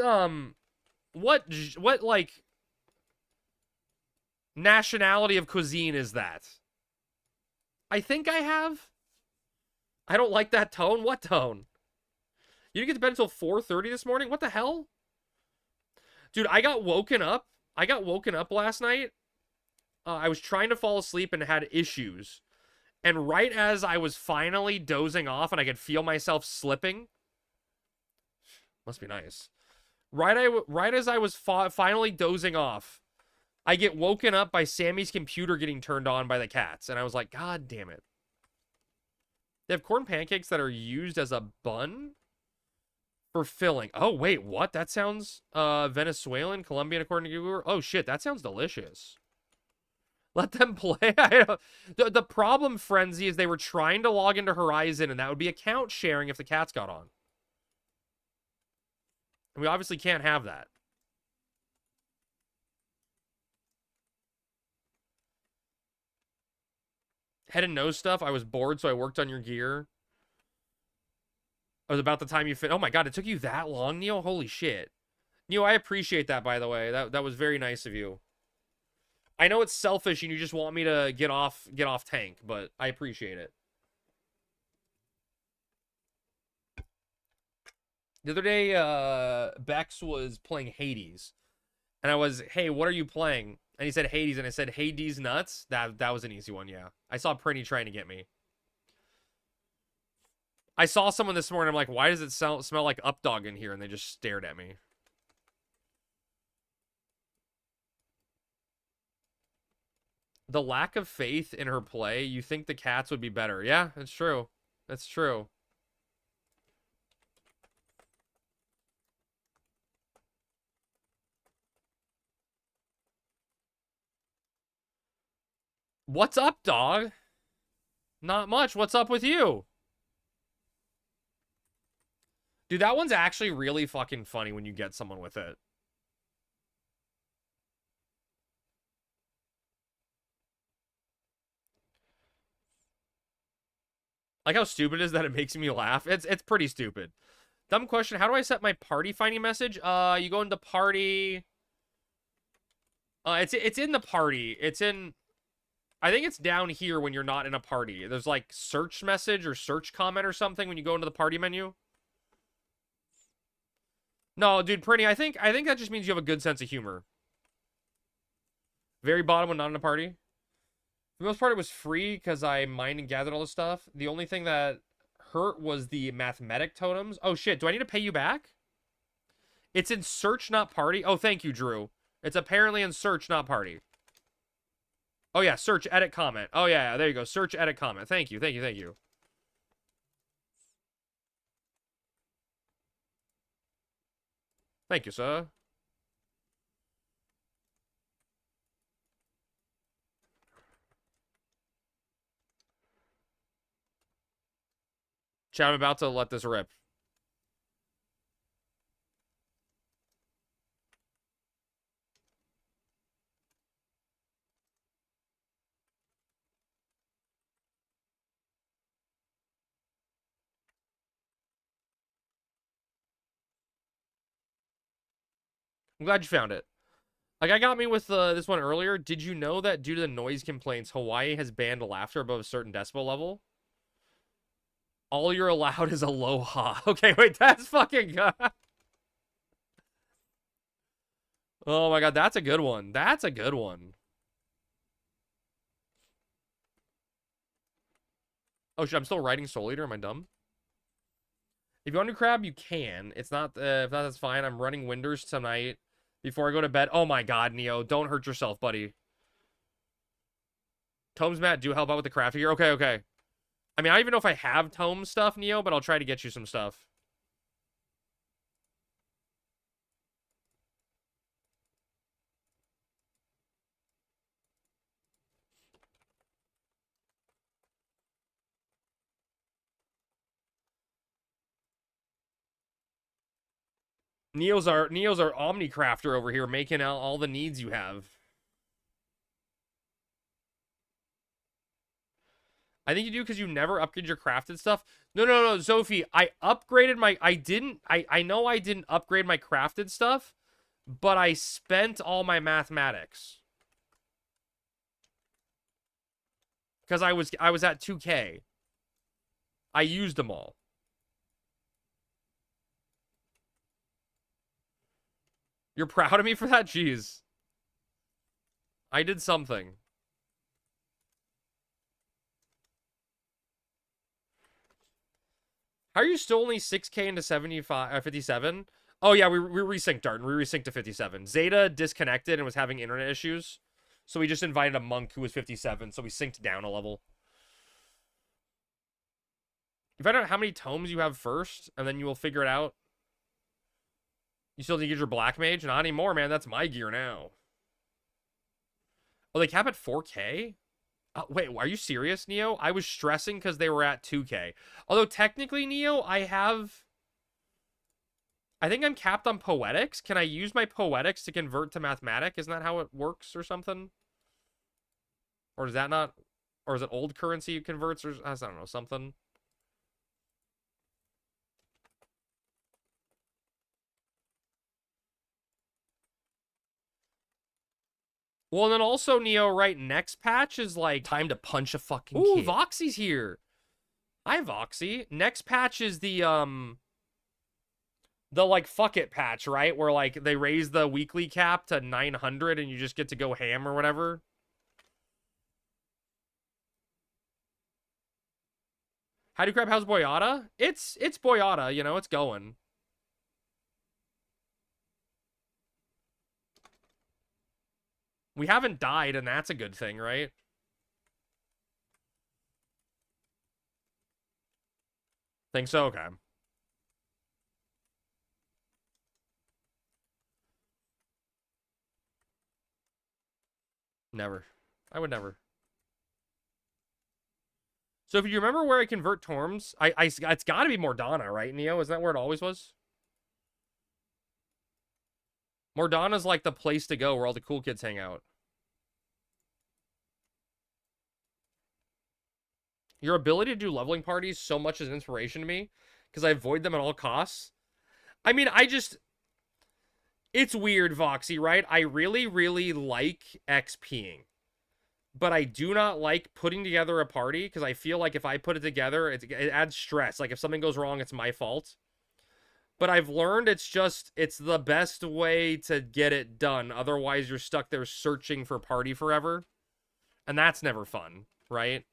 like, nationality of cuisine is that? I think I have. I don't like that tone. What tone? You didn't get to bed until 4:30 this morning? What the hell? Dude, I got woken up last night. I was trying to fall asleep and had issues. And right as I was finally dozing off and I could feel myself slipping. Must be nice. Right as I was finally dozing off, I get woken up by Sammy's computer getting turned on by the cats. And I was like, God damn it. They have corn pancakes that are used as a bun? For filling. Oh, wait, what? That sounds Venezuelan, Colombian, according to Google. Oh, shit, that sounds delicious. Let them play. The problem, Frenzy, is they were trying to log into Horizon, and that would be account sharing if the cats got on. And we obviously can't have that. Head and nose stuff. I was bored, so I worked on your gear. It was about the time you fit. Oh my god, it took you that long, Neil? Holy shit. Neil, I appreciate that, by the way. That was very nice of you. I know it's selfish and you just want me to get off tank, but I appreciate it. The other day, Bex was playing Hades. And I was, hey, what are you playing? And he said Hades, and I said, Hades nuts? That was an easy one, yeah. I saw Prinny trying to get me. I saw someone this morning, I'm like, why does it smell like Updog in here? And they just stared at me. The lack of faith in her play, you think the cats would be better. Yeah, it's true. That's true. What's up, dog? Not much. What's up with you? Dude, that one's actually really fucking funny when you get someone with it. Like how stupid it is that it makes me laugh. It's pretty stupid. Dumb question. How do I set my party finding message? You go into party. It's in the party. It's in. I think it's down here when you're not in a party. There's like search message or search comment or something when you go into the party menu. No, dude, Pretty, I think that just means you have a good sense of humor. Very bottom when not in a party. For the most part, it was free because I mined and gathered all this stuff. The only thing that hurt was the mathematic totems. Oh, shit. Do I need to pay you back? It's in search, not party. Oh, thank you, Drew. It's apparently in search, not party. Oh, yeah. Search, edit, comment. Oh, yeah. There you go. Search, edit, comment. Thank you. Thank you. Thank you. Thank you, sir. Chat, I'm about to let this rip. I'm glad you found it. Like, I got me with this one earlier. Did you know that due to the noise complaints, Hawaii has banned laughter above a certain decibel level? All you're allowed is aloha. Okay, wait, that's fucking good. Oh my god, that's a good one. That's a good one. Oh shit, I'm still writing Soul Eater. Am I dumb? If you want to do crab, you can. It's not, if not, that's fine. I'm running Winders tonight before I go to bed. Oh my god, Neo. Don't hurt yourself, buddy. Tomes, Matt, do help out with the craft here. Okay, okay. I mean, I don't even know if I have Tome stuff, Neo, but I'll try to get you some stuff. Neo's our Omnicrafter over here, making out all the needs you have. I think you do because you never upgrade your crafted stuff. No, no, no, Sophie. I upgraded my... I know I didn't upgrade my crafted stuff, but I spent all my mathematics. Because I was at 2K. I used them all. You're proud of me for that? Jeez. I did something. How are you still only 6K into 57? Oh, yeah, we resynced, Darton. We resynced to 57. Zeta disconnected and was having internet issues. So we just invited a monk who was 57, so we synced down a level. You find out how many tomes you have first, and then you will figure it out. You still need to get your Black Mage? Not anymore, man. That's my gear now. Oh, they cap at 4K? Wait, are you serious, Neo? I was stressing because they were at 2K. Although, technically, Neo, I think I'm capped on Poetics. Can I use my Poetics to convert to Mathematic? Isn't that how it works or something? Or is that not... Or is it old currency converts or... I don't know, something... Well, and then also, Neo, right, next patch is like... Time to punch a fucking kid. Ooh, Voxy's here. Hi, Voxy. Next patch is the, like, fuck it patch, right? Where, like, they raise the weekly cap to 900 and you just get to go ham or whatever. How do you crap? How's Boyata? It's Boyata, you know, it's going. We haven't died, and that's a good thing, right? Think so? Okay. Never. I would never. So if you remember where I convert Torms, it's got to be Mordana, right, Neo? Isn't that where it always was? Mordana's like the place to go where all the cool kids hang out. Your ability to do leveling parties so much is an inspiration to me because I avoid them at all costs. I mean, it's weird, Voxy, right? I really, really like XPing. But I do not like putting together a party because I feel like if I put it together, it adds stress. Like if something goes wrong, it's my fault. But I've learned it's the best way to get it done. Otherwise, you're stuck there searching for party forever. And that's never fun, right?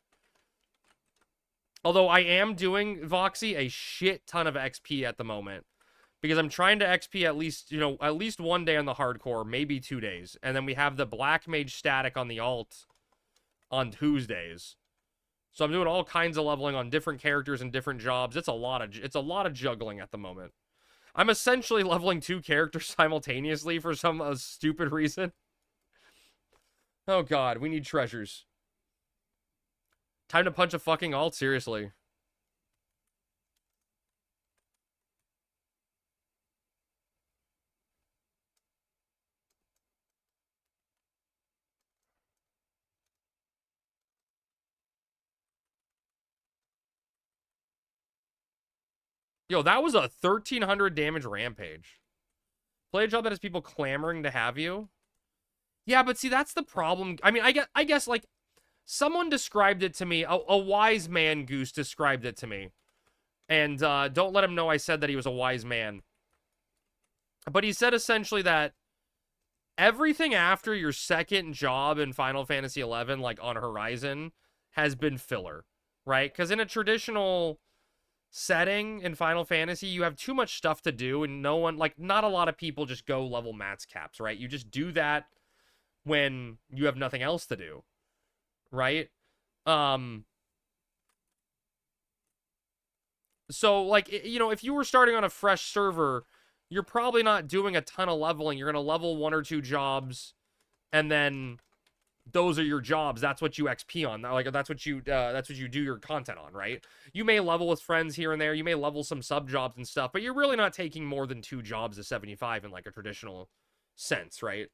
Although I am doing, Voxy, a shit ton of XP at the moment. Because I'm trying to XP at least, you know, at least one day on the hardcore, maybe 2 days. And then we have the Black Mage static on the alt on Tuesdays. So I'm doing all kinds of leveling on different characters and different jobs. It's a lot of juggling at the moment. I'm essentially leveling 2 characters simultaneously for some stupid reason. Oh god, we need treasures. Time to punch a fucking alt, seriously. Yo, that was a 1300 damage rampage. Play a job that has people clamoring to have you. Yeah, but see, that's the problem. I mean, I guess like, someone described it to me. A wise man, Goose, described it to me. And don't let him know I said that he was a wise man. But he said essentially that everything after your second job in Final Fantasy XI, like on Horizon, has been filler, right? Because in a traditional setting in Final Fantasy, you have too much stuff to do, and no one, like, not a lot of people just go level mats caps, right? You just do that when you have nothing else to do, right? So, like, you know, if you were starting on a fresh server, you're probably not doing a ton of leveling. You're going to level 1 or 2 jobs, and then those are your jobs. That's what you XP on. Like, that's what you do your content on, right? You may level with friends here and there. You may level some sub jobs and stuff, but you're really not taking more than 2 jobs to 75 in like a traditional sense, right?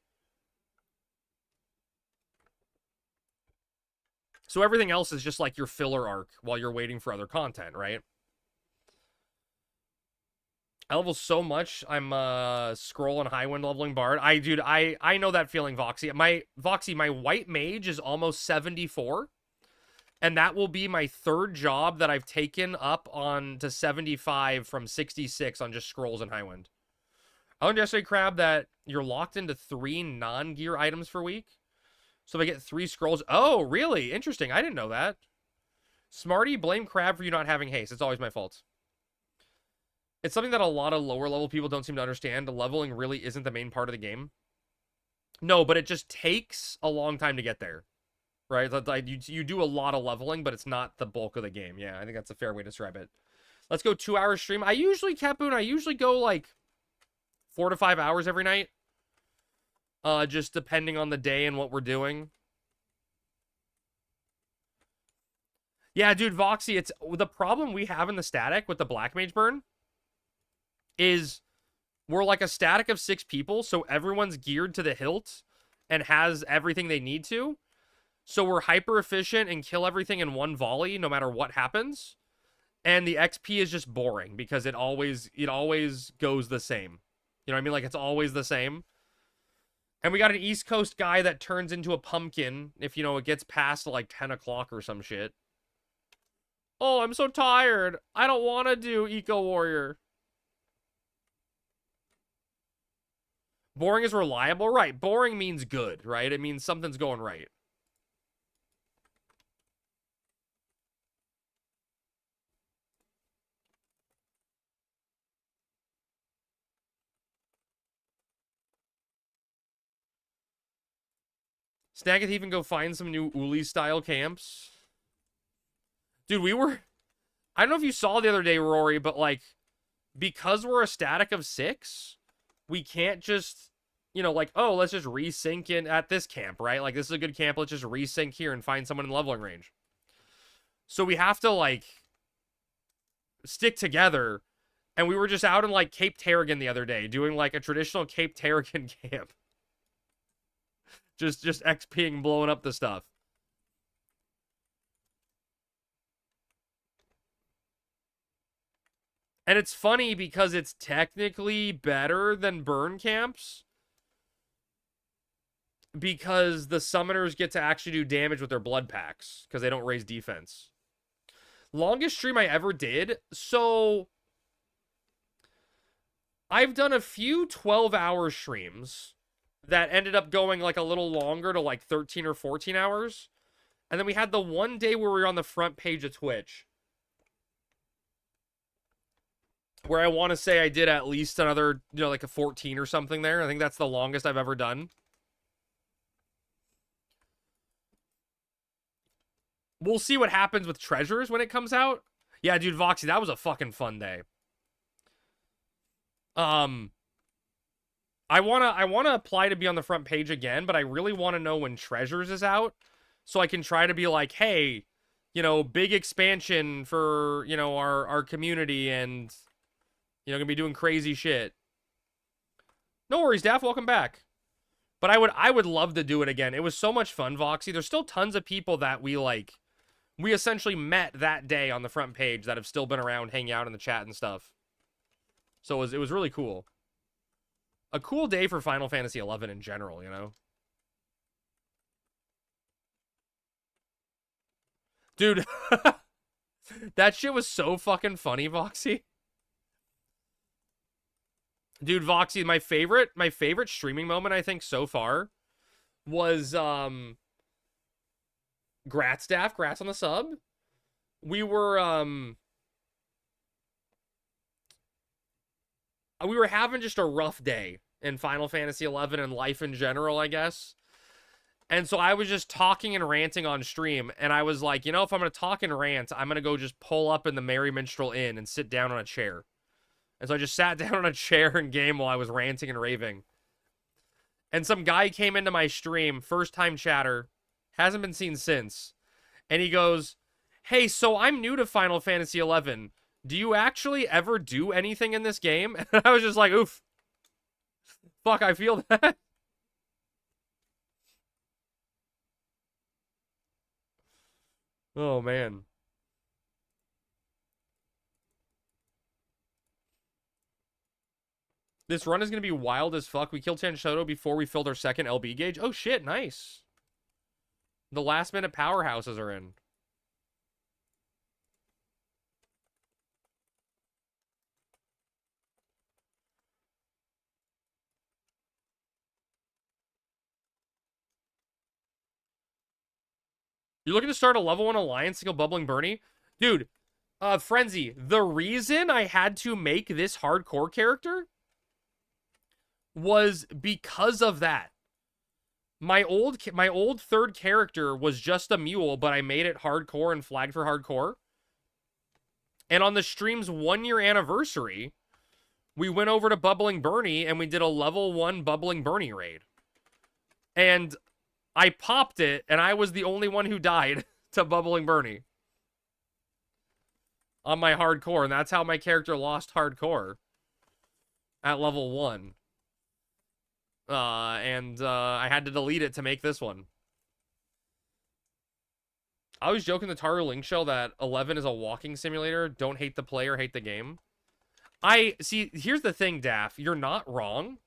So everything else is just like your filler arc while you're waiting for other content, right? I level so much. I'm scroll and Highwind leveling Bard. I know that feeling, Voxy. My white mage is almost 74. And that will be my 3rd job that I've taken up on to 75 from 66 on just scrolls and Highwind. I learned yesterday, Crab, that you're locked into 3 non-gear items per week. So if I get 3 scrolls. Oh, really? Interesting. I didn't know that. Smarty, blame Crab for you not having haste. It's always my fault. It's something that a lot of lower level people don't seem to understand. Leveling really isn't the main part of the game. No, but it just takes a long time to get there. Right? Like you do a lot of leveling, but it's not the bulk of the game. Yeah, I think that's a fair way to describe it. Let's go 2-hour stream. I usually go like 4 to 5 hours every night. Just depending on the day and what we're doing. Yeah, dude, Voxy, it's the problem we have in the static with the Black Mage burn is we're like a static of 6 people, so everyone's geared to the hilt and has everything they need to. So we're hyper efficient and kill everything in one volley no matter what happens. And the XP is just boring because it always goes the same. You know what I mean? Like, it's always the same. And we got an East Coast guy that turns into a pumpkin if, you know, it gets past like 10 o'clock or some shit. Oh, I'm so tired. I don't want to do Eco Warrior. Boring is reliable, right? Boring means good, right? It means something's going right. Snag a Thief and go find some new Uli-style camps. Dude, I don't know if you saw the other day, Rory, but, like, because we're a static of 6, we can't just, you know, like, oh, let's just resync in at this camp, right? Like, this is a good camp. Let's just resync here and find someone in leveling range. So we have to, like, stick together. And we were just out in, like, Cape Tarragon the other day doing, like, a traditional Cape Tarragon camp. Just XPing, blowing up the stuff. And it's funny because it's technically better than burn camps. Because the summoners get to actually do damage with their blood packs. Because they don't raise defense. Longest stream I ever did. So, I've done a few 12-hour streams that ended up going like a little longer to like 13 or 14 hours. And then we had the one day where we were on the front page of Twitch, where I want to say I did at least another, you know, like a 14 or something there. I think that's the longest I've ever done. We'll see what happens with Treasures when it comes out. Yeah, dude, Voxy, that was a fucking fun day. I wanna apply to be on the front page again, but I really want to know when Treasures is out, so I can try to be like, hey, you know, big expansion for, you know, our community, and, you know, gonna be doing crazy shit. No worries, Daff, welcome back. But I would love to do it again. It was so much fun, Voxy. There's still tons of people that we essentially met that day on the front page that have still been around, hanging out in the chat and stuff. So it was really cool. A cool day for Final Fantasy 11 in general, you know? Dude, that shit was so fucking funny, Voxy. Dude, Voxy, my favorite streaming moment, I think, so far was, Gratstaff, Grats on the sub. We were having just a rough day in Final Fantasy 11 and life in general, I guess. And so I was just talking and ranting on stream, and I was like, you know, if I'm going to talk and rant, I'm going to go just pull up in the Merry Minstrel Inn and sit down on a chair. And so I just sat down on a chair and game while I was ranting and raving. And some guy came into my stream, first time chatter, hasn't been seen since. And he goes, hey, so I'm new to Final Fantasy 11. Do you actually ever do anything in this game? And I was just like, oof. Fuck, I feel that. Oh, man. This run is going to be wild as fuck. We killed Tanshoto before we filled our second LB gauge. Oh, shit, nice. The last minute powerhouses are in. You looking to start a level 1 alliance to kill Bubbling Bernie? Dude, Frenzy, the reason I had to make this hardcore character was because of that. My old third character was just a mule, but I made it hardcore and flagged for hardcore. And on the stream's 1-year anniversary, we went over to Bubbling Bernie and we did a level 1 Bubbling Bernie raid. And I popped it, and I was the only one who died to Bubbling Bernie on my hardcore, and that's how my character lost hardcore at level 1. I had to delete it to make this one. I was joking to Taru Link Shell that 11 is a walking simulator. Don't hate the player, hate the game. See, here's the thing, Daff. You're not wrong.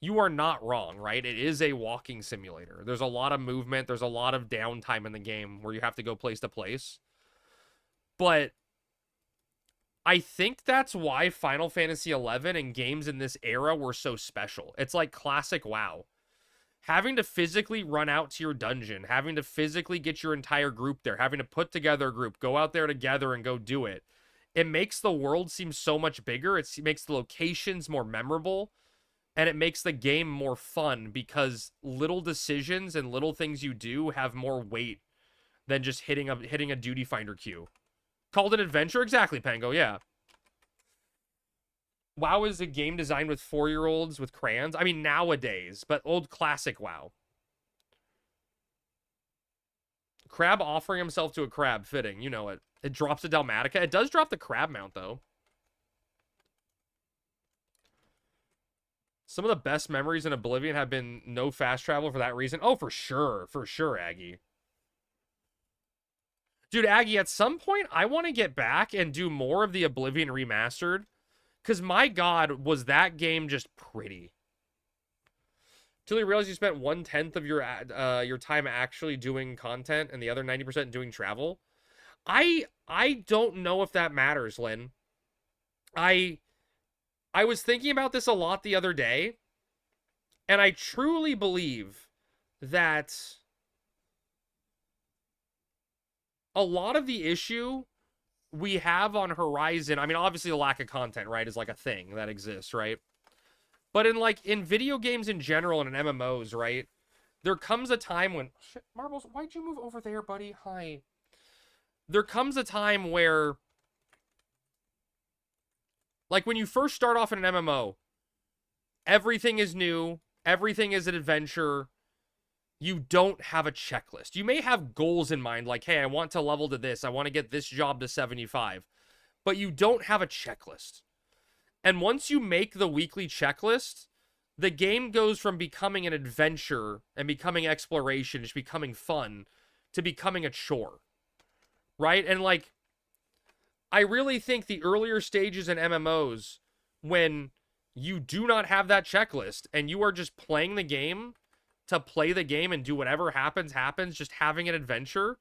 You are not wrong, right? It is a walking simulator. There's a lot of movement. There's a lot of downtime in the game where you have to go place to place. But I think that's why Final Fantasy XI and games in this era were so special. It's like classic WoW. Having to physically run out to your dungeon, having to physically get your entire group there, having to put together a group, go out there together and go do it. It makes the world seem so much bigger. It makes the locations more memorable. And it makes the game more fun because little decisions and little things you do have more weight than just hitting a duty finder queue. Called an adventure? Exactly, Pango, yeah. WoW is a game designed with 4-year-olds with crayons. I mean, nowadays, but old classic WoW. Crab offering himself to a crab, fitting, you know it. It drops a Dalmatica. It does drop the crab mount, though. Some of the best memories in Oblivion have been no fast travel for that reason. Oh, for sure, Aggie. Dude, Aggie, at some point, I want to get back and do more of the Oblivion Remastered. Because, my God, was that game just pretty. Till you realize you spent 1/10 of your time actually doing content and the other 90% doing travel. I don't know if that matters, Lynn. I was thinking about this a lot the other day, and I truly believe that a lot of the issue we have on Horizon, I mean, obviously the lack of content, right, is like a thing that exists, right? But in video games in general and in MMOs, right, there comes a time when... Shit, Marbles, why'd you move over there, buddy? Hi. There comes a time where... Like, when you first start off in an MMO, everything is new, everything is an adventure, you don't have a checklist. You may have goals in mind, like, hey, I want to level to this, I want to get this job to 75, but you don't have a checklist. And once you make the weekly checklist, the game goes from becoming an adventure and becoming exploration, just becoming fun, to becoming a chore, right? And, like, I really think the earlier stages in MMOs, when You do not have that checklist, and you are just playing the game to play the game and do whatever happens, happens. Just having an adventure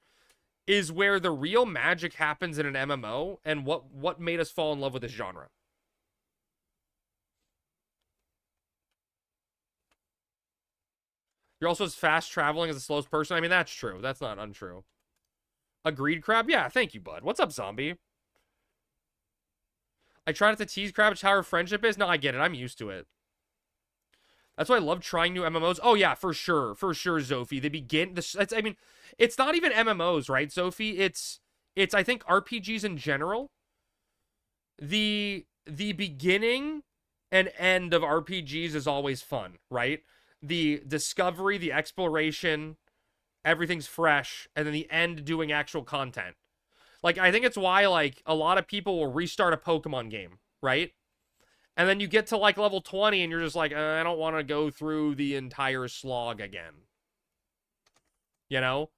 is where the real magic happens in an MMO, and what made us fall in love with this genre. You're also as fast traveling as the slowest person. I mean, that's true. That's not untrue. Agreed, Crab? Yeah, thank you, bud. What's up, zombie? I try not to tease Crab how her friendship is. No, I get it. I'm used to it. That's why I love trying new MMOs. Oh, yeah, for sure. For sure, Zophie. They begin... I mean, it's not even MMOs, right, Zophie? It's I think, RPGs in general. The beginning and end of RPGs is always fun, right? The discovery, the exploration, everything's fresh, and then the end doing actual content. Like, I think it's why, like, a lot of people will restart a Pokemon game, right? And then you get to, like, level 20, and you're just like, I don't want to go through the entire slog again. You know?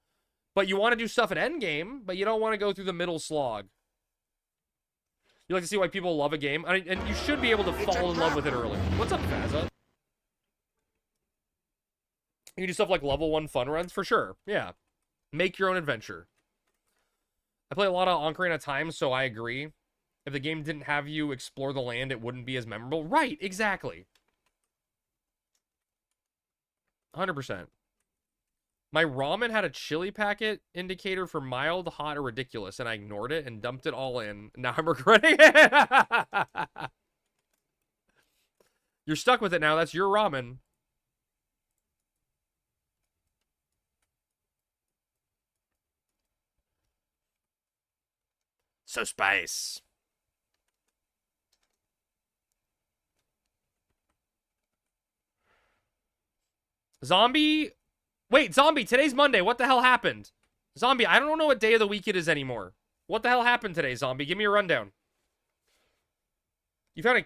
But you want to do stuff at endgame, but you don't want to go through the middle slog. You like to see why people love a game, and you should be able to fall in love with it early. What's up, Faza? You can do stuff like level 1 fun runs, for sure. Yeah. Make your own adventure. I play a lot of Ocarina of Time, so I agree. If the game didn't have you explore the land, it wouldn't be as memorable. Right, exactly. 100%. My ramen had a chili packet indicator for mild, hot, or ridiculous, and I ignored it and dumped it all in. Now I'm regretting it. You're stuck with it now. That's your ramen. So spice. Zombie? Wait, Zombie, today's Monday. What the hell happened? Zombie, I don't know what day of the week it is anymore. What the hell happened today, Zombie? Give me a rundown. You found a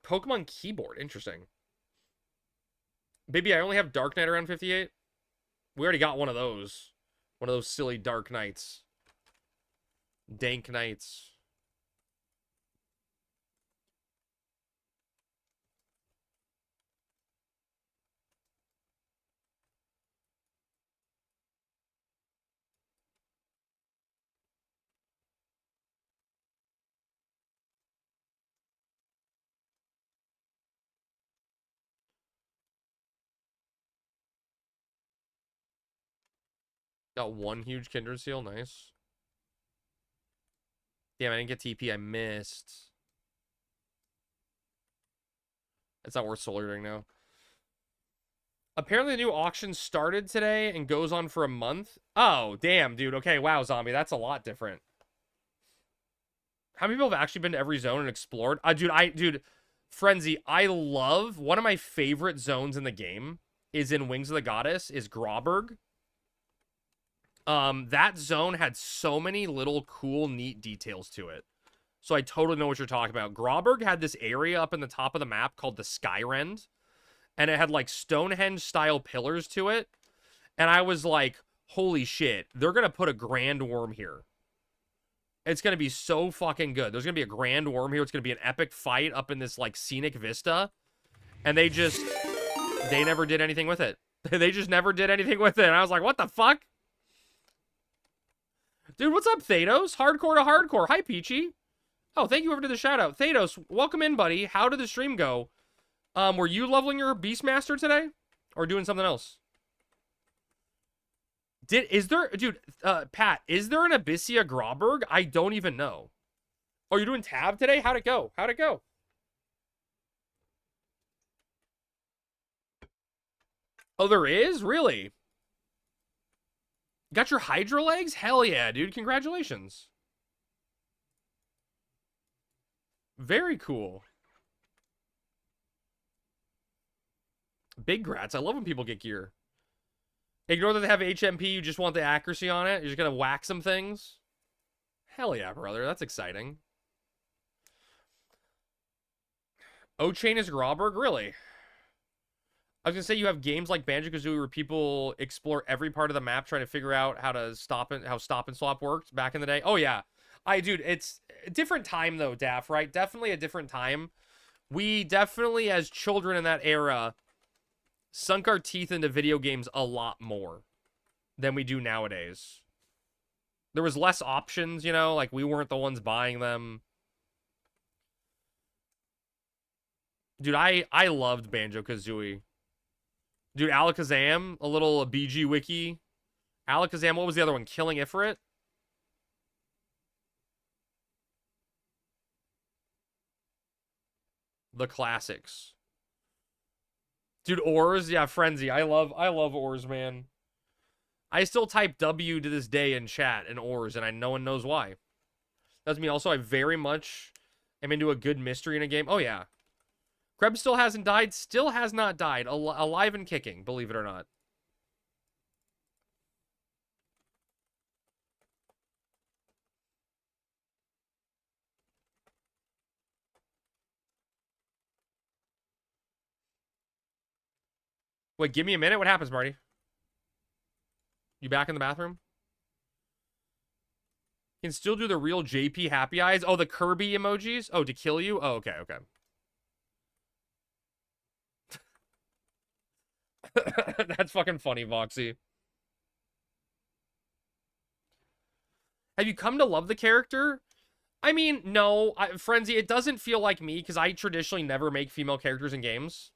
Pokemon keyboard. Interesting. Baby, I only have Dark Knight around 58. We already got one of those. One of those silly Dark Knights. Dank Knights. Got one huge Kindred Seal. Nice. Damn, I didn't get TP. I missed. It's not worth soldiering now. Apparently the new auction started today and goes on for a month. Oh, damn, dude. Okay, wow, Zombie. That's a lot different. How many people have actually been to every zone and explored? Dude, Frenzy, I love... One of my favorite zones in the game is in Wings of the Goddess, is Grauberg. That zone had so many little cool, neat details to it. So I totally know what you're talking about. Grauberg had this area up in the top of the map called the Skyrend. And it had, like, Stonehenge-style pillars to it. And I was like, holy shit, they're going to put a Grand Worm here. It's going to be so fucking good. There's going to be a Grand Worm here. It's going to be an epic fight up in this, like, scenic vista. And they never did anything with it. They just never did anything with it. And I was like, what the fuck? Dude, what's up, Thanos? Hardcore to hardcore. Hi, Peachy. Oh, thank you over to the shout-out. Thanos, welcome in, buddy. How did the stream go? Were you leveling your Beastmaster today? Or doing something else? Pat, is there an Abyssia Grauberg? I don't even know. Oh, you're doing Tab today? How'd it go? How'd it go? Oh, there is? Really? Got your Hydro legs? Hell yeah, dude. Congratulations. Very cool. Big grats. I love when people get gear. Ignore that they have HMP. You just want the accuracy on it. You're just going to whack some things. Hell yeah, brother. That's exciting. O-Chain is Grauberg? Really? I was going to say you have games like Banjo-Kazooie where people explore every part of the map trying to figure out how stop and swap worked back in the day. Oh, yeah. Dude, it's a different time, though, Daff, right? Definitely a different time We definitely, as children in that era, sunk our teeth into video games a lot more than we do nowadays. There was less options, you know, like we weren't the ones buying them. Dude, I loved Banjo-Kazooie. Dude, Alakazam, a little BG wiki. Alakazam, what was the other one? Killing Ifrit? The classics. Dude, Oars, yeah, Frenzy. I love Oars, man. I still type W to this day in chat in Oars, and no one knows why. That's me. Also, I very much am into a good mystery in a game. Oh, yeah. Krebs still hasn't died. Still has not died. Alive and kicking, believe it or not. Wait, give me a minute. What happens, Marty? You back in the bathroom? Can still do the real JP happy eyes. Oh, the Kirby emojis? Oh, to kill you? Oh, okay, okay. That's fucking funny, Voxy. Have you come to love the character? I mean, no. Frenzy, it doesn't feel like me, because I traditionally never make female characters in games.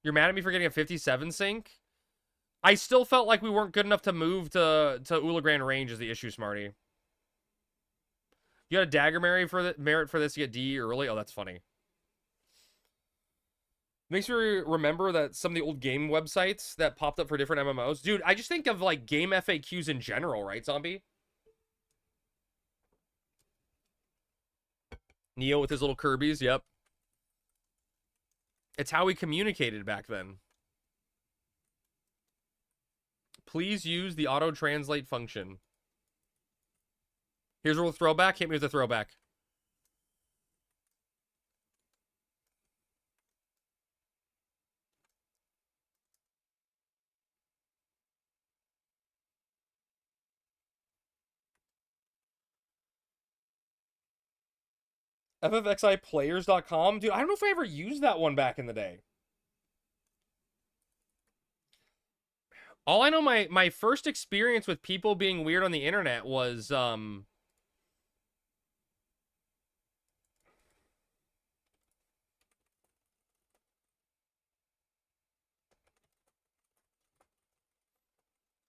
You're mad at me for getting a 57 sync? I still felt like we weren't good enough to move to Ula range is the issue, Smarty. You got a dagger merit for this to get D early? Oh, that's funny. Makes me remember that some of the old game websites that popped up for different MMOs. Dude, I just think of, like, game FAQs in general, right, Zombie? Neo with his little Kirby's, yep. It's how we communicated back then. Please use the auto-translate function. Here's a little throwback. Hit me with a throwback. FFXIPlayers.com? Dude, I don't know if I ever used that one back in the day. All I know, my first experience with people being weird on the internet was, oh,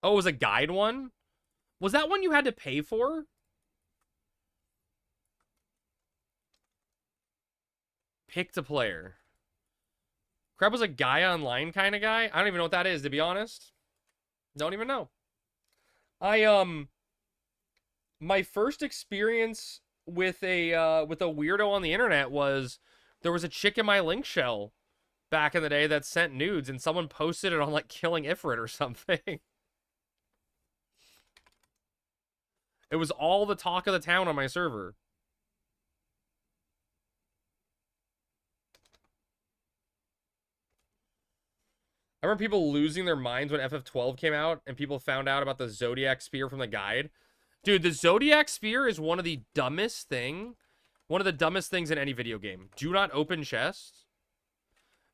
it was a guide one? Was that one you had to pay for? Pick the player. Crab was a guy online kind of guy? I don't even know what that is, to be honest. Don't even know. My first experience with a weirdo on the internet was there was a chick in my link shell back in the day that sent nudes, and someone posted it on, like, Killing Ifrit or something. It was all the talk of the town on my server. I remember people losing their minds when FF12 came out and people found out about the Zodiac Spear from the guide. Dude, the Zodiac Spear is one of the dumbest things in any video game. Do not open chests.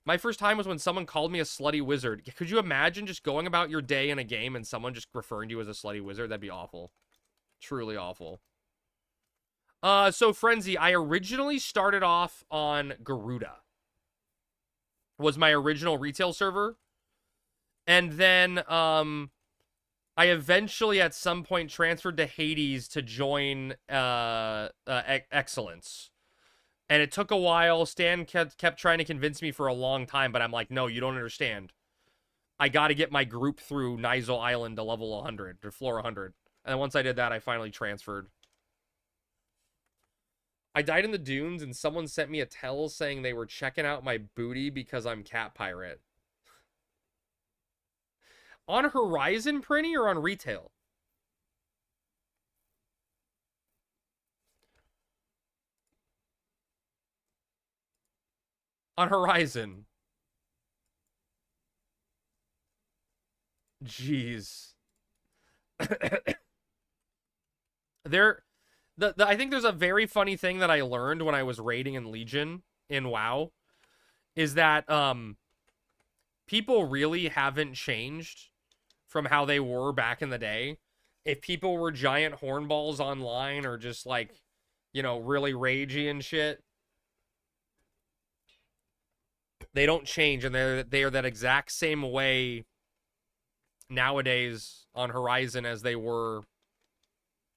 My first time was when someone called me a slutty wizard. Could you imagine just going about your day in a game and someone just referring to you as a slutty wizard? That'd be awful. Truly awful. So Frenzy, I originally started off on Garuda. Was my original retail server. And then, I eventually at some point transferred to Hades to join, Excellence. And it took a while. Stan kept trying to convince me for a long time, but I'm like, no, you don't understand. I gotta get my group through Nizal Island to level 100, to floor 100. And then once I did that, I finally transferred. I died in the dunes, and someone sent me a tell saying they were checking out my booty because I'm Cat Pirate. On Horizon, Prinny, or on retail? On Horizon. Jeez. I think there's a very funny thing that I learned when I was raiding in Legion in WoW, is that people really haven't changed from how they were back in the day. If people were giant hornballs online or just like, you know, really ragey and shit, they don't change, and they're that exact same way nowadays on Horizon as they were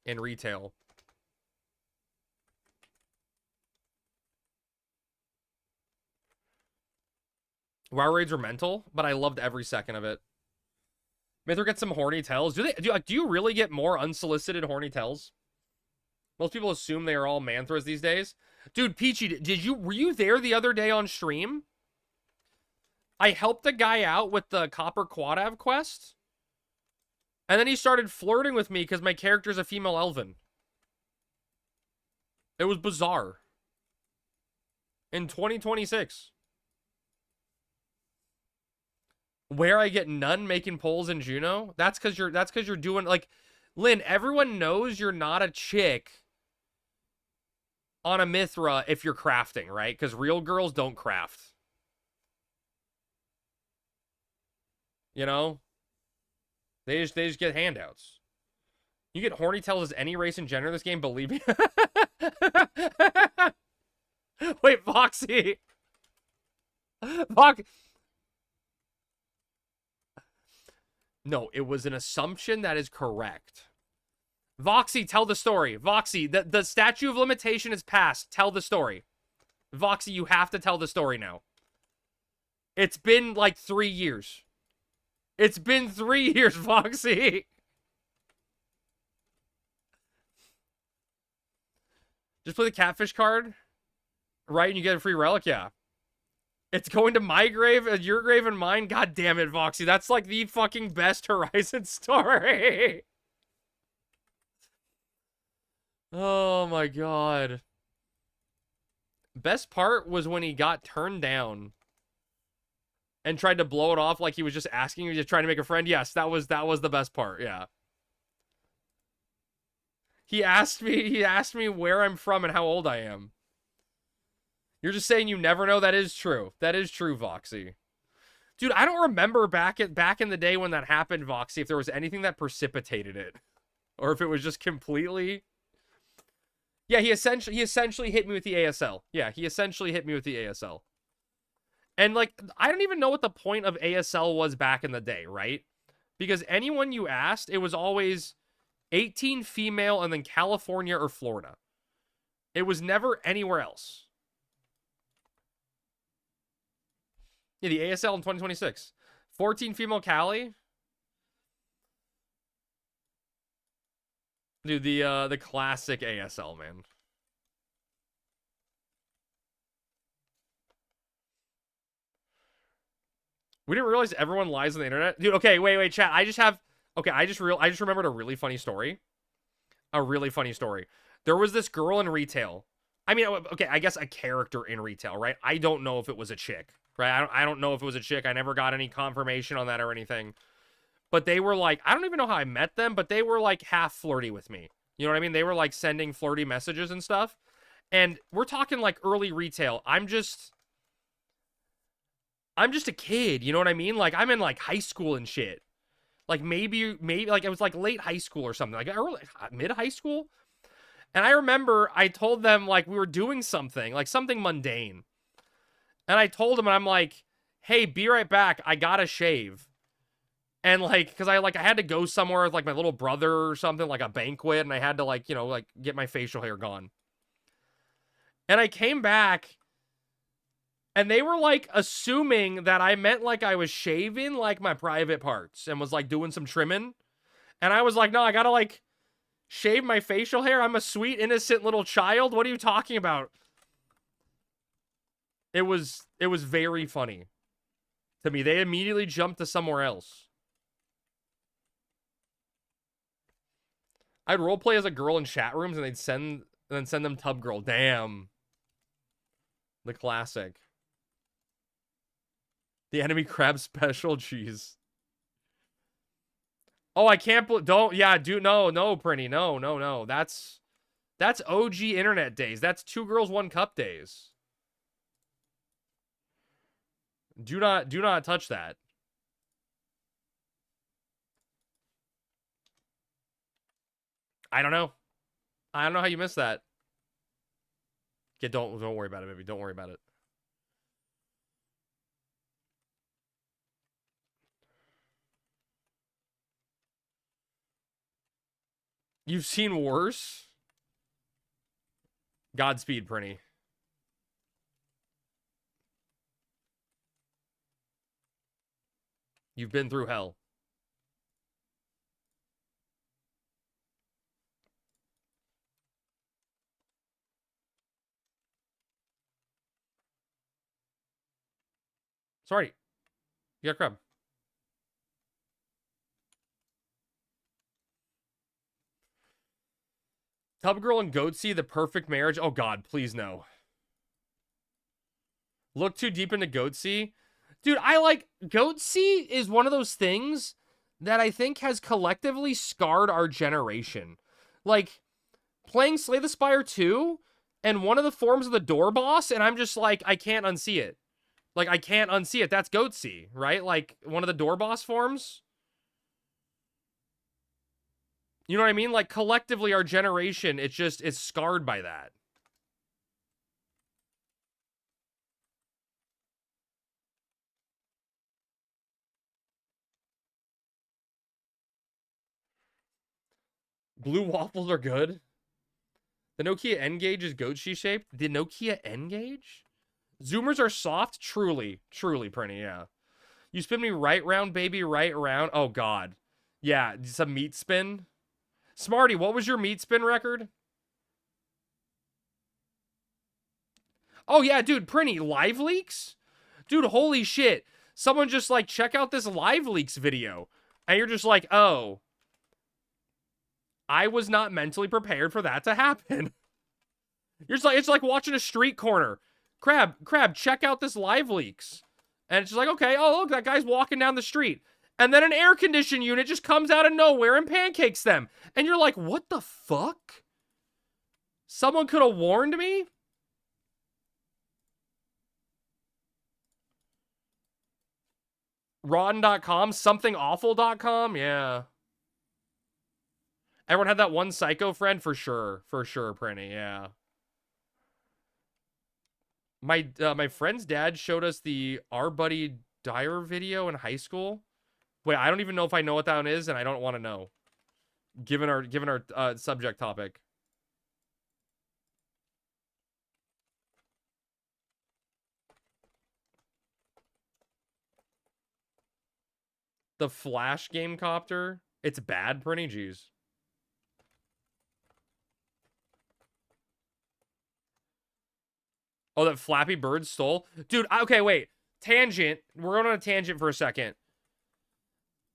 in retail. WoW raids were mental, but I loved every second of it. Mythril gets some horny tells. Do you really get more unsolicited horny tells? Most people assume they are all manthras these days. Dude, Peachy, were you there the other day on stream? I helped the guy out with the Copper Quadav quest. And then he started flirting with me because my character's a female elven. It was bizarre. In 2026. Where I get none making polls in Juno? That's because you're doing, like, Lynn, everyone knows you're not a chick on a Mythra if you're crafting, right? Because real girls don't craft. You know? They just get handouts. You get horny tells as any race and gender in this game, believe me. Wait, Foxy. No, it was an assumption that is correct. Voxy, tell the story. Voxy, the statute of limitation is passed. Tell the story. Voxy, you have to tell the story now. It's been like 3 years. It's been 3 years, Foxy. Just play the catfish card, right? And you get a free relic, yeah. It's going to my grave, your grave, and mine. God damn it, Voxy. That's like the fucking best Horizon story. Oh my god. Best part was when he got turned down and tried to blow it off like he was just asking you, just trying to make a friend. Yes, that was the best part. Yeah. He asked me where I'm from and how old I am. You're just saying you never know. That is true. That is true, Voxy. Dude, I don't remember back in the day when that happened, Voxy, if there was anything that precipitated it. Or if it was just completely... Yeah, he essentially hit me with the ASL. Yeah, he essentially hit me with the ASL. And, like, I don't even know what the point of ASL was back in the day, right? Because anyone you asked, it was always 18 female and then California or Florida. It was never anywhere else. Yeah, the ASL in 2026. 14 female Cali. Dude, the classic ASL, man. We didn't realize everyone lies on the internet. Dude, okay, wait, chat. I just remembered a really funny story. A really funny story. There was this girl in retail. I mean, okay, I guess a character in retail, right? I don't know if it was a chick, right? I don't know if it was a chick. I never got any confirmation on that or anything. But they were like, I don't even know how I met them, but they were like half flirty with me. You know what I mean? They were like sending flirty messages and stuff. And we're talking like early retail. I'm just a kid, you know what I mean? Like I'm in like high school and shit. Like maybe like it was like late high school or something, like early mid high school. And I remember I told them like we were doing something, like something mundane. And I told them, and I'm like, "Hey, be right back. I gotta shave." And like, because I had to go somewhere with like my little brother or something, like a banquet, and I had to like, you know, like get my facial hair gone. And I came back, and they were like assuming that I meant like I was shaving like my private parts and was like doing some trimming. And I was like, no, I gotta like shave my facial hair. I'm a sweet, innocent little child. What are you talking about? It was very funny to me. They immediately jumped to somewhere else. I'd roleplay as a girl in chat rooms and they'd send them Tub Girl. Damn. The classic. The enemy crab special, jeez. Oh, I can't don't, yeah, dude, no, Prinny, no. That's That's OG internet days. That's 2 girls, 1 cup days. Do not touch that. I don't know. I don't know how you missed that. Yeah, don't worry about it, baby. Don't worry about it. You've seen worse? Godspeed, Prinny. You've been through hell. Sorry. You got crab. Tub Girl and Goatsy, the perfect marriage. Oh God, please no. Look too deep into Goatsy. Dude, I like... Goatsy is one of those things that I think has collectively scarred our generation. Like, playing Slay the Spire 2 and one of the forms of the door boss, and I'm just like, I can't unsee it. Like, I can't unsee it. That's Goatsy, right? Like, one of the door boss forms. You know what I mean? Like, collectively, our generation, it's scarred by that. Blue waffles are good. The Nokia N-Gage is Goatsy shaped. The Nokia N-Gage? Zoomers are soft? Truly, Prinny, yeah. You spin me right round, baby, right around. Oh, God. Yeah, some meat spin. Smarty, what was your meat spin record? Oh, yeah, dude, Prinny, live leaks? Dude, holy shit. Someone just, like, check out this live leaks video. And you're just like, oh. I was not mentally prepared for that to happen. You're just like, it's like watching a street corner. Crab, check out this live leaks. And it's just like, okay, oh, look, that guy's walking down the street. And then an air conditioning unit just comes out of nowhere and pancakes them. And you're like, what the fuck? Someone could have warned me? Rotten.com, somethingawful.com, yeah. Everyone had that one psycho friend? For sure, Prinny, yeah. My friend's dad showed us the Our Buddy Dyer video in high school. Wait, I don't even know if I know what that one is, and I don't want to know. Given our subject topic. The Flash game copter. It's bad, Prinny, jeez. Oh, that Flappy Bird stole? Dude, okay, wait. Tangent. We're going on a tangent for a second.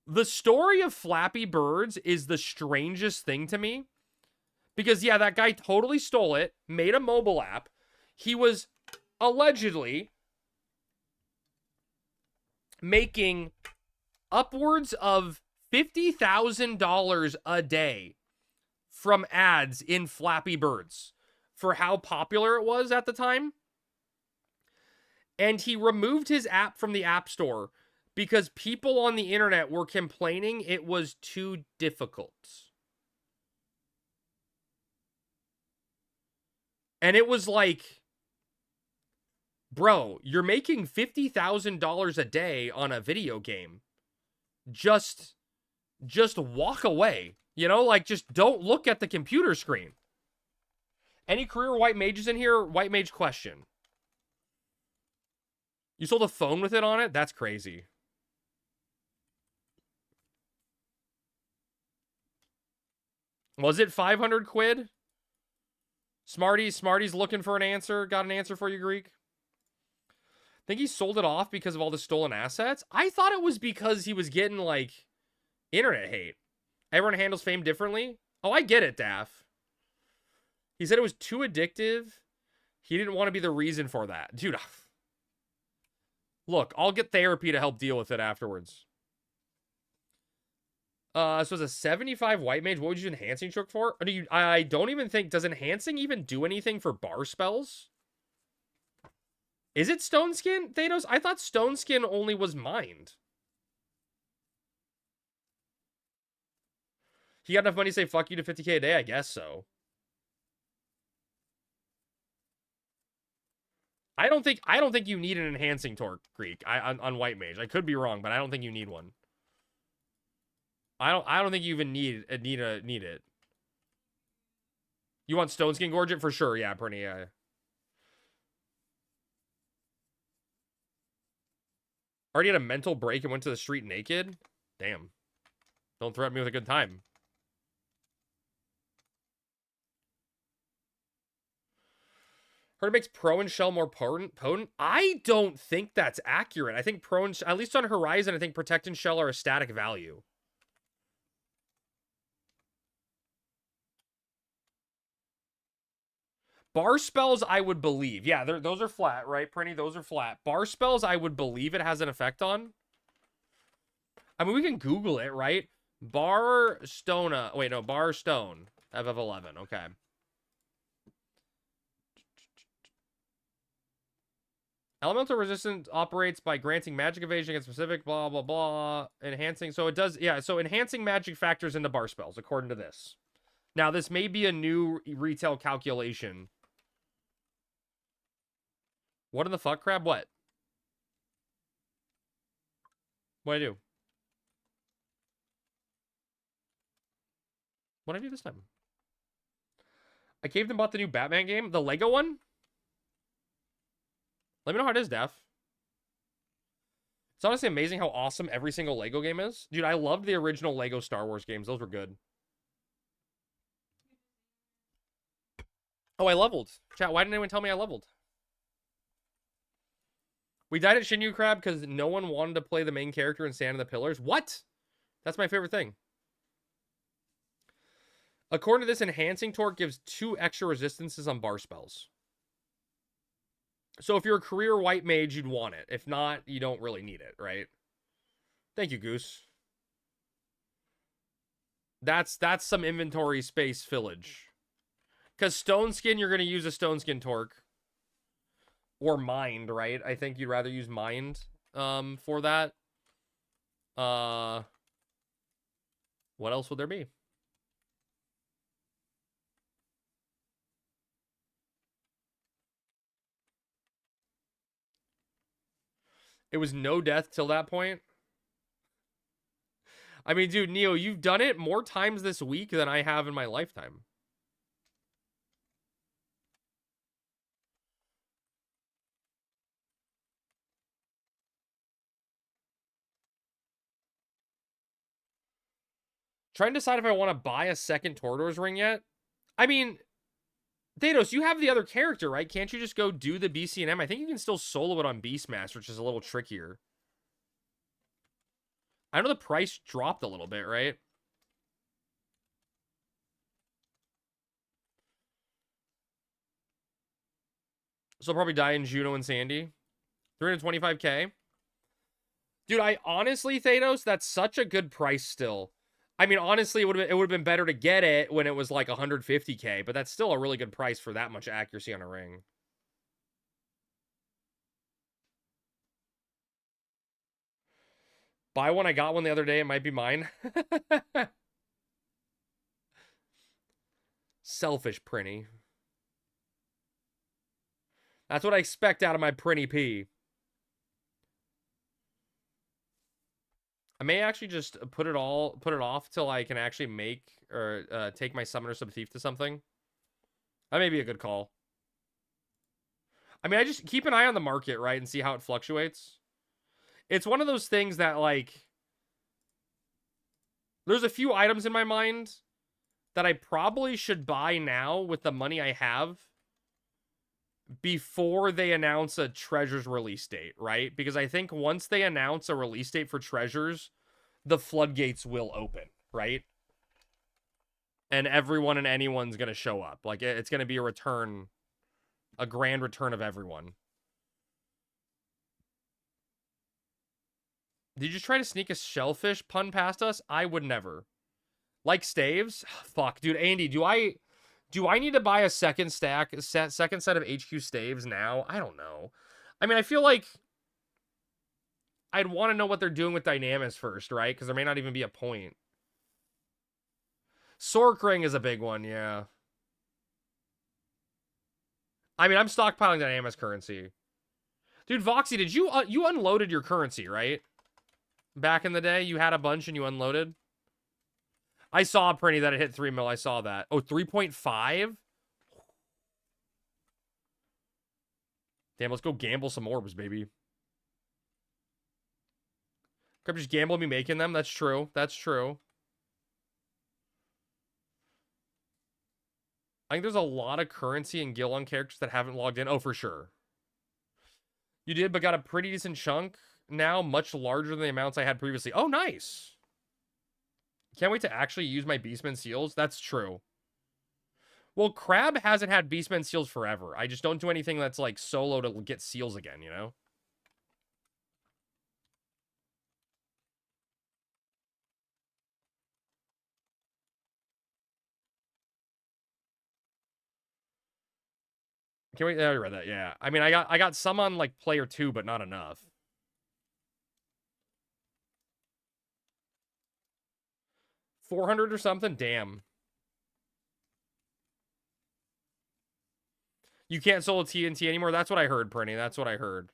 The story of Flappy Birds is the strangest thing to me. Because, yeah, that guy totally stole it, made a mobile app. He was allegedly making upwards of $50,000 a day from ads in Flappy Birds for how popular it was at the time. And he removed his app from the App Store because people on the internet were complaining it was too difficult. And it was like, bro, you're making $50,000 a day on a video game. Just walk away. You know, like, just don't look at the computer screen. Any career white mages in here? White mage question. You sold a phone with it on it? That's crazy. Was it 500 quid? Smarty's looking for an answer. Got an answer for you, Greek? Think he sold it off because of all the stolen assets? I thought it was because he was getting, like, internet hate. Everyone handles fame differently? Oh, I get it, Daff. He said it was too addictive. He didn't want to be the reason for that. Dude, look, I'll get therapy to help deal with it afterwards. So it's a 75 white mage. What would you use enhancing stroke for? Or I don't even think, does enhancing even do anything for bar spells? Is it Stone Skin, Thanos? I thought Stone Skin only was Mind. He got enough money to say fuck you to 50k a day? I guess so. I don't think you need an enhancing torque, Greek, on white mage. I could be wrong, but I don't think you need one. I don't think you even need it. You want Stone Skin Gorget for sure, yeah, Prinny, yeah. Already had a mental break and went to the street naked? Damn. Don't threaten me with a good time. Heard it makes Pro and Shell more potent? I don't think that's accurate. I think Pro and at least on Horizon, I think Protect and Shell are a static value. Bar spells, I would believe. Yeah, those are flat, right, Prinny? Those are flat. Bar spells, I would believe it has an effect on. I mean, we can Google it, right? Bar Stone. Wait, no, Bar Stone. FF11. Okay. Elemental resistance operates by granting magic evasion against specific blah, blah, blah. Enhancing. So it does. Yeah, so enhancing magic factors into bar spells, according to this. Now, this may be a new retail calculation. What in the fuck, Crab? What? What'd I do? What'd I do this time? I caved and bought the new Batman game. The Lego one? Let me know how it is, Daph. It's honestly amazing how awesome every single Lego game is. Dude, I loved the original Lego Star Wars games. Those were good. Oh, I leveled. Chat, why didn't anyone tell me I leveled? We died at Shinyu Crab because no one wanted to play the main character in Stand in the Pillars. What? That's my favorite thing. According to this, enhancing torque gives 2 extra resistances on bar spells. So if you're a career white mage, you'd want it. If not, you don't really need it, right? Thank you, Goose. That's some inventory space fillage. Because Stone Skin, you're going to use a Stone Skin torque. Or Mind, right? I think you'd rather use Mind for that. What else would there be? It was no death till that point. I mean, dude, Neo, you've done it more times this week than I have in my lifetime. Trying to decide if I want to buy a second Torador's ring yet. I mean, Thanos, you have the other character, right? Can't you just go do the BCNM? I think you can still solo it on Beastmaster, which is a little trickier. I know the price dropped a little bit, right? So I'll probably die in Juno and Sandy. 325k. Dude, I honestly, Thanos, that's such a good price still. I mean, honestly, it would have been better to get it when it was like 150k, but that's still a really good price for that much accuracy on a ring. Buy one, I got one the other day, it might be mine. Selfish Prinny. That's what I expect out of my Prinny P. I may actually just put it off till I can actually make or take my Summoner Sub-Thief to something. That may be a good call. I mean, I just keep an eye on the market, right, and see how it fluctuates. It's one of those things that, like, there's a few items in my mind that I probably should buy now with the money I have before they announce a Treasures release date, right? Because I think once they announce a release date for Treasures, the floodgates will open, right? And everyone and anyone's going to show up. Like, it's going to be a return, a grand return of everyone. Did you try to sneak a shellfish pun past us? I would never. Like staves? Fuck, dude. Andy, do I need to buy a second second set of HQ staves now? I don't know. I mean, I feel like I'd want to know what they're doing with Dynamis first, right? Because there may not even be a point. Sork ring is a big one, yeah. I mean, I'm stockpiling Dynamis currency. Dude, Voxy, did you you unloaded your currency, right? Back in the day, you had a bunch and you unloaded. I saw, Prinny, that it hit 3 mil. I saw that. Oh, 3.5? Damn, let's go gamble some orbs, baby. Could just gamble me making them? That's true. That's true. I think there's a lot of currency and Gil on characters that haven't logged in. Oh, for sure. You did, but got a pretty decent chunk now, much larger than the amounts I had previously. Oh, nice. Can't wait to actually use my Beastman seals. That's true. Well, Crab hasn't had Beastman seals forever. I just don't do anything that's like solo to get seals again, you know? Can't wait. I read that. Yeah. I mean, I got some on like player 2, but not enough. $400 or something? Damn. You can't solo TNT anymore? That's what I heard, Prinny. That's what I heard.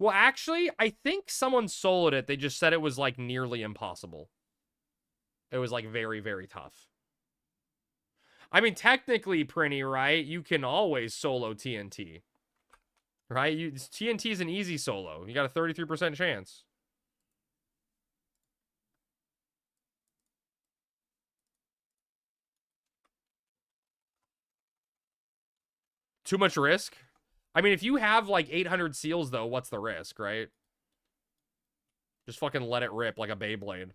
Well, actually, I think someone soloed it. They just said it was, like, nearly impossible. It was, like, very, very tough. I mean, technically, Prinny, right? You can always solo TNT. Right? TNT is an easy solo. You got a 33% chance. Too much risk? I mean, if you have, like, 800 seals, though, what's the risk, right? Just fucking let it rip like a Beyblade.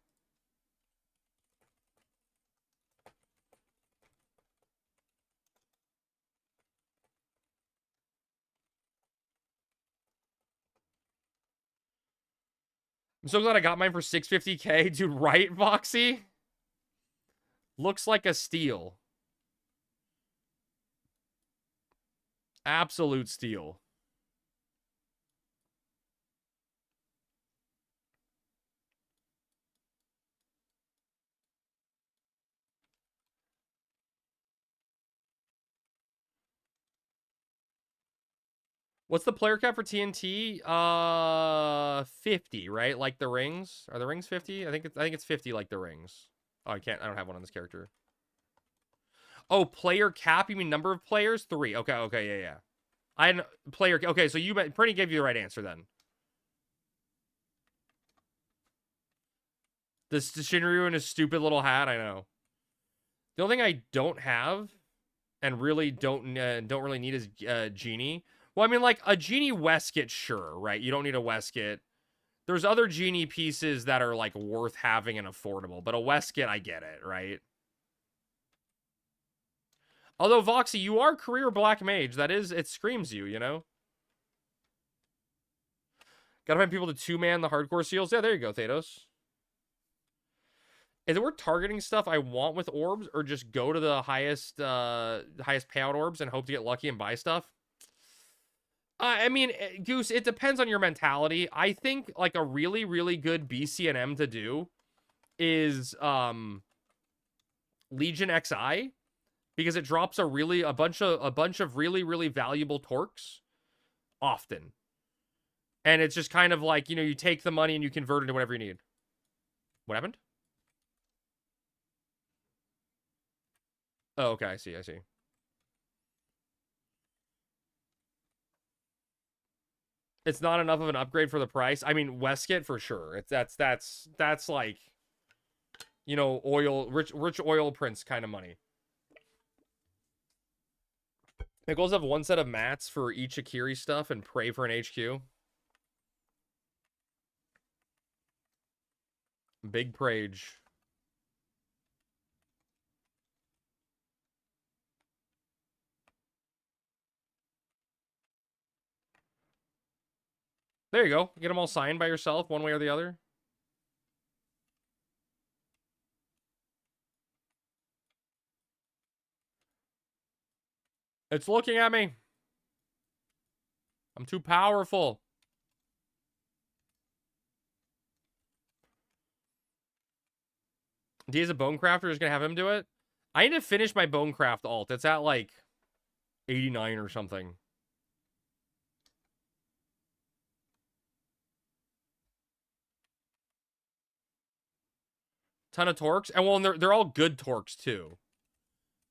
I'm so glad I got mine for 650k. Dude, right, Voxy? Looks like a steal. Absolute steal. What's the player cap for TNT? 50, right? Like the rings? Are the rings 50? I think it's 50 like the rings. Oh, I don't have one on this character. Oh, player cap? You mean number of players? 3. Okay, yeah. Player. Okay, so Pretty gave you the right answer then. This Shinryu in his stupid little hat, I know. The only thing I don't have and really don't really need is Genie. Well, I mean, like, a Genie Westgate, sure, right? You don't need a Westgate. There's other Genie pieces that are, like, worth having and affordable. But a Westgate, I get it, right? Although, Voxy, you are career Black Mage. That is, it screams you, you know? Gotta find people to two-man the hardcore seals. Yeah, there you go, Thanos. Is it worth targeting stuff I want with orbs, or just go to the highest payout orbs and hope to get lucky and buy stuff? I mean, Goose, it depends on your mentality. I think, like, a really, really good BCNM to do is Legion XI, because it drops a bunch of really, really valuable torques often. And it's just kind of like, you know, you take the money and you convert it into whatever you need. What happened? Oh, okay, I see. It's not enough of an upgrade for the price. I mean, Westgate for sure. That's like, you know, rich oil prince kind of money. My goals have one set of mats for each Akiri stuff and pray for an HQ. Big Prage. There you go. Get them all signed by yourself, one way or the other. It's looking at me. I'm too powerful. Days of Bonecrafter is going to have him do it. I need to finish my Bonecraft alt. It's at like 89 or something. Ton of torques. And well, they're all good torques too.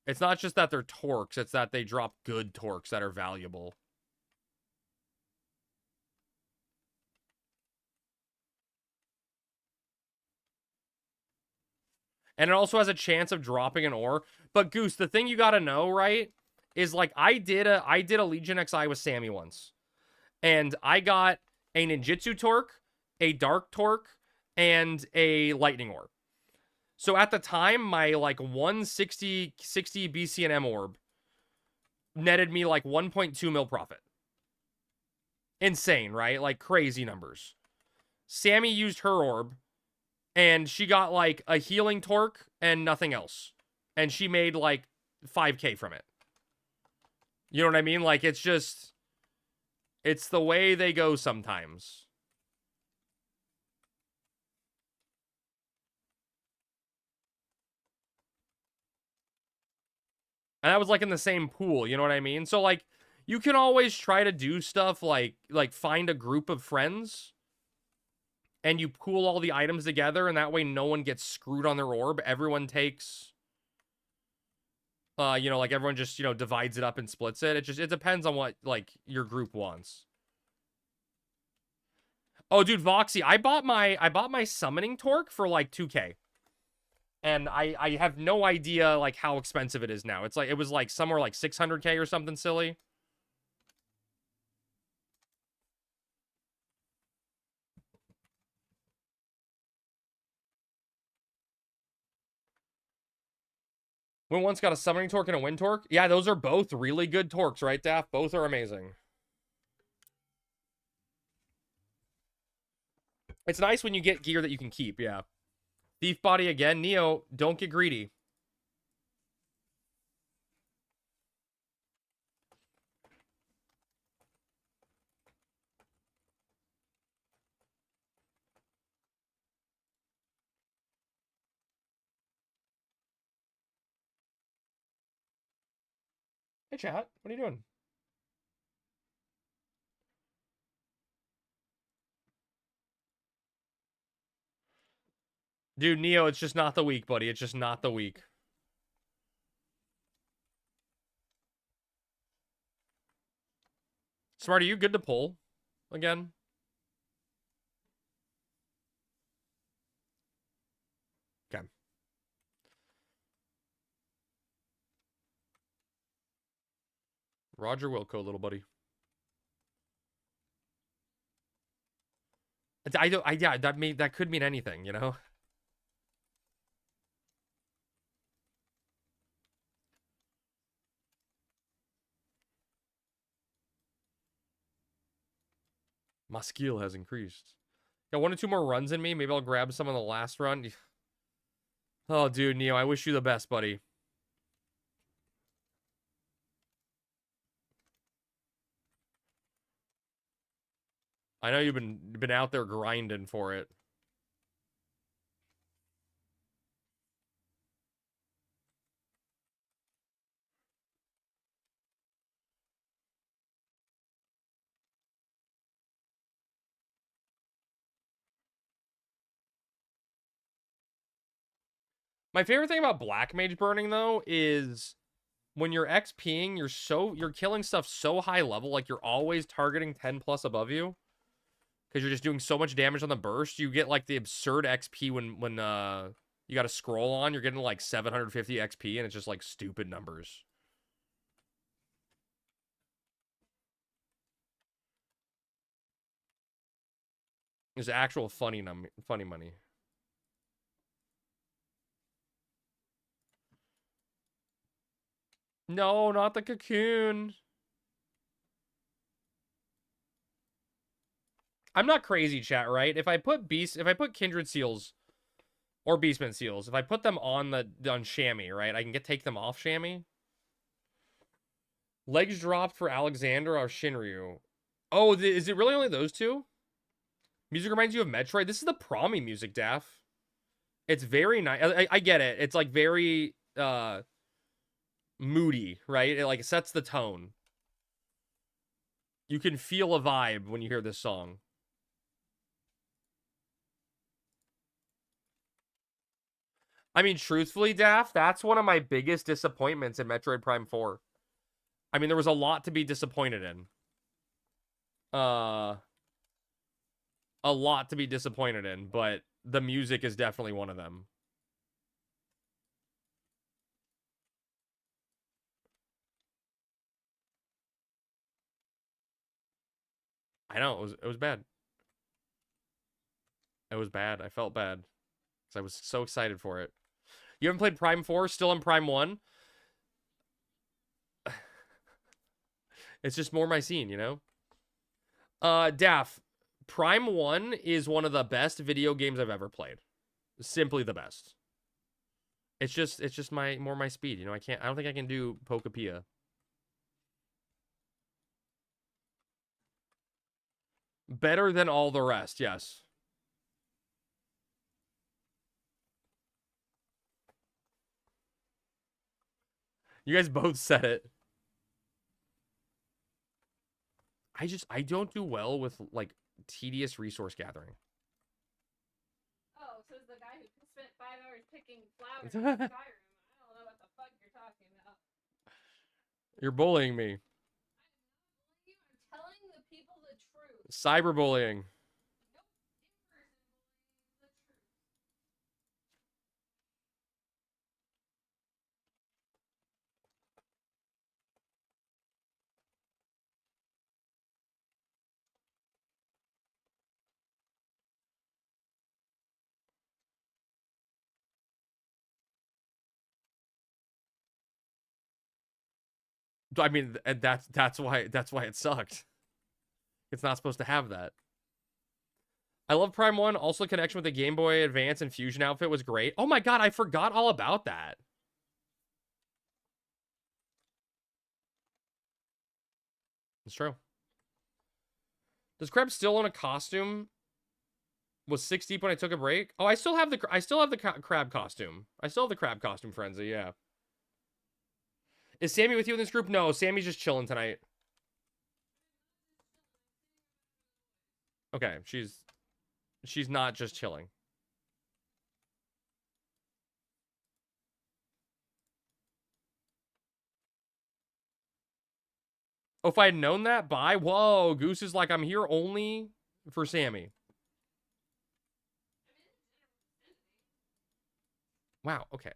It's not just that they're torques, it's that they drop good torques that are valuable. And it also has a chance of dropping an ore. But Goose, the thing you gotta know, right, is like I did a Legion XI with Sammy once. And I got a ninjutsu torque, a dark torque, and a lightning orb. So at the time, my like 160 BCNM orb netted me like 1.2 mil profit. Insane, right? Like crazy numbers. Sammy used her orb, and she got like a healing torque and nothing else. And she made like 5K from it. You know what I mean? Like it's just, it's the way they go sometimes. And that was like in the same pool, you know what I mean? So like you can always try to do stuff like find a group of friends and you pool all the items together, and that way no one gets screwed on their orb. Everyone takes you know, like everyone just, you know, divides it up and splits it. It depends on what like your group wants. Oh dude, Voxy, I bought my summoning torque for like 2K. And I have no idea like how expensive it is now. It's like it was like somewhere like 600K or something silly. When once got a summoning torque and a wind torque. Yeah, those are both really good torques, right, Daft? Both are amazing. It's nice when you get gear that you can keep, yeah. Thief body again. Neo, don't get greedy. Hey, chat. What are you doing? Dude, Neo, it's just not the week, buddy. It's just not the week. Smart, are you good to pull again? Okay. Roger Wilco, little buddy. Yeah, that could mean anything, you know? My skill has increased. Got 1 or 2 more runs in me. Maybe I'll grab some on the last run. Oh, dude, Neo, I wish you the best, buddy. I know you've been out there grinding for it. My favorite thing about Black Mage burning though is when you're XPing, you're killing stuff so high level, like you're always targeting 10 plus above you. Because you're just doing so much damage on the burst, you get like the absurd XP when you got to scroll on, you're getting like 750 XP and it's just like stupid numbers. It's actual funny money. No, not the cocoon. I'm not crazy, chat, right? If I put Kindred Seals or Beastman Seals, if I put them on Shammy, right? I can take them off Shammy. Legs dropped for Alexander or Shinryu. Oh, is it really only those two? Music reminds you of Metroid. This is the Promi music, Daff. It's very nice. I get it. It's like very moody, right? It like sets the tone. You can feel a vibe when you hear this song. I mean, truthfully, Daff, that's one of my biggest disappointments in Metroid Prime 4. I mean, there was a lot to be disappointed in. A lot to be disappointed in, but the music is definitely one of them. I know, it was bad. It was bad. I felt bad. Because I was so excited for it. You haven't played Prime 4? Still in Prime 1? It's just more my scene, you know? Daff, Prime 1 is one of the best video games I've ever played. Simply the best. It's just more my speed, you know? I don't think I can do Pokapia. Better than all the rest, yes. You guys both said it. I don't do well with, like, tedious resource gathering. Oh, says the guy who spent 5 hours picking flowers in Skyrim. I don't know what the fuck you're talking about. You're bullying me. I'm telling the people the truth. Cyberbullying. Nope. In-person bullying the truth. I mean, and that's why it sucked. It's not supposed to have that. I love Prime 1. Also, connection with the Game Boy Advance and Fusion outfit was great. Oh my god, I forgot all about that. It's true. Does Crab still own a costume? Was 6 deep when I took a break? Oh, I still have the crab costume. I still have the crab costume, Frenzy, yeah. Is Sammy with you in this group? No, Sammy's just chilling tonight. Okay, she's not just chilling. Oh, if I had known that, bye. Whoa, Goose is like, I'm here only for Sammy. Wow, okay.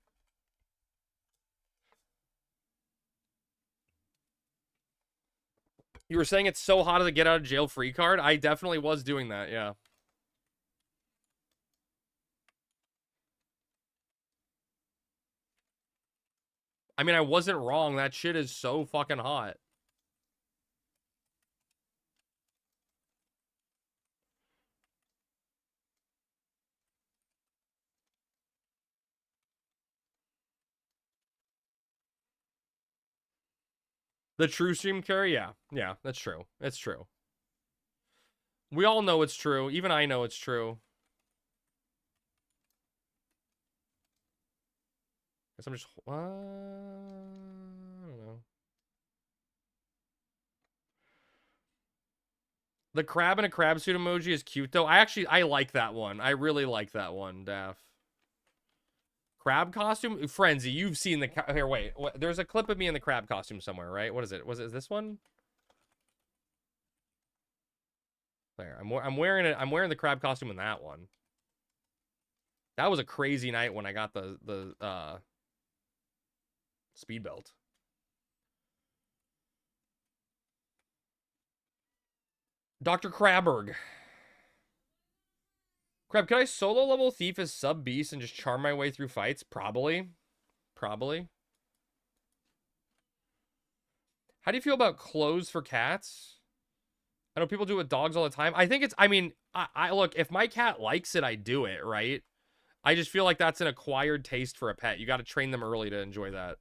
You were saying it's so hot as a get out of jail free card? I definitely was doing that, yeah. I mean, I wasn't wrong. That shit is so fucking hot. The true stream carry? Yeah. Yeah, that's true. It's true. We all know it's true. Even I know it's true. Guess I'm just... I don't know. The crab in a crab suit emoji is cute, though. I like that one. I really like that one, Daff. Crab costume? Frenzy, you've seen the... Here, wait. There's a clip of me in the crab costume somewhere, right? What is it? Was it this one? There. I'm wearing it. I'm wearing the crab costume in that one. That was a crazy night when I got the speed belt. Dr. Crabberg. Crab, could I solo level Thief as sub beast and just charm my way through fights? Probably. Probably. How do you feel about clothes for cats? I know people do it with dogs all the time. I think it's, I mean, I look, if my cat likes it, I do it, right? I just feel like that's an acquired taste for a pet. You got to train them early to enjoy that.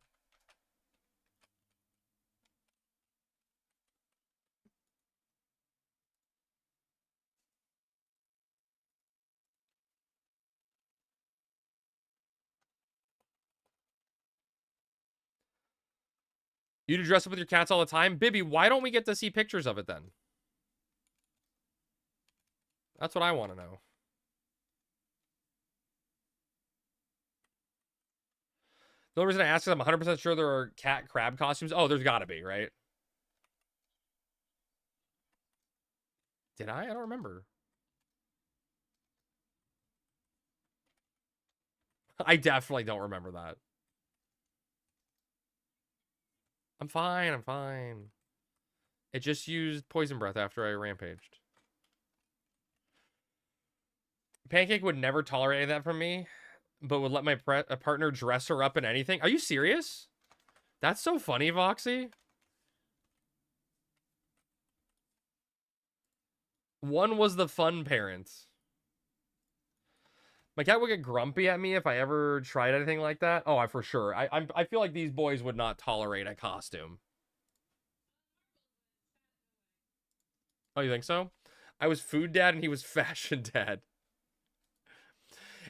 You do dress up with your cats all the time? Bibby, why don't we get to see pictures of it then? That's what I want to know. The only reason I ask is I'm 100% sure there are cat crab costumes. Oh, there's got to be, right? Did I? I don't remember. I definitely don't remember that. I'm fine. I'm fine. It just used poison breath after I rampaged. Pancake would never tolerate any of that from me, but would let my partner dress her up in anything. Are you serious? That's so funny, Voxy. One was the fun parent. My cat would get grumpy at me if I ever tried anything like that. Oh, I for sure. I feel like these boys would not tolerate a costume. Oh, you think so? I was food dad and he was fashion dad.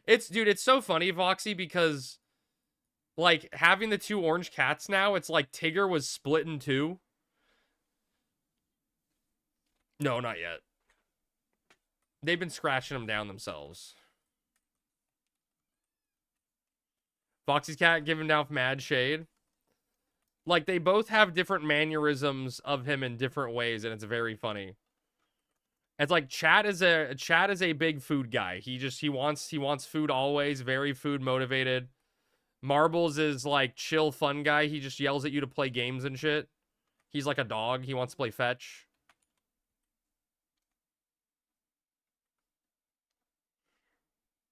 Dude, it's so funny, Voxy, because like having the two orange cats now, it's like Tigger was split in two. No, not yet. They've been scratching them down themselves. Foxy's cat giving down mad shade. Like, they both have different mannerisms of him in different ways, and it's very funny. It's like Chat is a big food guy. He wants food always, very food motivated. Marbles is like chill fun guy. He just yells at you to play games and shit. He's like a dog. He wants to play fetch.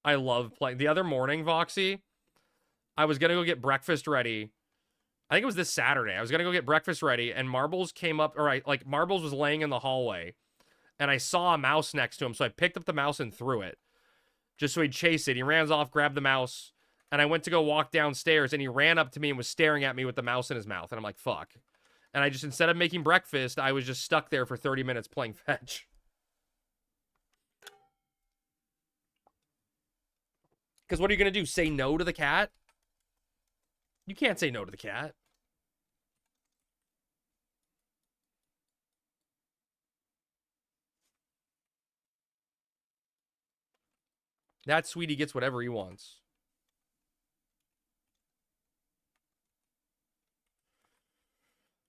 I love playing. The other morning, Voxy, I was going to go get breakfast ready. I think it was this Saturday. I was going to go get breakfast ready, and Marbles came up, Marbles was laying in the hallway, and I saw a mouse next to him, so I picked up the mouse and threw it, just so he'd chase it. He ran off, grabbed the mouse, and I went to go walk downstairs, and he ran up to me and was staring at me with the mouse in his mouth, and I'm like, fuck. And I just, instead of making breakfast, I was just stuck there for 30 minutes playing fetch. Because what are you going to do? Say no to the cat? You can't say no to the cat. That sweetie gets whatever he wants.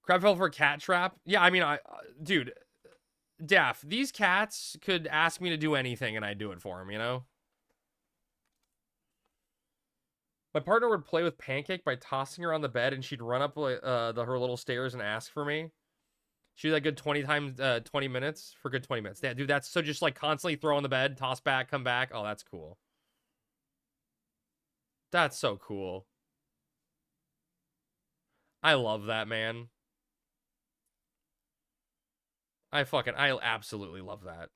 Crab fell for a cat trap? Yeah, I mean, dude, Daff, these cats could ask me to do anything and I'd do it for them, you know? My partner would play with Pancake by tossing her on the bed, and she'd run up her little stairs and ask for me. She'd like good 20 minutes for good 20 minutes. Yeah, dude, that's so just like constantly throw on the bed, toss back, come back. Oh, that's cool. That's so cool. I love that, man. I absolutely love that.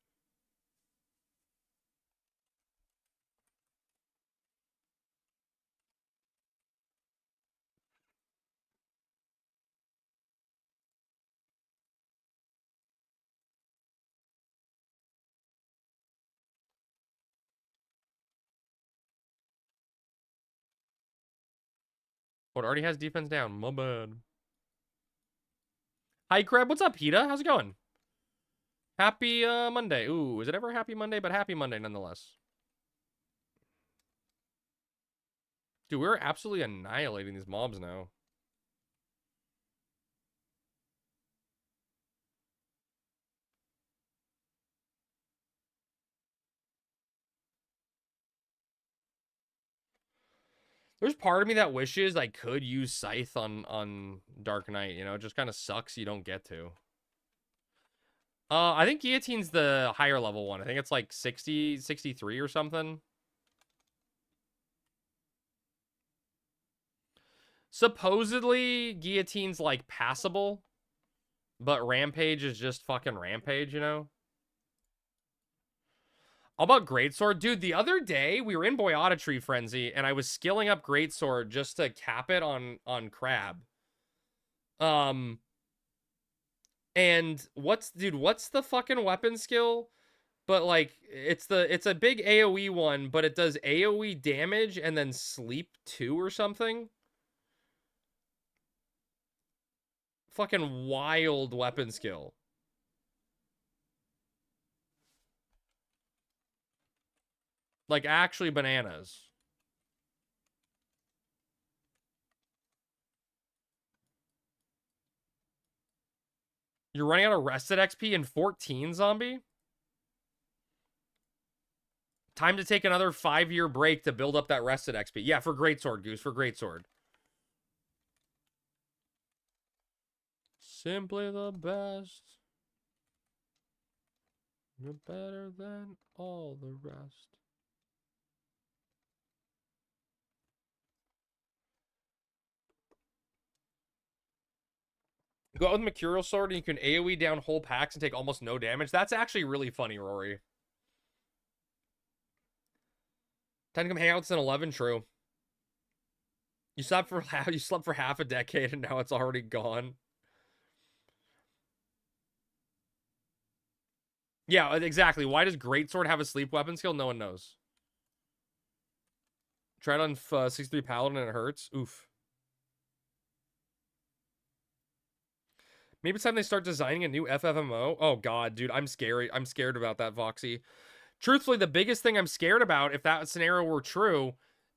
Oh, it already has defense down. My bad. Hi, Crab. What's up, Peta? How's it going? Happy Monday. Ooh, is it ever a happy Monday? But happy Monday nonetheless. Dude, we're absolutely annihilating these mobs now. There's part of me that wishes I could use Scythe on Dark Knight, you know? It just kind of sucks you don't get to. I think Guillotine's the higher level one. I think it's like 60, 63 or something. Supposedly, Guillotine's like passable, But Rampage is just fucking Rampage, you know? How about Greatsword? Dude, the other day, we were in Boyata Tree Frenzy, and I was skilling up Greatsword just to cap it on Crab. And what's the fucking weapon skill? But, like, it's a big AoE one, but it does AoE damage and then sleep 2 or something. Fucking wild weapon skill. Like, actually bananas. You're running out of rested XP in 14, zombie? Time to take another 5-year break to build up that rested XP. Yeah, for Greatsword, Goose, for Greatsword. Simply the best. You're better than all the rest. Go out with Mercurial Sword and you can AoE down whole packs and take almost no damage. That's actually really funny, Rory. Time to come hangouts in 11, true. You slept for half a decade and now it's already gone. Yeah, exactly. Why does Greatsword have a sleep weapon skill? No one knows. Tried on 63 Paladin and it hurts. Oof. Maybe it's time they start designing a new FFMO. Oh god, dude, I'm scary. I'm scared about that, Voxy. Truthfully, the biggest thing I'm scared about, if that scenario were true,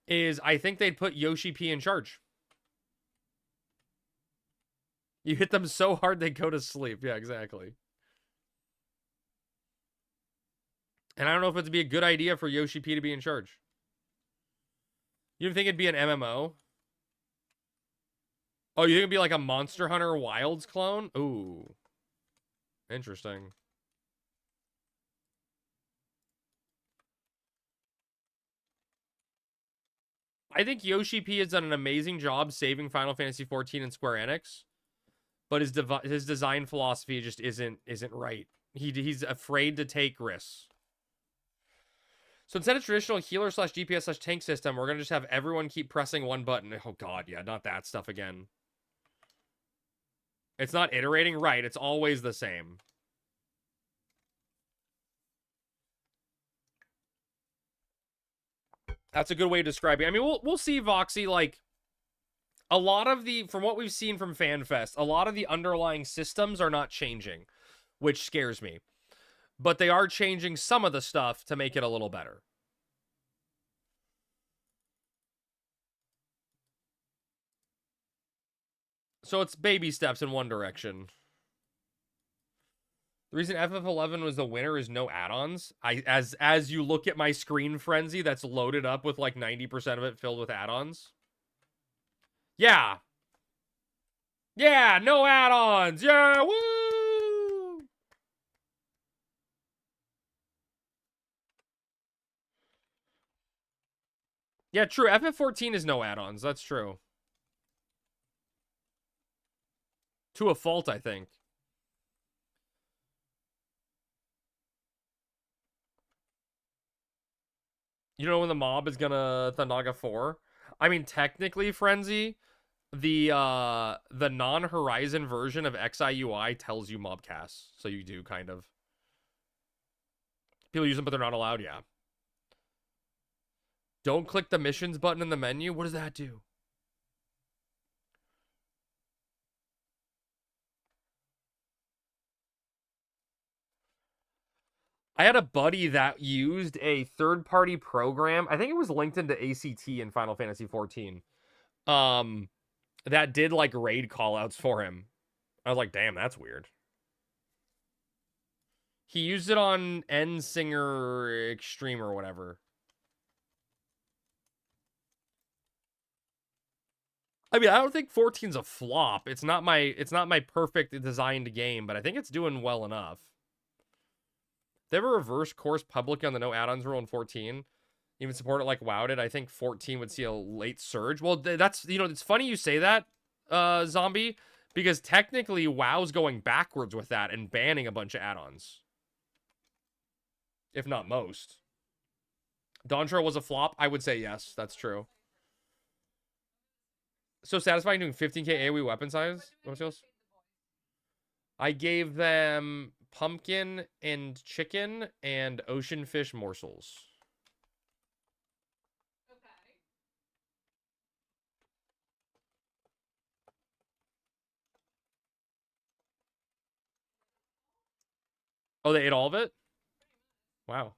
is I think they'd put Yoshi P in charge. You hit them so hard they go to sleep. Yeah, exactly. And I don't know if it'd be a good idea for Yoshi P to be in charge. You think it'd be an MMO? Oh, you think it'd be like a Monster Hunter Wilds clone? Ooh. Interesting. I think Yoshi P has done an amazing job saving Final Fantasy XIV and Square Enix, but his design philosophy just isn't right. He's afraid to take risks. So instead of traditional healer / DPS / tank system, we're gonna just have everyone keep pressing one button. Oh god, yeah, not that stuff again. It's not iterating, right? It's always the same. That's a good way of describing it. I mean, we'll see, Voxy. Like, a lot of the, from what we've seen from FanFest, a lot of the underlying systems are not changing, which scares me. But they are changing some of the stuff to make it a little better. So it's baby steps in one direction. The reason FF11 was the winner is no add-ons. As you look at my screen frenzy that's loaded up with like 90% of it filled with add-ons. Yeah. Yeah, no add-ons. Yeah, woo! Yeah, true. FF14 is no add-ons. That's true. To a fault, I think. You know when the mob is gonna Thanaga 4? I mean, technically, Frenzy, the non-Horizon version of XIUI tells you mobcasts. So you do, kind of. People use them, but they're not allowed, yeah. Don't click the missions button in the menu. What does that do? I had a buddy that used a third-party program. I think it was linked into ACT in Final Fantasy XIV. That did, like, raid callouts for him. I was like, damn, that's weird. He used it on N-Singer Extreme or whatever. I mean, I don't think 14's a flop. It's not my perfect designed game, but I think it's doing well enough. They have a reverse course publicly on the no add-ons rule in 14. Even support it like WoW did. I think 14 would see a late surge. Well, that's, you know, it's funny you say that, Zombie, Because technically, WoW's going backwards with that and banning a bunch of add-ons. If not most. Dawntrail was a flop? I would say yes, that's true. So satisfying doing 15k AoE weapon size? What else? I gave them pumpkin and chicken and ocean fish morsels. Okay. Oh, they ate all of it? Wow.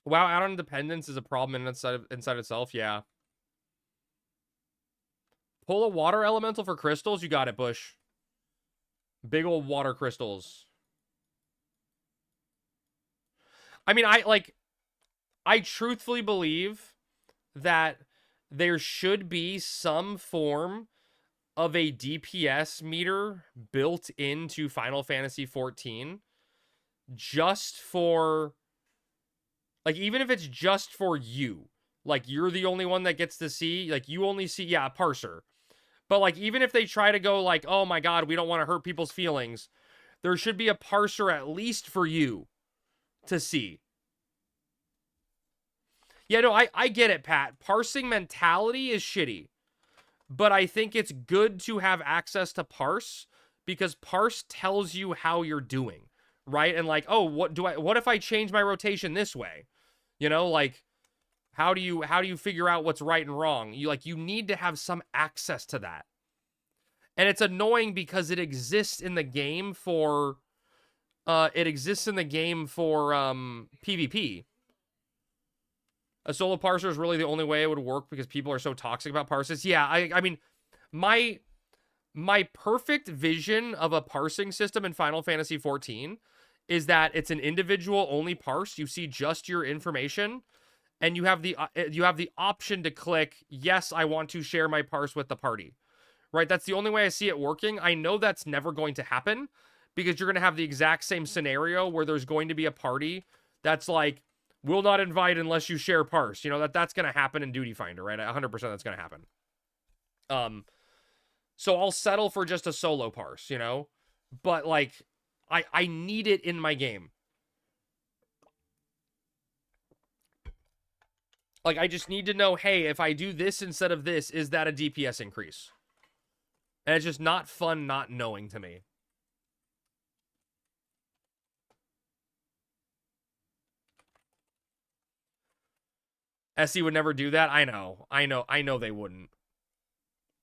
WoW add-on dependence is a problem inside itself, yeah. Pull a water elemental for crystals? You got it, Bush. Big old water crystals. I mean, I truthfully believe that there should be some form of a DPS meter built into Final Fantasy XIV just for, like, even if it's just for you, like, you're the only one that gets to see, like, you only see, yeah, a parser. But, like, even if they try to go, like, oh my god, we don't want to hurt people's feelings, there should be a parser at least for you to see. Yeah, no, I get it, Pat. Parsing mentality is shitty. But I think it's good to have access to parse, because parse tells you how you're doing, right? And like, oh, what if I change my rotation this way? You know, like, how do you figure out what's right and wrong? You need to have some access to that. And it's annoying because it exists in the game for PvP. A solo parser is really the only way it would work because people are so toxic about parsers. Yeah, I mean, my perfect vision of a parsing system in Final Fantasy XIV is that it's an individual only parse. You see just your information, and you have the option to click, yes, I want to share my parse with the party. Right? That's the only way I see it working. I know that's never going to happen because you're going to have the exact same scenario where there's going to be a party that's like, will not invite unless you share parse. You know, that's going to happen in Duty Finder, right? 100% that's going to happen. So I'll settle for just a solo parse, you know? But, like, I need it in my game. Like, I just need to know, hey, if I do this instead of this, is that a DPS increase? And it's just not fun not knowing to me. SE would never do that. I know they wouldn't.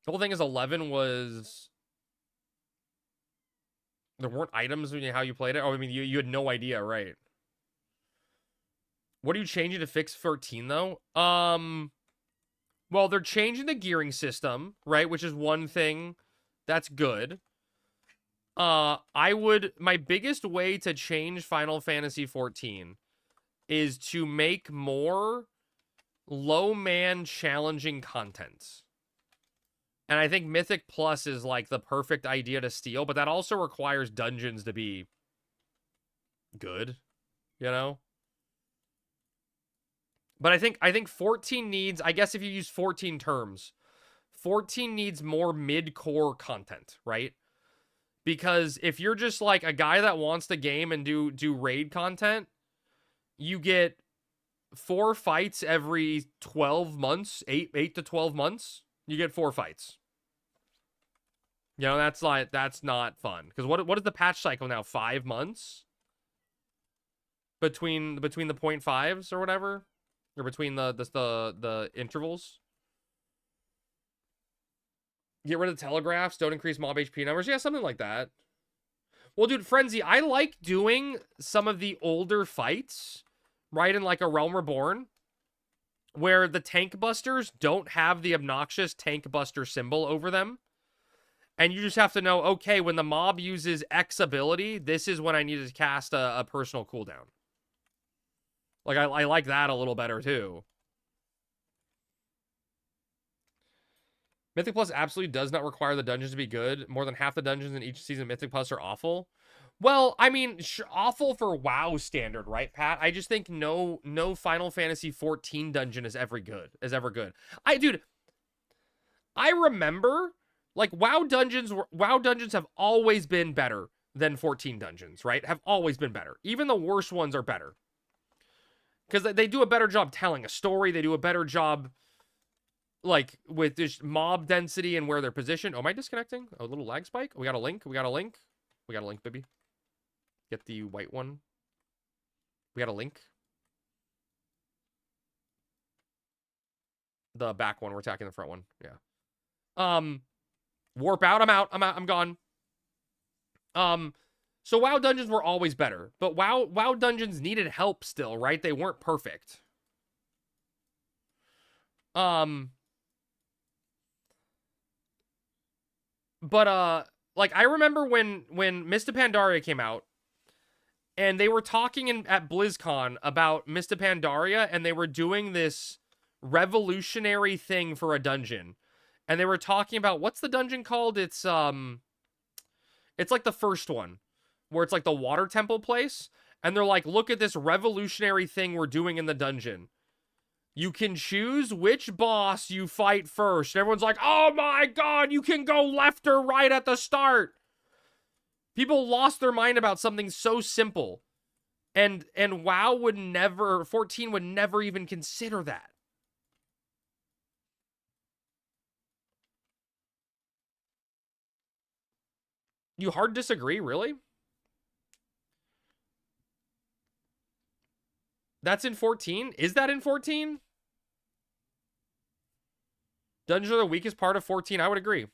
The whole thing is 11 was... There weren't items in how you played it? Oh, I mean, you had no idea, right? What are you changing to fix 13, though? Well, they're changing the gearing system, right? Which is one thing that's good. My biggest way to change Final Fantasy XIV is to make more low man challenging content. And I think Mythic Plus is like the perfect idea to steal, but that also requires dungeons to be good, you know? But I think 14 needs, I guess if you use 14 terms, 14 needs more mid-core content, right? Because if you're just like a guy that wants to game and do raid content, you get 4 fights every 12 months, 8 to 12 months. You get 4 fights. You know, that's not fun. Because what is the patch cycle now? 5 months? Between the 0.5s or whatever? Or between the intervals? Get rid of the telegraphs, don't increase mob HP numbers. Yeah, something like that. Well, dude, Frenzy, I like doing some of the older fights, right, in like a Realm Reborn, where the tank busters don't have the obnoxious tank buster symbol over them. And you just have to know, okay, when the mob uses X ability, this is when I need to cast a personal cooldown. Like, I like that a little better, too. Mythic Plus absolutely does not require the dungeons to be good. More than half the dungeons in each season of Mythic Plus are awful. Well, I mean, awful for WoW standard, right, Pat? I just think no Final Fantasy XIV dungeon is ever good. Dude, I remember, like, WoW dungeons have always been better than 14 dungeons, right? Have always been better. Even the worst ones are better. Because they do a better job telling a story. They do a better job, like, with just mob density and where they're positioned. Oh, am I disconnecting? A little lag spike? We got a link. We got a link. We got a link, baby. Get the white one. We got a link. The back one. We're attacking the front one. Yeah. Warp out. I'm out. I'm gone. So WoW dungeons were always better, but WoW dungeons needed help still, right? They weren't perfect. But like, I remember when Mists of Pandaria came out, and they were talking at BlizzCon about Mists of Pandaria, and they were doing this revolutionary thing for a dungeon. And they were talking about, what's the dungeon called? It's like the first one, where it's like the water temple place. And they're like, look at this revolutionary thing we're doing in the dungeon. You can choose which boss you fight first. And everyone's like, oh my god, you can go left or right at the start. People lost their mind about something so simple. And WoW would never, 14 would never even consider that. You hard disagree, really? That's in 14? Is that in 14? Dungeons are the weakest part of 14. I would agree.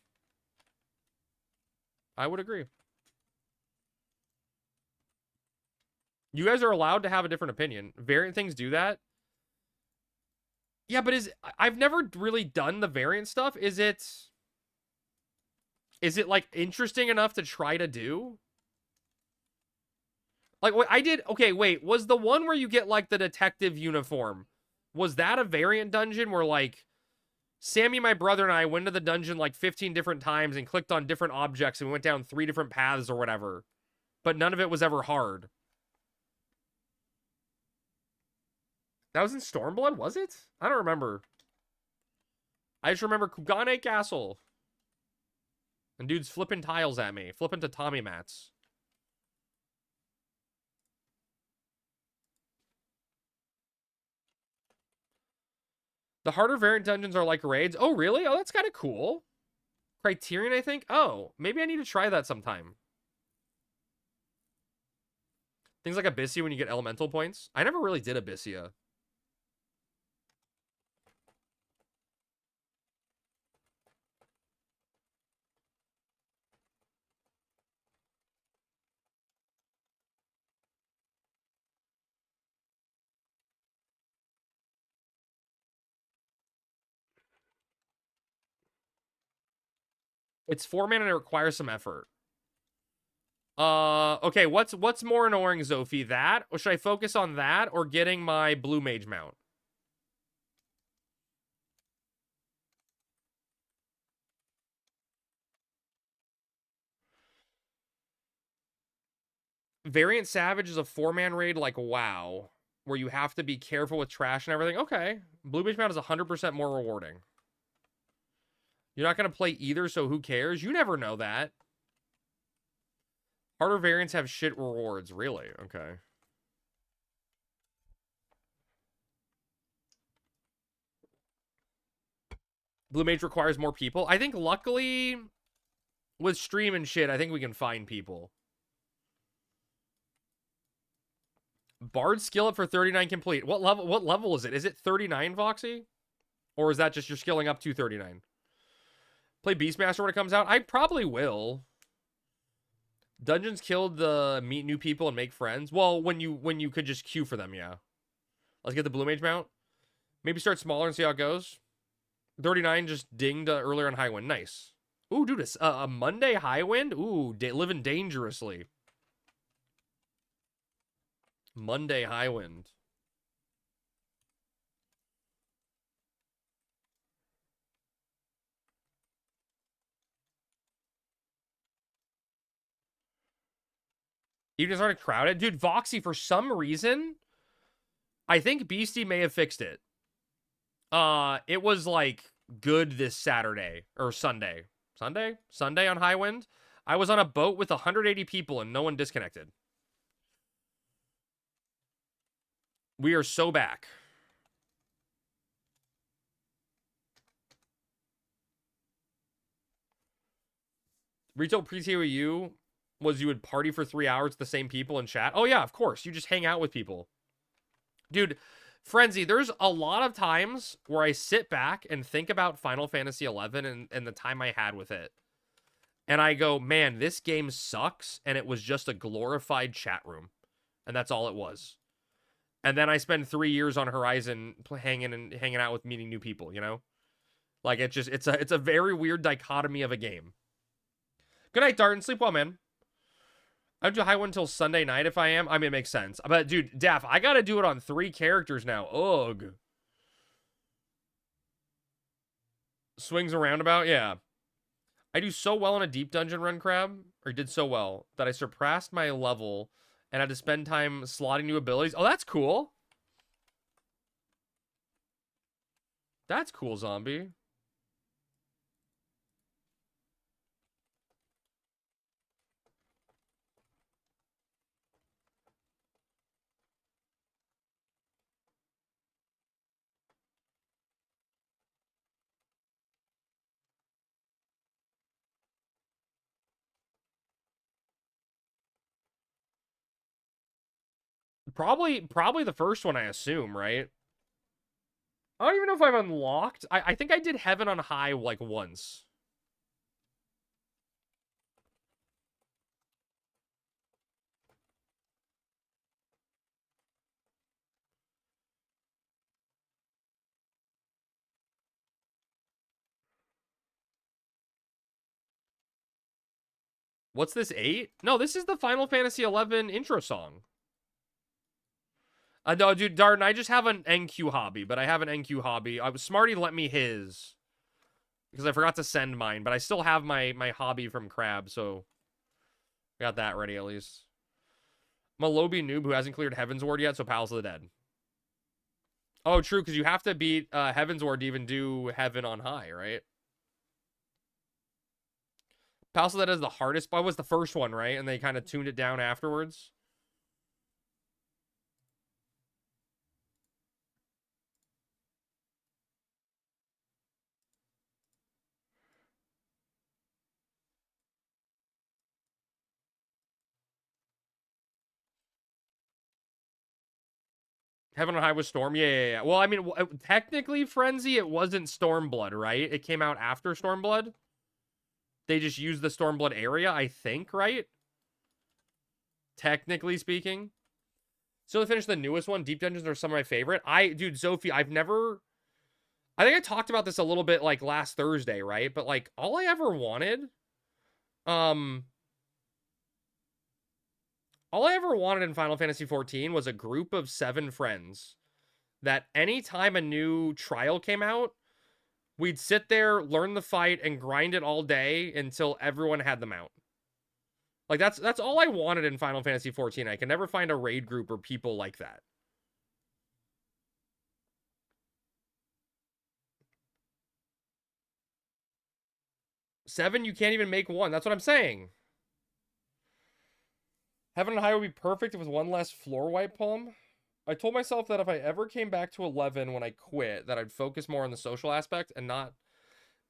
I would agree. You guys are allowed to have a different opinion. Variant things do that. Yeah, but I've never really done the variant stuff. Is it like interesting enough to try to do? Like, what I did, okay, wait, was the one where you get like the detective uniform, was that a variant dungeon where like Sammy, my brother, and I went to the dungeon like 15 different times and clicked on different objects and we went down 3 different paths or whatever, but none of it was ever hard? That was in Stormblood, was it? I don't remember. I just remember Kugane Castle. And dude's flipping tiles at me. Flipping tatami mats. The harder variant dungeons are like raids. Oh, really? Oh, that's kind of cool. Criterion, I think? Oh, maybe I need to try that sometime. Things like Abyssia when you get elemental points. I never really did Abyssia. It's 4 mana and it requires some effort. Okay, what's more annoying, Zophie? That? Or should I focus on that or getting my blue mage mount? Variant Savage is a 4-man raid like WoW, where you have to be careful with trash and everything. Okay. Blue mage mount is 100% more rewarding. You're not going to play either, so who cares? You never know that. Harder variants have shit rewards. Really? Okay. Blue mage requires more people. I think luckily with stream and shit, I think we can find people. Bard skill up for 39 complete. What level is it? Is it 39, Voxy? Or is that just you're skilling up to 39? Play Beastmaster when it comes out? I probably will. Dungeons killed the meet new people and make friends. Well, when you could just queue for them, yeah. Let's get the blue mage mount. Maybe start smaller and see how it goes. 39 just dinged earlier on Highwind. Nice. Ooh, dude, a Monday Highwind? Ooh, living dangerously. Monday Highwind. Even started crowded. Dude, Voxy, for some reason, I think Beastie may have fixed it. It was like good this Saturday or Sunday. Sunday on Highwind. I was on a boat with 180 people and no one disconnected. We are so back. Retail pre-TOU was you would party for 3 hours with the same people and chat. Oh yeah, of course. You just hang out with people. Dude, Frenzy, there's a lot of times where I sit back and think about Final Fantasy XI and the time I had with it. And I go, man, this game sucks. And it was just a glorified chat room. And that's all it was. And then I spend 3 years on Horizon hanging out with meeting new people, you know? Like, it's a very weird dichotomy of a game. Good night, Dart, and sleep well, man. I do Highwind until Sunday night if I am. I mean, it makes sense. But, dude, Daff, I gotta do it on 3 characters now. Ugh. Swings and roundabout? Yeah. I do so well in a deep dungeon run, Crab, or did so well, that I surpassed my level and had to spend time slotting new abilities. Oh, that's cool. That's cool, Zombie. Probably the first one, I assume, right? I don't even know if I've unlocked. I think I did Heaven on High, like, once. What's this, 8? No, this is the Final Fantasy XI intro song. No, dude, Darden, I just have an NQ hobby, but I have an NQ hobby. Smarty lent me his because I forgot to send mine, but I still have my hobby from Crab, so got that ready at least. I'm a Lobby noob who hasn't cleared Heaven's Ward yet, so Pals of the Dead. Oh, true, because you have to beat Heaven's Ward to even do Heaven on High, right? Pals of the Dead is the hardest, but was the first one, right? And they kind of tuned it down afterwards. Heaven on High was Storm? Yeah. Well, I mean, technically, Frenzy, it wasn't Stormblood, right? It came out after Stormblood. They just used the Stormblood area, I think, right? Technically speaking. So to finish the newest one, Deep Dungeons are some of my favorite. Dude, Zophie, I think I talked about this a little bit, like, last Thursday, right? But, like, all I ever wanted, all I ever wanted in Final Fantasy XIV was a group of 7 friends that anytime a new trial came out, we'd sit there, learn the fight, and grind it all day until everyone had them out. Like, that's all I wanted in Final Fantasy XIV. I can never find a raid group or people like that. 7, you can't even make 1. That's what I'm saying. Heaven and High would be perfect with 1 less floor wipe palm. I told myself that if I ever came back to 11 when I quit, that I'd focus more on the social aspect and not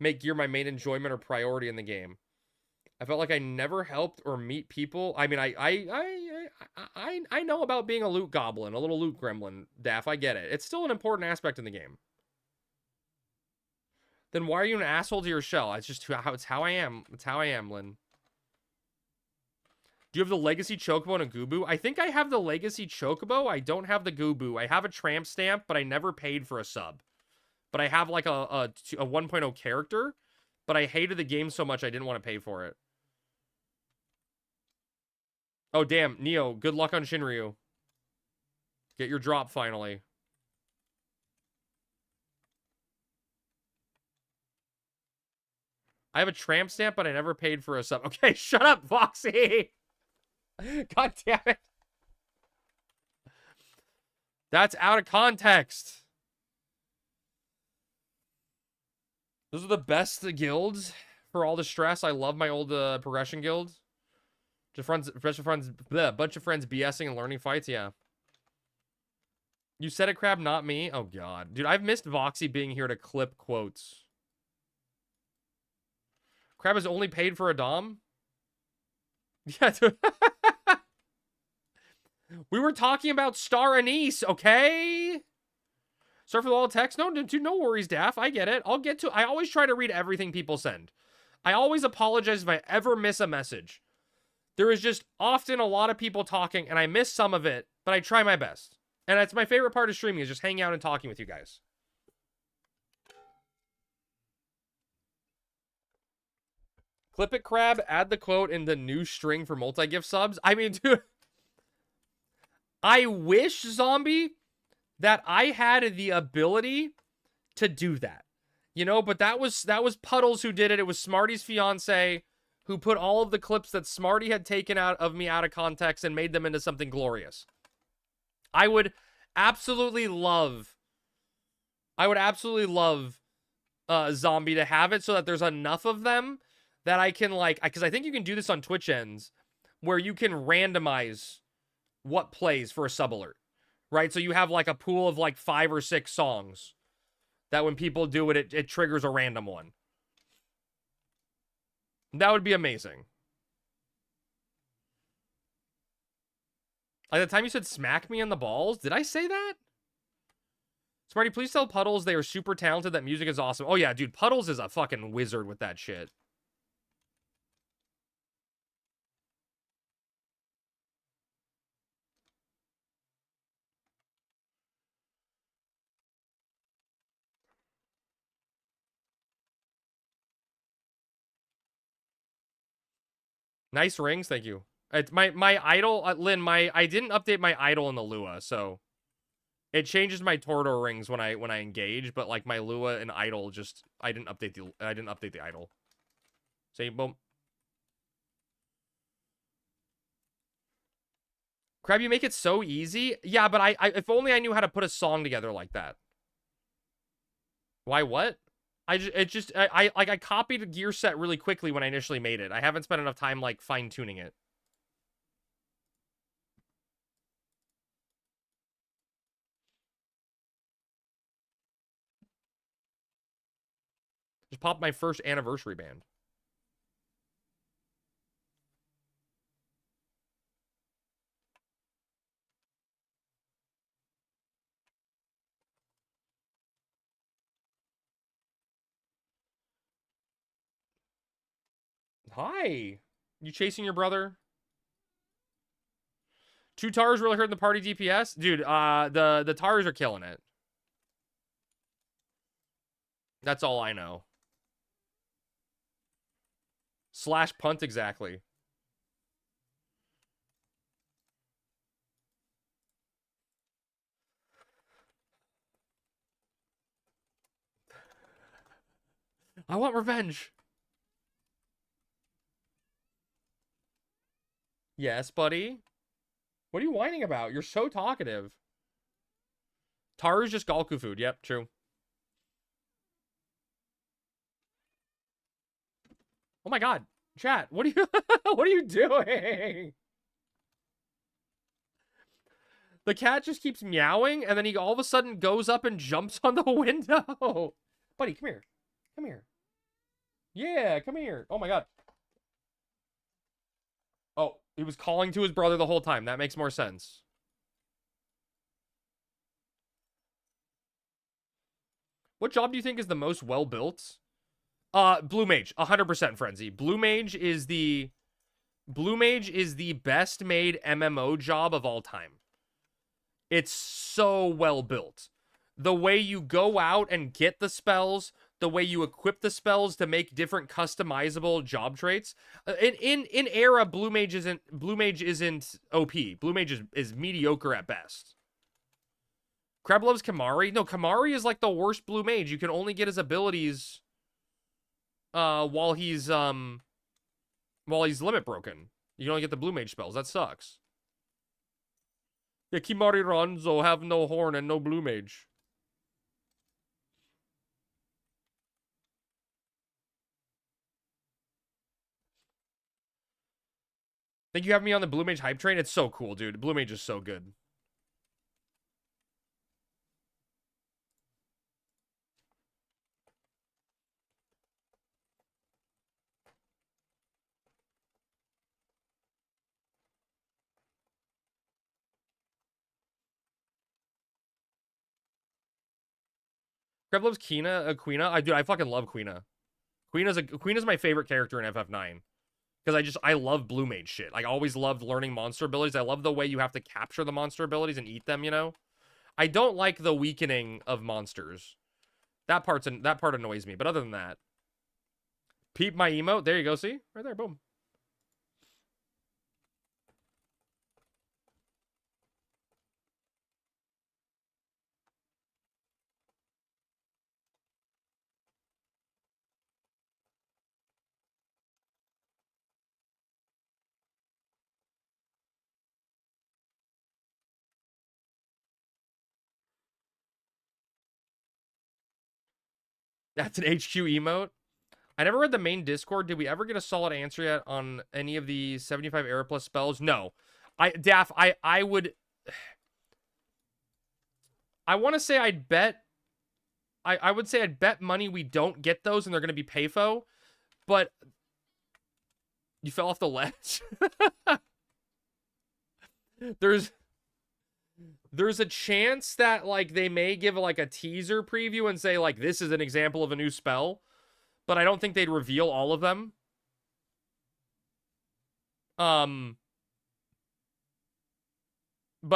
make gear my main enjoyment or priority in the game. I felt like I never helped or meet people. I mean, I know about being a loot goblin, a little loot gremlin, Daff. I get it. It's still an important aspect in the game. Then why are you an asshole to your shell? It's just how I am. It's how I am, Lynn. Do you have the Legacy Chocobo and a Goobu? I think I have the Legacy Chocobo. I don't have the Goobu. I have a tramp stamp, but I never paid for a sub. But I have like a 1.0 character, but I hated the game so much I didn't want to pay for it. Oh, damn. Neo, good luck on Shinryu. Get your drop finally. I have a tramp stamp, but I never paid for a sub. Okay, shut up, Foxy! God damn it. That's out of context. Those are the best guilds for all the stress. I love my old progression guild. Just friends, bunch of friends, bleh, bunch of friends BSing and learning fights. Yeah. You said it, Crab, not me. Oh god, dude, I've missed Voxy being here to clip quotes. Crab is only paid for a dom. Yeah, dude. We were talking about Star Anise, okay? Sorry for the all text. No, dude, no worries, Daff. I get it. I always try to read everything people send. I always apologize if I ever miss a message. There is just often a lot of people talking, and I miss some of it, but I try my best. And that's my favorite part of streaming, is just hanging out and talking with you guys. Clip it, Crab. Add the quote in the new string for multi-gift subs. I mean, dude, I wish, Zombie, that I had the ability to do that. You know, but that was Puddles who did it. It was Smarty's fiance who put all of the clips that Smarty had taken out of me out of context and made them into something glorious. I would absolutely love Zombie to have it so that there's enough of them that I can, like, because I think you can do this on Twitch ends where you can randomize what plays for a sub alert, right? So you have like a pool of like 5 or 6 songs that when people do it, it triggers a random one. That would be amazing. Like the time you said smack me in the balls, did I say that? Smarty, please tell Puddles they are super talented, that music is awesome. Oh yeah, dude, Puddles is a fucking wizard with that shit. Nice rings, thank you. It's my idol, Lynn. I didn't update my idol in the Lua, so it changes my Torador rings when I engage. But like my Lua and idol, just I didn't update the idol. Say boom. Crab, you make it so easy. Yeah, but I if only I knew how to put a song together like that. Why what? I copied a gear set really quickly when I initially made it. I haven't spent enough time like fine-tuning it. Just popped my first anniversary band. Hi. You chasing your brother? 2 Tars really hurting the party DPS? Dude, the Tars are killing it. That's all I know. Slash punt exactly. I want revenge. Yes, buddy. What are you whining about? You're so talkative. Taru's just Galku food. Yep, true. Oh my god. Chat, what are you what are you doing? The cat just keeps meowing and then he all of a sudden goes up and jumps on the window. Buddy, come here. Come here. Yeah, come here. Oh my god. Oh, he was calling to his brother the whole time. That makes more sense. What job do you think is the most well-built? Blue Mage, 100% Frenzy. Blue Mage is the best made MMO job of all time. It's so well built. The way you go out and get the spells, the way you equip the spells to make different customizable job traits. In Era, Blue Mage isn't OP. Blue Mage is mediocre at best. Crab loves Kamari. No, Kamari is like the worst Blue Mage. You can only get his abilities while he's limit broken. You can only get the Blue Mage spells. That sucks. Yeah, Kimari Ronzo have no horn and no Blue Mage. Think you have me on the Blue Mage hype train? It's so cool, dude. Blue Mage is so good. Crab loves Quina. Dude, I fucking love Quina. Quina's my favorite character in FF9. Because I love Blue Mage shit. I always loved learning monster abilities. I love the way you have to capture the monster abilities and eat them, you know? I don't like the weakening of monsters. That part annoys me. But other than that. Peep my emote. There you go, see? Right there, boom. That's an HQ emote. I never read the main Discord. Did we ever get a solid answer yet on any of the 75 era plus spells? No. Daff, I would... I want to say I'd bet... I would say I'd bet money we don't get those and they're going to be payfo. But... You fell off the ledge? There's a chance that, like, they may give, like, a teaser preview and say, like, this is an example of a new spell. But I don't think they'd reveal all of them. But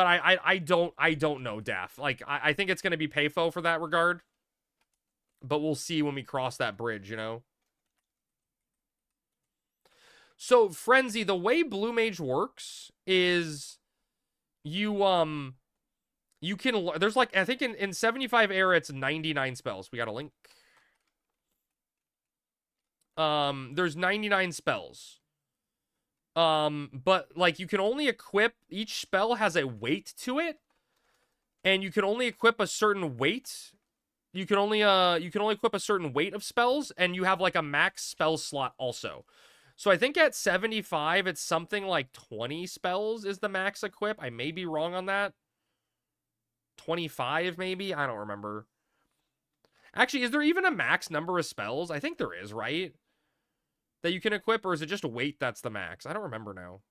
I don't know, Daff. Like, I think it's going to be payfo for that regard. But we'll see when we cross that bridge, you know? So, Frenzy, the way Blue Mage works is you can... There's, like, I think in 75 era, it's 99 spells. We got a link. There's 99 spells. But, like, you can only equip... Each spell has a weight to it. And you can only equip a certain weight. You can only equip a certain weight of spells. And you have, like, a max spell slot also. So I think at 75, it's something like 20 spells is the max equip. I may be wrong on that. 25, maybe? I don't remember. Actually, is there even a max number of spells? I think there is, right? That you can equip, or is it just a weight that's the max? I don't remember now.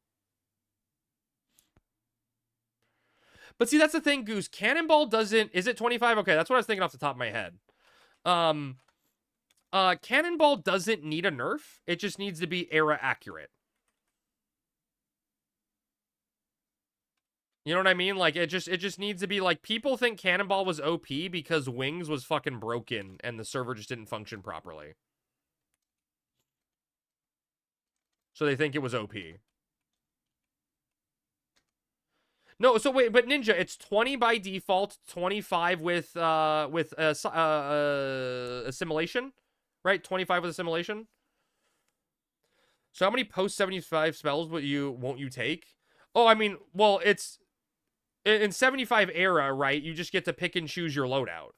But see, that's the thing, Goose. Cannonball doesn't... Is it 25? Okay, that's what I was thinking off the top of my head. Cannonball doesn't need a nerf. It just needs to be era accurate. You know what I mean? Like, it just needs to be, like, people think Cannonball was OP because Wings was fucking broken and the server just didn't function properly. So they think it was OP. No, so wait, but Ninja, it's 20 by default, 25 with assimilation, right? 25 with assimilation. So how many post 75 spells won't you take? Oh, I mean, well, it's in 75 era, right? You just get to pick and choose your loadout.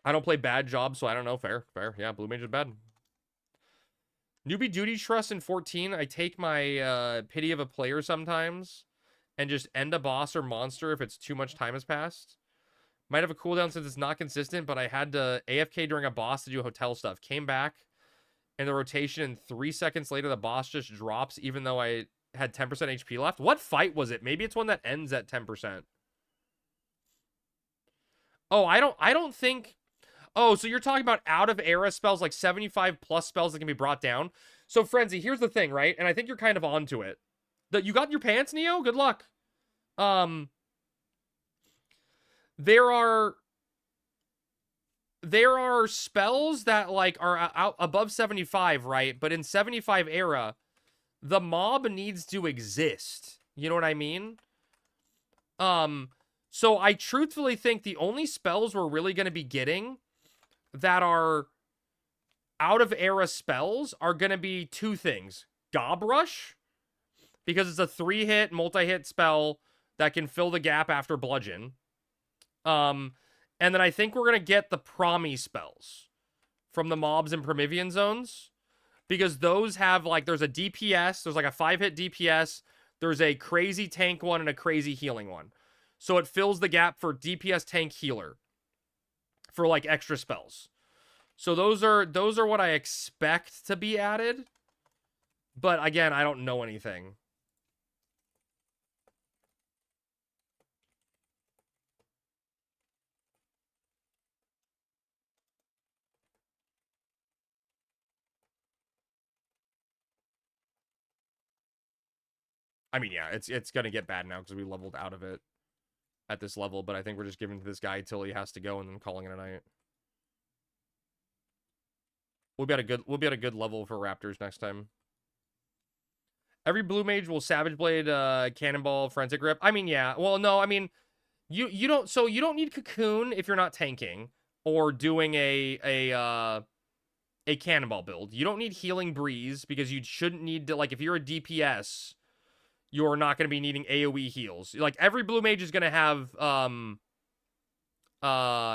I don't play bad jobs, so I don't know. Fair. Yeah, Blue Mage is bad. Newbie Duty Trust in 14. I take my pity of a player sometimes and just end a boss or monster if it's too much time has passed. Might have a cooldown since it's not consistent, but I had to AFK during a boss to do hotel stuff. Came back in the rotation, and 3 seconds later, the boss just drops even though I had 10% HP left. What fight was it? Maybe it's one that ends at 10%. Oh, I don't think... Oh, so you're talking about out-of-era spells, like 75-plus spells that can be brought down. So, Frenzy, here's the thing, right? And I think you're kind of onto it. You got your pants, Neo? Good luck. There are spells that, like, are out above 75, right? But in 75 era, the mob needs to exist. You know what I mean? So I truthfully think the only spells we're really going to be getting that are out of era spells are going to be two things. Gob Rush, because it's a 3-hit, multi-hit spell that can fill the gap after Bludgeon. And then I think we're going to get the Promi spells from the mobs and Promethean zones. Because those have, like, there's a DPS, there's like a 5-hit DPS, there's a crazy tank one and a crazy healing one. So it fills the gap for DPS, tank, healer for, like, extra spells. So those are what I expect to be added. But again, I don't know anything. I mean, yeah, it's gonna get bad now because we leveled out of it at this level, but I think we're just giving it to this guy till he has to go and then calling it a night. We'll be at a good level for Raptors next time. Every blue mage will Savage Blade, Cannonball, Forensic Grip. I mean, yeah. Well, no, I mean, you don't need Cocoon if you're not tanking or doing a Cannonball build. You don't need Healing Breeze because you shouldn't need to, like, if you're a DPS, you're not going to be needing AoE heals. Like, every blue mage is going to have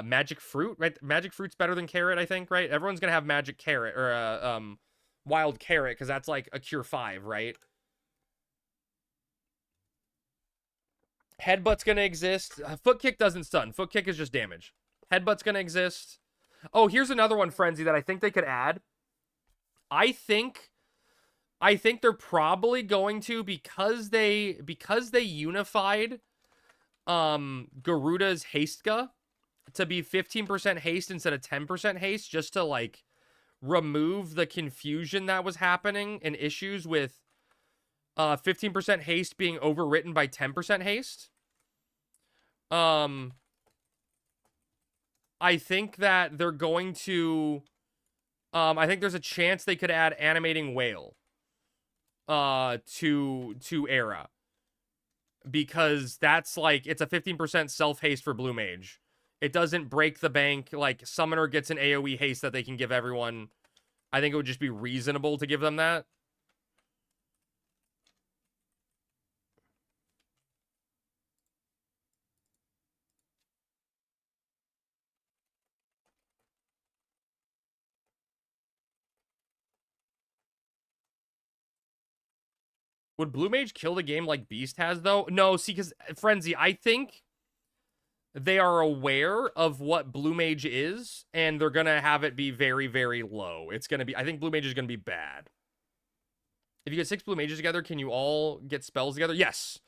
Magic Fruit, right? Magic Fruit's better than Carrot, I think, right? Everyone's going to have Magic Carrot or Wild Carrot because that's like a Cure 5, right? Headbutt's going to exist. Foot Kick doesn't stun. Foot Kick is just damage. Headbutt's going to exist. Oh, here's another one, Frenzy, that I think they could add. I think they're probably going to, because they unified Garuda's Hastka to be 15% haste instead of 10% haste, just to, like, remove the confusion that was happening and issues with 15% haste being overwritten by 10% haste. I think that they're going to I think there's a chance they could add Animating Whale to Era, because that's, like, it's a 15% self haste for blue mage. It doesn't break the bank. Like, Summoner gets an AoE haste that they can give everyone. I think it would just be reasonable to give them that. Would Blue Mage kill the game like Beast has, though? No, see, because, Frenzy, I think they are aware of what Blue Mage is, and they're going to have it be very, very low. It's going to be, I think Blue Mage is going to be bad. If you get 6 Blue Mages together, can you all get spells together? Yes.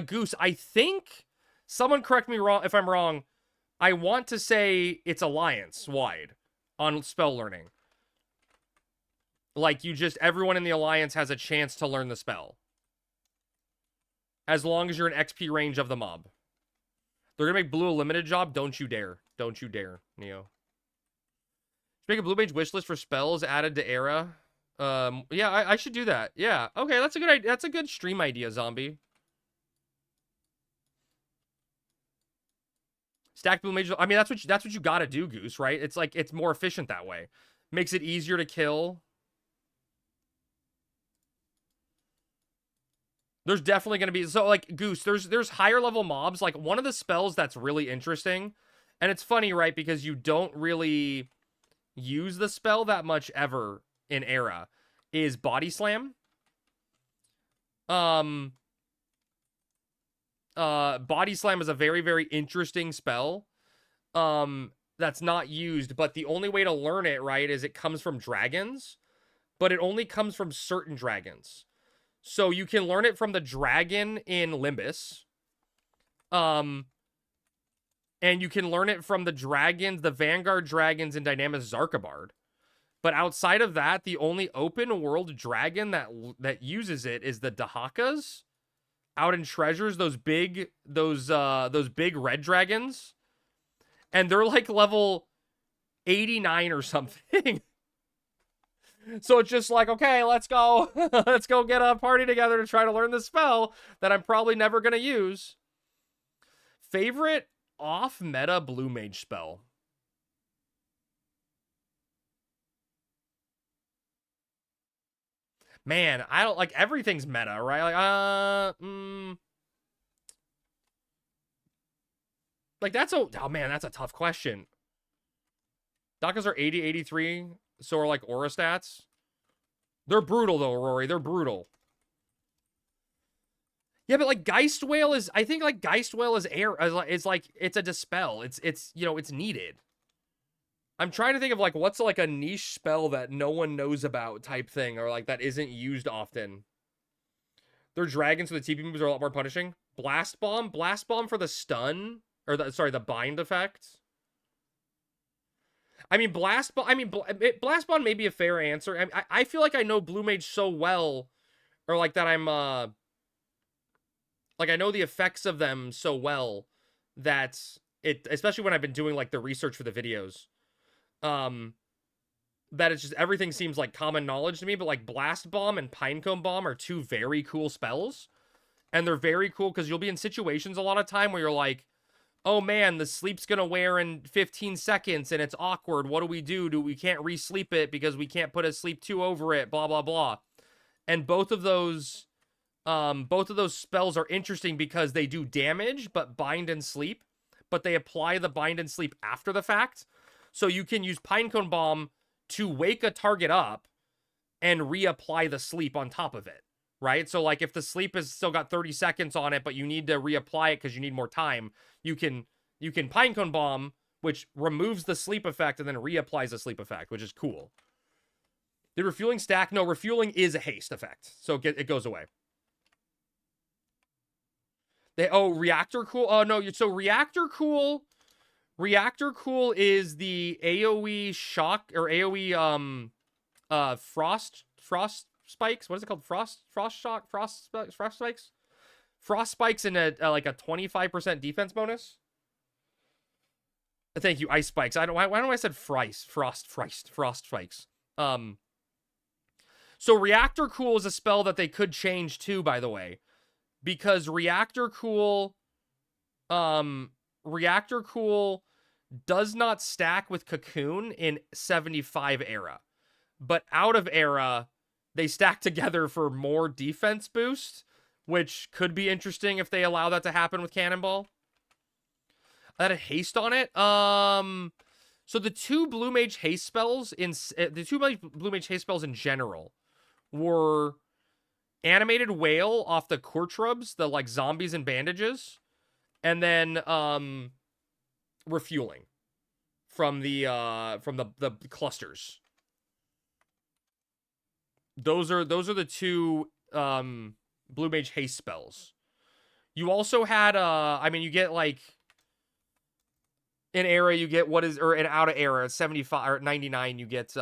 Goose, I think, someone correct me wrong if I'm wrong, I want to say it's alliance-wide on spell learning. Like, everyone in the alliance has a chance to learn the spell. As long as you're in XP range of the mob. They're gonna make blue a limited job. Don't you dare. Don't you dare, Neo. Make a blue mage wish list for spells added to Era. Yeah, I should do that. Yeah. Okay, that's a good idea. That's a good stream idea, Zombie. Stack blue mage. I mean, that's what you gotta do, Goose, right? It's like, it's more efficient that way. Makes it easier to kill. There's definitely going to be... So, like, Goose, there's higher level mobs. Like, one of the spells that's really interesting, and it's funny, right? Because you don't really use the spell that much ever in Era, is Body Slam. Body Slam is a very, very interesting spell that's not used, but the only way to learn it, right, is it comes from dragons, but it only comes from certain dragons. So you can learn it from the dragon in Limbus. And you can learn it from the dragons, the Vanguard dragons in Dynamis Zarkabard. But outside of that, the only open world dragon that uses it is the Dahakas out in Treasures, those big red dragons. And they're like level 89 or something. So it's just like, okay, let's go. Let's go get a party together to try to learn the spell that I'm probably never going to use. Favorite off-meta blue mage spell? Man, I don't like everything's meta, right? Like that's a oh man, that's a tough question. Dakas are 80, 83, so are like aura stats. They're brutal though, Rory. They're brutal. Yeah, but like Geist Whale is, I think like Geist Whale is air, is like it's a dispel. It's you know it's needed. I'm trying to think of like what's like a niche spell that no one knows about type thing, or like that isn't used often. Their dragons, so the TP moves are a lot more punishing. Blast Bomb for the stun, or the sorry, the bind effect. I mean, Blast Bomb may be a fair answer. I feel like I know Blue Mage so well, or like that I'm like I know the effects of them so well that it, especially when I've been doing like the research for the videos, that it's just everything seems like common knowledge to me. But like Blast Bomb and Pinecone Bomb are two very cool spells, and they're very cool because you'll be in situations a lot of time where you're like, oh man, the sleep's gonna wear in 15 seconds and it's awkward. What do we do? We can't re-sleep it because we can't put a sleep 2 over it, blah, blah, blah. And both of those spells are interesting because they do damage, but bind and sleep, but they apply the bind and sleep after the fact. So you can use Pinecone Bomb to wake a target up and reapply the sleep on top of it, right? So like if the sleep has still got 30 seconds on it, but you need to reapply it because you need more time, you can Pinecone Bomb, which removes the sleep effect and then reapplies the sleep effect, which is cool. The refueling stack, no, refueling is a haste effect, so it goes away. Reactor Cool. Oh no, so Reactor Cool is the AoE shock or AoE frost spikes. What is it called? Frost spikes. Frost spikes in a like a 25% defense bonus. Thank you, ice spikes. Why don't I said frost spikes. So Reactor Cool is a spell that they could change too, by the way, because Reactor Cool does not stack with Cocoon in 75 era, but out of era they stack together for more defense boost, which could be interesting if they allow that to happen with Cannonball. I had a haste on it. So the two Blue Mage haste spells in general were Animated Whale off the Cortrubs, the like zombies and bandages, and then refueling from the clusters. Those are the two Blue Mage haste spells. You also had I mean you get like in era you get in out of era 75 or 99 you get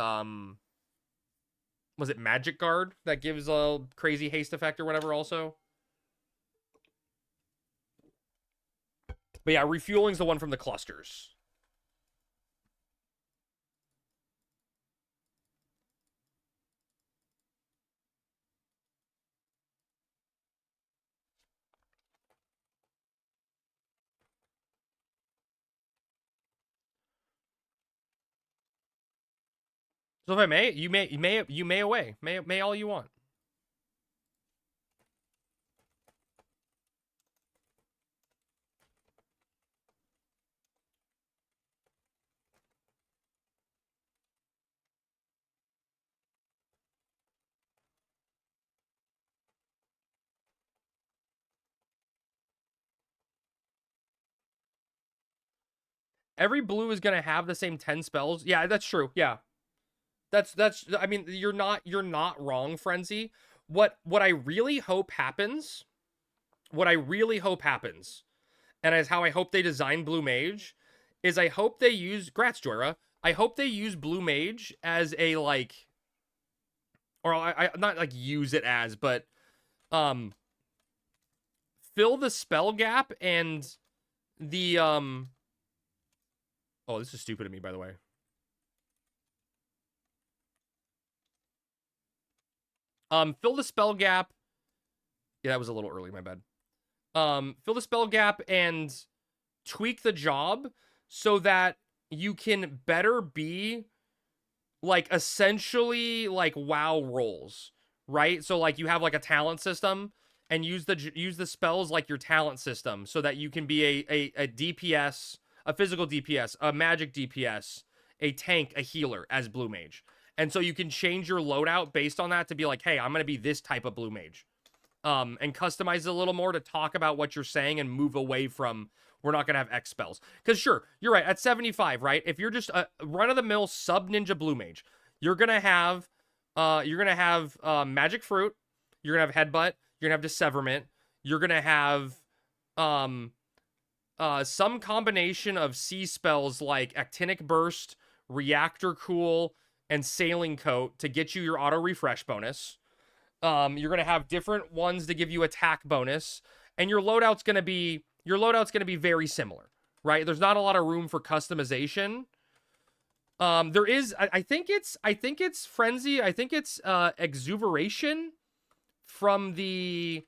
was it Magic Guard that gives a crazy haste effect or whatever also? But yeah, refueling's the one from the clusters. So if I may, you may away. May all you want. Every blue is gonna have the same 10 spells. Yeah, that's true. Yeah. That's I mean, you're not wrong, Frenzy. What I really hope happens, and is how I hope they design Blue Mage, is I hope they use Grats Joyra. I hope they use Blue Mage as a like, or I not like use it as, but fill the spell gap and the oh, this is stupid of me, by the way. Fill the spell gap. Yeah, that was a little early, my bad. Fill the spell gap and tweak the job so that you can better be like essentially like WoW rolls, right? So like you have like a talent system and use the spells like your talent system so that you can be a DPS, a physical DPS, a magic DPS, a tank, a healer as blue mage. And so you can change your loadout based on that to be like, hey, I'm going to be this type of blue mage. And customize it a little more to talk about what you're saying and move away from we're not going to have X spells. Because sure, you're right, at 75, right? If you're just a run-of-the-mill sub-ninja blue mage, you're going to have Magic Fruit, you're going to have Headbutt, you're going to have Disseverment, you're going to have some combination of C spells like Actinic Burst, Reactor Cool, and Sailing Coat to get you your auto refresh bonus. You're going to have different ones to give you attack bonus, and your loadout's going to be very similar, right? There's not a lot of room for customization. There is, I think it's Frenzy, I think it's Exuberation from the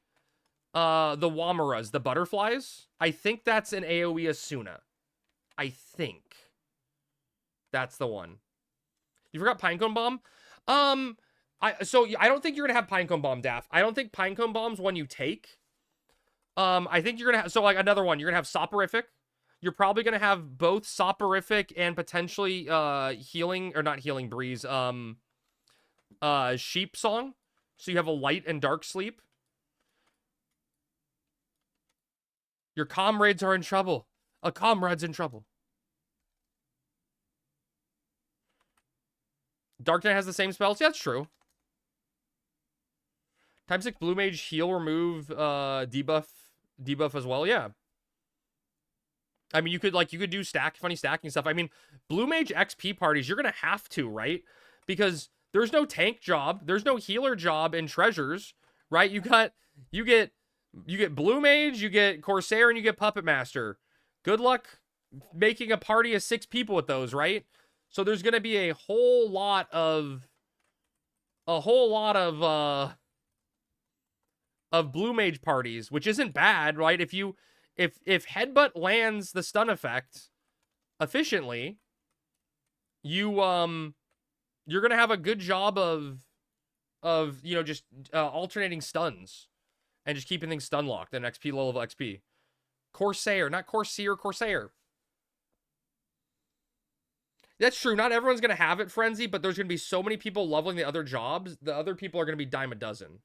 Wamaras, the butterflies. I think that's an AoE Asuna. I think that's the one. You forgot Pinecone Bomb? I don't think you're gonna have Pinecone Bomb, Daff. I don't think Pinecone Bomb's one you take. I think you're gonna have, so like another one, you're gonna have Soporific. You're probably gonna have both Soporific and potentially Healing, or not Healing Breeze, Sheep Song. So you have a light and dark sleep. Your comrades are in trouble. A comrade's in trouble. Dark Knight has the same spells? Yeah, that's true. Time 6 Blue Mage heal, remove, debuff as well. Yeah. I mean, you could do funny stacking stuff. I mean, Blue Mage XP parties, you're going to have to, right? Because there's no tank job. There's no healer job in treasures, right? You get Blue Mage, you get Corsair, and you get Puppet Master. Good luck making a party of 6 people with those, right? So there's going to be a whole lot of Blue Mage parties, which isn't bad, right? If Headbutt lands the stun effect efficiently, you're going to have a good job of just alternating stuns and just keeping things stun locked at an XP low level XP. Corsair, not Corsair, Corsair. That's true. Not everyone's going to have it, Frenzy, but there's going to be so many people leveling the other jobs. The other people are going to be dime a dozen.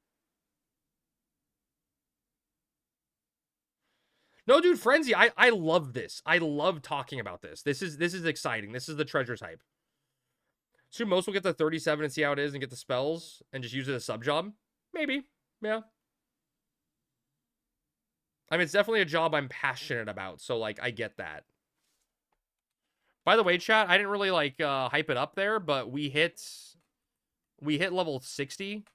No, dude, Frenzy, I love this. I love talking about this. This is exciting. This is the treasures hype. So most will get the 37 and see how it is and get the spells and just use it as a sub job. Maybe. Yeah. I mean, it's definitely a job I'm passionate about, so like I get that. By the way, chat, I didn't really like hype it up there, but we hit level 60.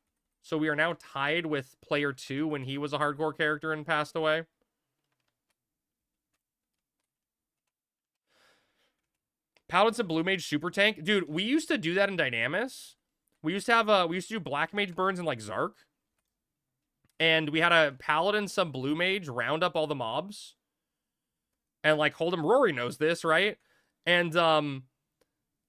So we are now tied with player 2 when he was a hardcore character and passed away. Paladins and Blue Mage Super Tank. Dude, we used to do that in Dynamis. We used to do Black Mage burns in like Zark. And we had a Paladin, some Blue Mage round up all the mobs. And like hold him. Rory knows this, right? And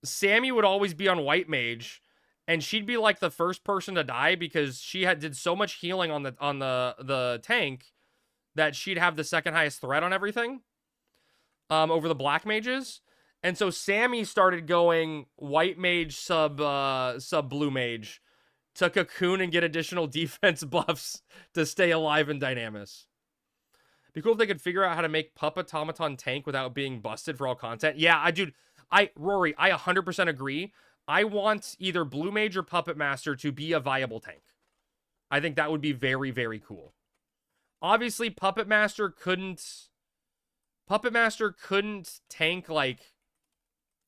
Sammy would always be on White Mage, and she'd be like the first person to die because she did so much healing on the tank that she'd have the second highest threat on everything over the Black Mages. And so Sammy started going White Mage sub Blue Mage to cocoon and get additional defense buffs to stay alive in Dynamis. Be cool if they could figure out how to make Puppetomaton tank without being busted for all content. Yeah, Rory, I 100% agree. I want either Blue Mage or Puppet Master to be a viable tank. I think that would be very, very cool. Obviously, Puppet Master couldn't tank like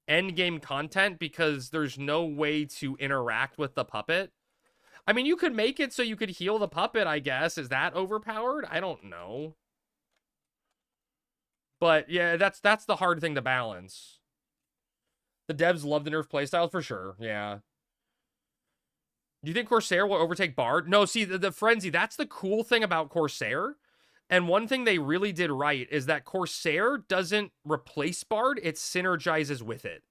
end game content because there's no way to interact with the puppet. I mean, you could make it so you could heal the puppet, I guess. Is that overpowered? I don't know. But yeah, that's the hard thing to balance. The devs love the nerf playstyle for sure. Yeah. Do you think Corsair will overtake Bard? No, see, the Frenzy, that's the cool thing about Corsair. And one thing they really did right is that Corsair doesn't replace Bard, it synergizes with it.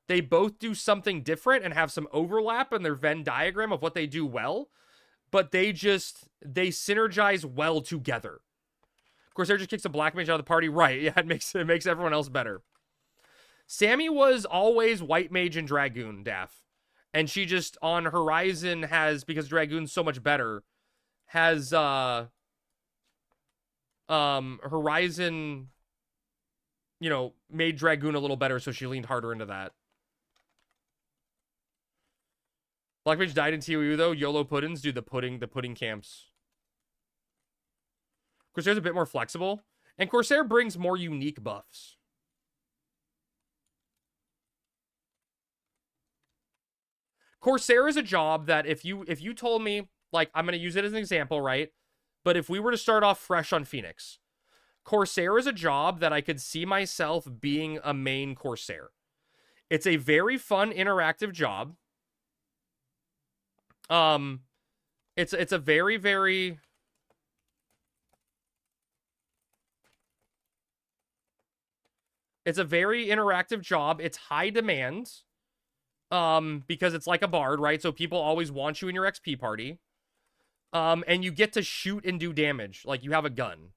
They both do something different and have some overlap in their Venn diagram of what they do well. but they synergize well together. Corsair just kicks a black mage out of the party. Right, yeah, it makes everyone else better. Sammy was always white mage and Dragoon, Daff. And she just, on Horizon, has, because Dragoon's so much better, has, Horizon, you know, made Dragoon a little better, so she leaned harder into that. Black mage died in TOU, though. YOLO Puddins, dude, the pudding camps. Corsair's a bit more flexible, and Corsair brings more unique buffs. Corsair is a job that if you told me, like, I'm going to use it as an example, right? But if we were to start off fresh on Phoenix, Corsair is a job that I could see myself being a main Corsair. It's a very fun, interactive job. It's a very, very... It's a very interactive job. It's high demand. Because it's like a bard, right? So people always want you in your XP party. And you get to shoot and do damage. Like, you have a gun.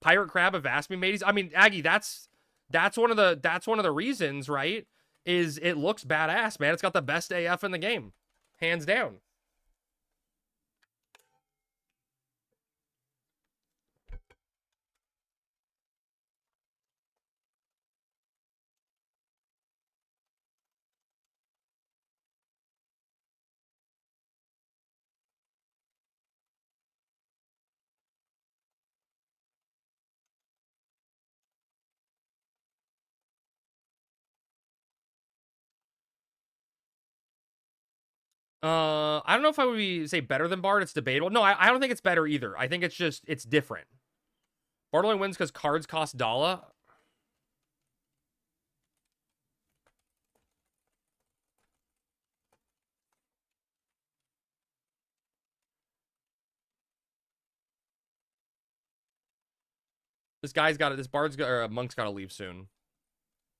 Pirate Crab have asked me, mateys. I mean, Aggie, that's one of the reasons, right? Is it looks badass, man. It's got the best AF in the game. Hands down. I don't know if I would say better than Bard. It's debatable. No, I don't think it's better either. I think it's just, it's different. Bard only wins because cards cost $1. This guy's got it. This Bard's got, or Monk's got to leave soon.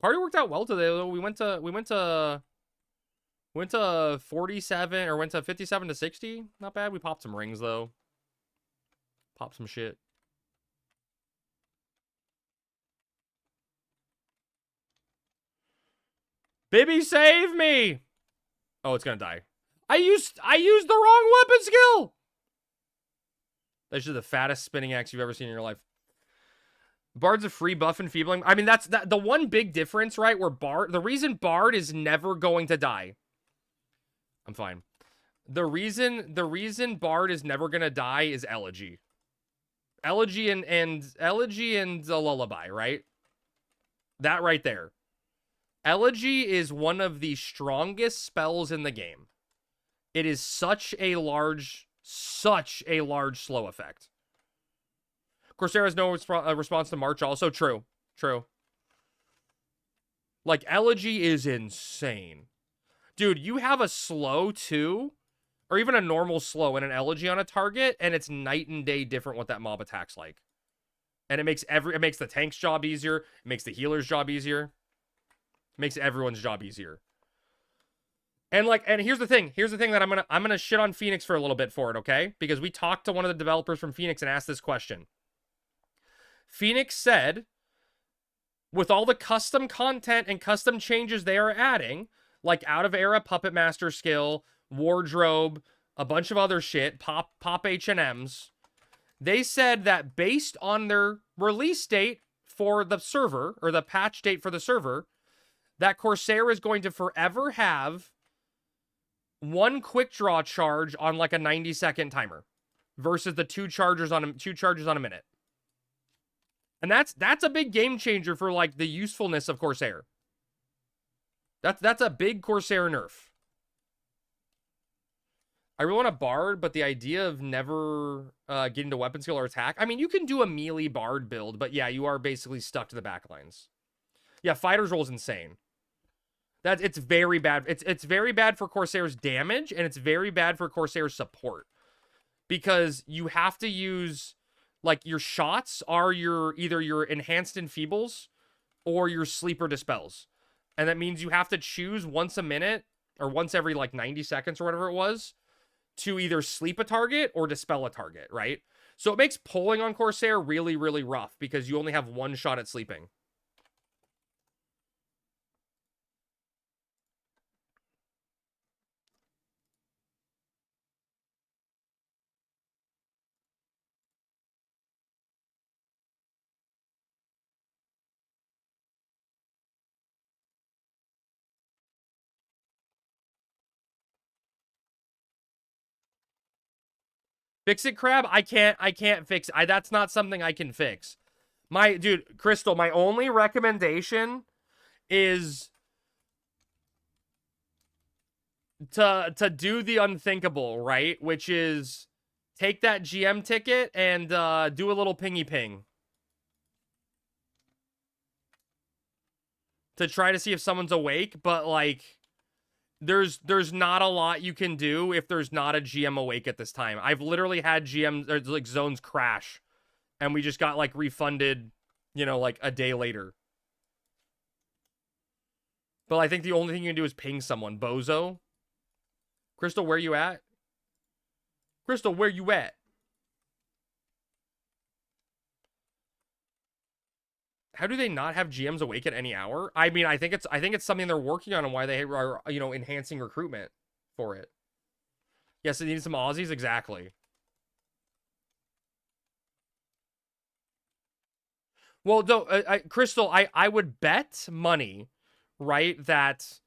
Party worked out well today, though. We went to 47 or went to 57 to 60. Not bad. We popped some rings though. Popped some shit. Bibby, save me! Oh, it's gonna die. I used the wrong weapon skill. That's just the fattest spinning axe you've ever seen in your life. Bard's a free buff enfeebling. I mean, that's the one big difference, right? Where the reason Bard is never going to die. I'm fine. The reason Bard is never gonna die is Elegy. Elegy and the Lullaby, right? That right there. Elegy is one of the strongest spells in the game. It is such a large slow effect. Corsair has no response to March. Also true. Like, Elegy is insane. Dude, you have a slow too, or even a normal slow and an Elegy on a target, and it's night and day different what that mob attacks like. And it makes the tank's job easier, it makes the healer's job easier. It makes everyone's job easier. And here's the thing that I'm gonna shit on Phoenix for a little bit for it, okay? Because we talked to one of the developers from Phoenix and asked this question. Phoenix said, with all the custom content and custom changes they are adding, like out of era Puppet Master skill, wardrobe, a bunch of other shit, pop H&Ms, they said that based on their release date for the server, or the patch date for the server, that Corsair is going to forever have one quick draw charge on like a 90-second timer versus the two charges on a minute. And that's a big game changer for like the usefulness of Corsair. That's a big Corsair nerf. I really want a Bard, but the idea of never getting to weapon skill or attack. I mean, you can do a melee Bard build, but yeah, you are basically stuck to the backlines. Yeah, Fighter's roll is insane. It's very bad. It's very bad for Corsair's damage, and it's very bad for Corsair's support. Because you have to use, like, your shots are either your enhanced enfeebles or your sleeper dispels. And that means you have to choose once a minute, or once every, like, 90 seconds or whatever it was, to either sleep a target or dispel a target, right? So it makes pulling on Corsair really, really rough because you only have one shot at sleeping. Fix it, Crab? I can't fix it. That's not something I can fix. Dude, Crystal, my only recommendation is to do the unthinkable, right? Which is take that GM ticket and do a little pingy ping. To try to see if someone's awake, but like there's not a lot you can do if there's not a GM awake at this time. I've literally had GMs or like zones crash and we just got like refunded, you know, like a day later. But I think the only thing you can do is ping someone. Bozo. Crystal, where you at? Crystal, where you at? How do they not have GMs awake at any hour? I mean, I think it's something they're working on and why they are, you know, enhancing recruitment for it. Yes, they need some Aussies, exactly. Well, no, Crystal, I would bet money, right, that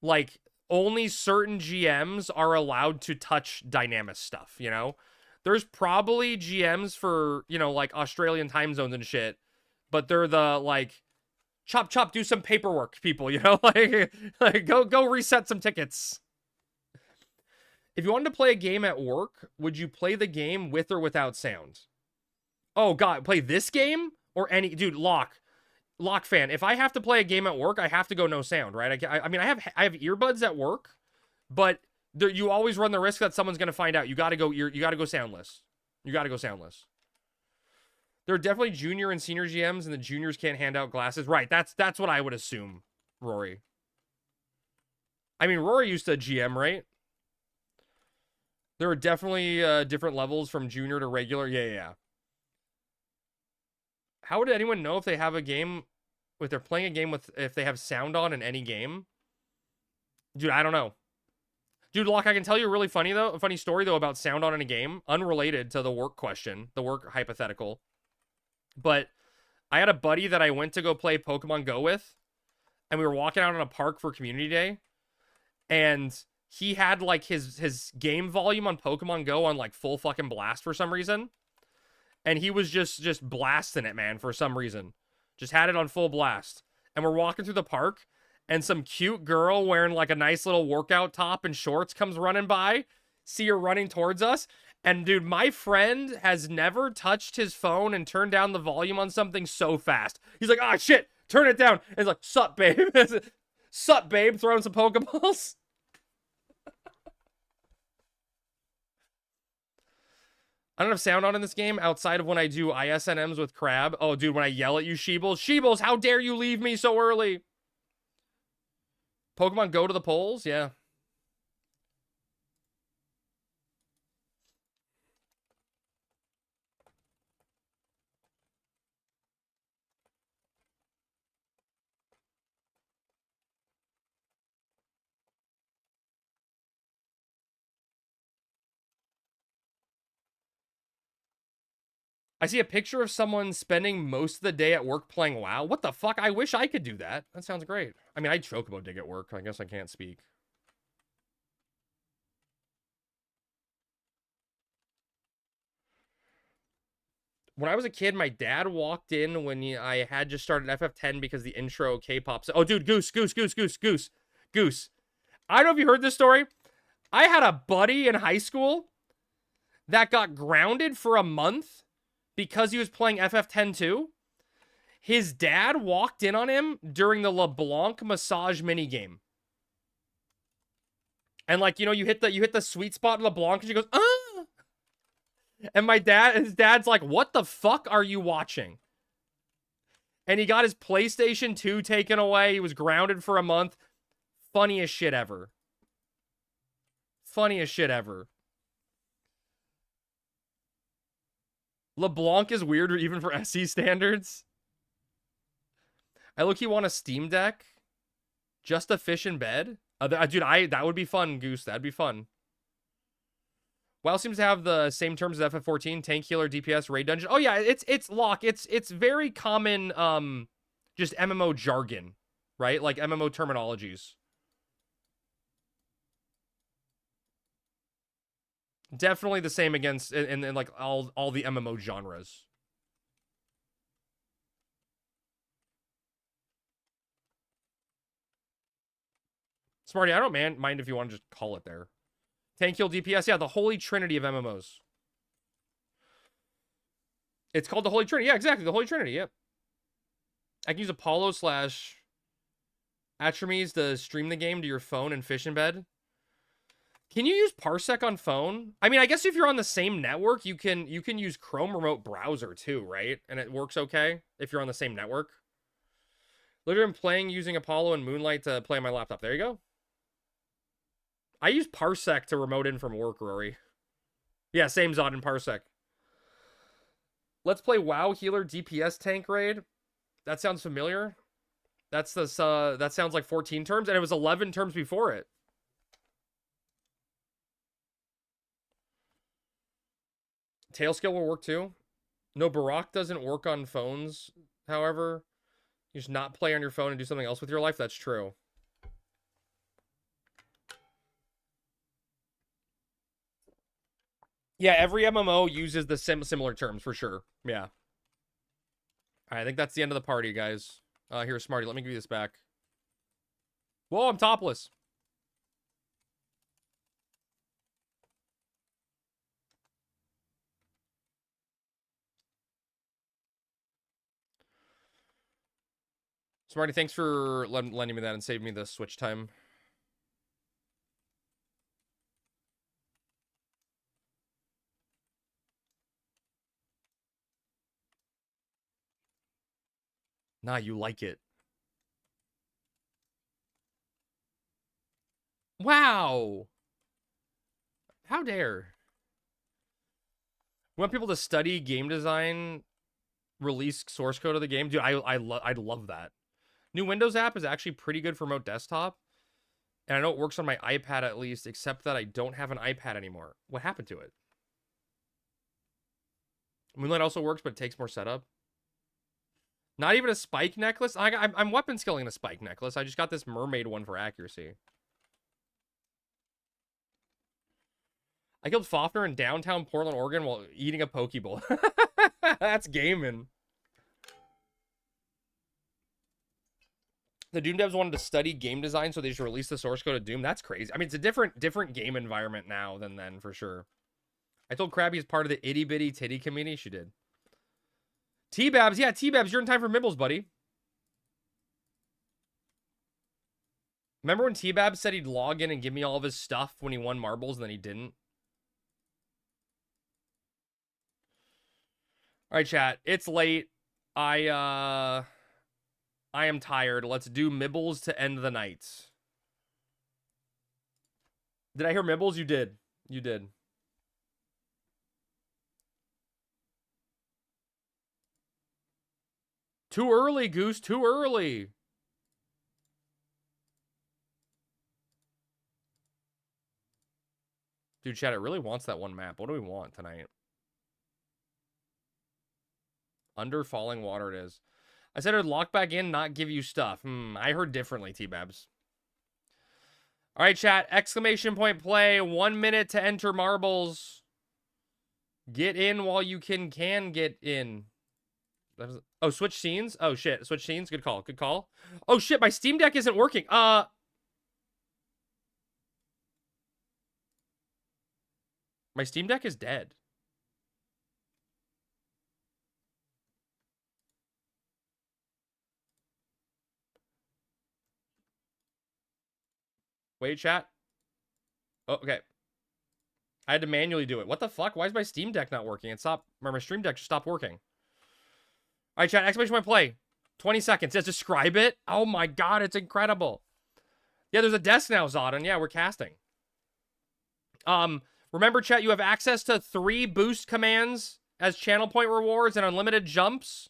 like only certain GMs are allowed to touch Dynamis stuff, you know? There's probably GMs for, you know, like Australian time zones and shit, but they're the like chop do some paperwork people, you know? like go reset some tickets. If you wanted to play a game at work, would you play the game with or without sound? Oh god, play this game or any dude, Lock fan. If I have to play a game at work, I have to go no sound, right? I mean, I have earbuds at work, but you always run the risk that someone's gonna find out. You gotta go soundless. You gotta go soundless. There are definitely junior and senior GMs, and the juniors can't hand out glasses. Right, that's what I would assume, Rory. I mean, Rory used to GM, right? There are definitely different levels from junior to regular. Yeah. How would anyone know if they have a game, if they're playing a game if they have sound on in any game? Dude, I don't know. Dude, Locke, I can tell you a really funny story, though, about sound on in a game. Unrelated to the work question, the work hypothetical. But I had a buddy that I went to go play Pokemon Go with. And we were walking out on a park for community day. And he had, like, his game volume on Pokemon Go on, like, full fucking blast for some reason. And he was just blasting it, man, for some reason. Just had it on full blast. And we're walking through the park. And some cute girl wearing like a nice little workout top and shorts comes running by. See her running towards us. And dude, my friend has never touched his phone and turned down the volume on something so fast. He's like, ah, shit, turn it down. And he's like, sup, babe. Sup, babe, throwing some Pokeballs. I don't have sound on in this game outside of when I do ISNMs with Crab. Oh, dude, when I yell at you, Sheebles. Sheebles, how dare you leave me so early? Pokemon Go to the polls? Yeah. I see a picture of someone spending most of the day at work playing WoW. What the fuck? I wish I could do that. That sounds great. I mean, I chocobo dig at work. I guess I can't speak. When I was a kid, my dad walked in when I had just started FF10 because the intro K-pop. Oh, dude, Goose. I don't know if you heard this story. I had a buddy in high school that got grounded for a month because he was playing FF10 too. His dad walked in on him during the LeBlanc massage minigame. And like, you know, you hit the sweet spot in LeBlanc and she goes, ah! And his dad's like, what the fuck are you watching? And he got his PlayStation 2 taken away. He was grounded for a month. Funniest shit ever. Funniest shit ever. LeBlanc is weird even for SE standards. I look, you want a Steam Deck? Just a fish in bed? Dude, that would be fun, Goose. That'd be fun. WoW seems to have the same terms as FF14, tank healer, DPS, raid dungeon. Oh yeah, it's Locke. It's very common just MMO jargon, right? Like MMO terminologies. Definitely the same against in like all the MMO genres. Smarty, I don't mind if you want to just call it there. Tank heal DPS, yeah, the holy trinity of MMOs. It's called the Holy Trinity. Yeah, exactly, the Holy Trinity, yep. I can use Apollo / Atrames to stream the game to your phone and fish in bed. Can you use Parsec on phone? I mean, I guess if you're on the same network, you can use Chrome remote browser too, right? And it works okay if you're on the same network. Literally, I'm playing using Apollo and Moonlight to play on my laptop. There you go. I use Parsec to remote in from work, Rory. Yeah, same Zod and Parsec. Let's play WoW healer DPS tank raid. That sounds familiar. That sounds like 14 terms, and it was 11 terms before it. Tail skill will work too. No, Barak doesn't work on phones, however. You just not play on your phone and do something else with your life. That's true. Yeah, every MMO uses the similar terms for sure. Yeah. All right, I think that's the end of the party, guys. Here, Smarty, let me give you this back. Whoa, I'm topless. Smarty, thanks for lending me that and saving me the Switch time. Nah, you like it. Wow. How dare. We want people to study game design, release source code of the game. Dude, I'd love that. New Windows app is actually pretty good for remote desktop. And I know it works on my iPad at least, except that I don't have an iPad anymore. What happened to it? Moonlight also works, but it takes more setup. Not even a spike necklace? I'm weapon skilling a spike necklace. I just got this mermaid one for accuracy. I killed Fafner in downtown Portland, Oregon while eating a Pokeball. That's gaming. The Doom devs wanted to study game design, so they just released the source code of Doom. That's crazy. I mean, it's a different game environment now than then, for sure. I told Krabby is part of the itty bitty titty community. She did. T-Babs, yeah, T-Babs, you're in time for Mibbles, buddy. Remember when T-Babs said he'd log in and give me all of his stuff when he won marbles and then he didn't? All right, chat. It's late. I am tired. Let's do Mibbles to end the night. Did I hear Mibbles? You did. You did. Too early, Goose. Too early. Dude, chat, it really wants that one map. What do we want tonight? Under falling water it is. I said it'd lock back in, not give you stuff. I heard differently, T-Babs. All right, chat. Exclamation point play. 1 minute to enter marbles. Get in while you can get in. Oh, switch scenes? Oh, shit. Switch scenes? Good call. Good call. Oh, shit. My Steam Deck isn't working. My Steam Deck is dead. Wait, chat. Oh, okay. I had to manually do it. What the fuck? Why is my Steam Deck not working? My Stream Deck just stopped working. All right, chat. Exclamation point play. 20 seconds. Just describe it. Oh my god, it's incredible. Yeah, there's a desk now, Zodon. Yeah, we're casting. Remember, chat, you have access to 3 boost commands as channel point rewards and unlimited jumps.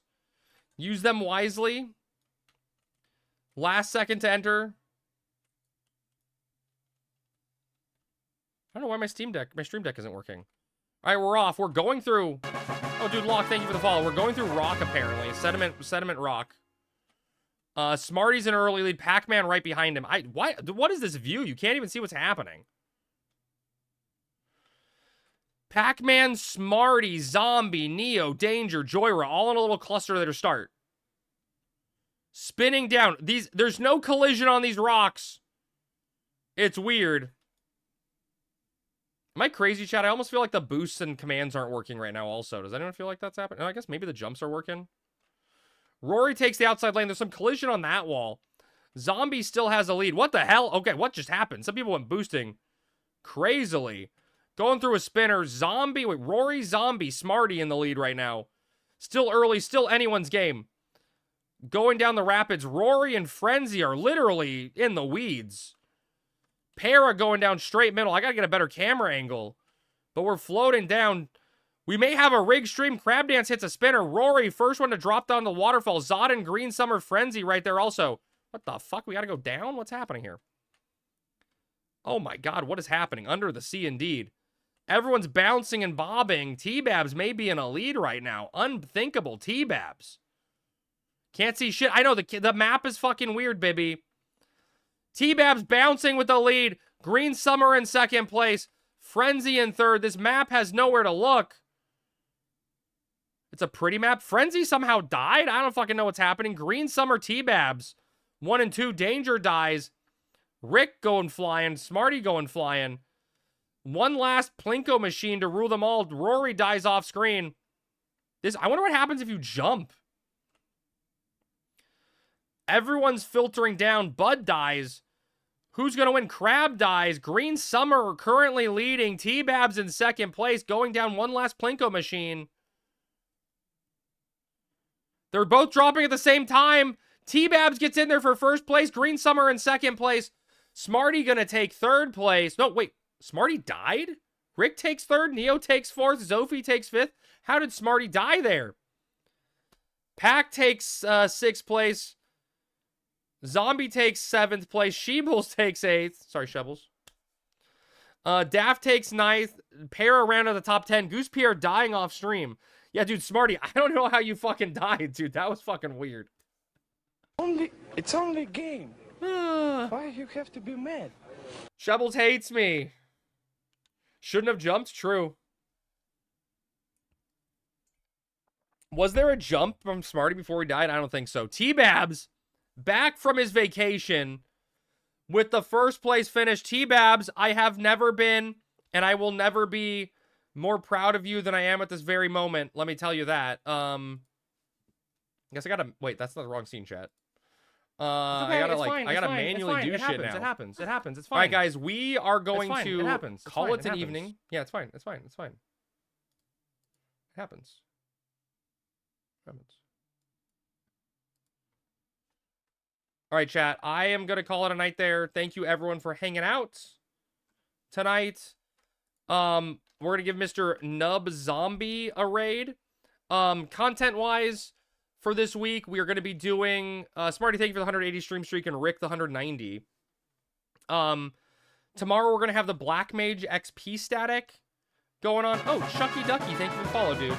Use them wisely. Last second to enter. I don't know why my stream deck isn't working. All right, we're off. We're going through. Oh, dude, Locke, thank you for the follow. We're going through Rock, apparently. Sediment Rock. Smarty's in early lead. Pac-Man right behind him. What is this view? You can't even see what's happening. Pac-Man, Smarty, Zombie, Neo, Danger, Joyra, all in a little cluster there to start. Spinning down. There's no collision on these rocks. It's weird. Am I crazy, chat? I almost feel like the boosts and commands aren't working right now also. Does anyone feel like that's happening? Oh, I guess maybe the jumps are working. Rory takes the outside lane. There's some collision on that wall. Zombie still has a lead. What the hell? Okay, what just happened? Some people went boosting crazily. Going through a spinner. Zombie. Wait, Rory, Zombie, Smarty in the lead right now. Still early. Still anyone's game. Going down the rapids. Rory and Frenzy are literally in the weeds. Para going down straight middle. I gotta get a better camera angle. But we're floating down. We may have a rig stream. Crab Dance hits a spinner. Rory, first one to drop down the waterfall. Zod and Green Summer Frenzy right there also. What the fuck? We gotta go down? What's happening here? Oh my god, what is happening? Under the sea indeed. Everyone's bouncing and bobbing. T-Babs may be in a lead right now. Unthinkable. T-Babs. Can't see shit. I know, the map is fucking weird, baby. T-Babs bouncing with the lead. Green Summer in second place. Frenzy in third. This map has nowhere to look. It's a pretty map. Frenzy somehow died. I don't fucking know what's happening. Green Summer, T-Babs. 1 and 2. Danger dies. Rick going flying. Smarty going flying. One last Plinko machine to rule them all. Rory dies off screen. I wonder what happens if you jump. Everyone's filtering down. Bud dies. Who's going to win? Crab dies. Green Summer currently leading. T-Babs in second place. Going down one last Plinko machine. They're both dropping at the same time. T-Babs gets in there for first place. Green Summer in second place. Smarty going to take third place. No, wait. Smarty died? Rick takes third. Neo takes fourth. Zophie takes fifth. How did Smarty die there? Pac takes sixth place. Zombie takes 7th place. Sheebles takes 8th. Sorry, Shebbles. Daft takes 9th. Para around at the top 10. Goose Pierre dying off stream. Yeah, dude, Smarty, I don't know how you fucking died, dude. That was fucking weird. It's only a game. Why you have to be mad? Shebbles hates me. Shouldn't have jumped? True. Was there a jump from Smarty before he died? I don't think so. T-Babs, back from his vacation with the first place finish. T-Babs, I have never been, and I will never be more proud of you than I am at this very moment. Let me tell you that. I guess I gotta, wait, that's not the wrong scene, chat. I gotta manually do shit now. It happens. It's fine. All right, guys, we are going to call it an evening. Yeah, it's fine. It happens. All right, chat. I am going to call it a night there. Thank you, everyone, for hanging out tonight. We're going to give Mr. Nub Zombie a raid. Content-wise, for this week, we are going to be doing... Smarty, thank you for the 180 stream streak, and Rick, the 190. Tomorrow, we're going to have the Black Mage XP static going on. Oh, Chucky Ducky, thank you for the follow, dude.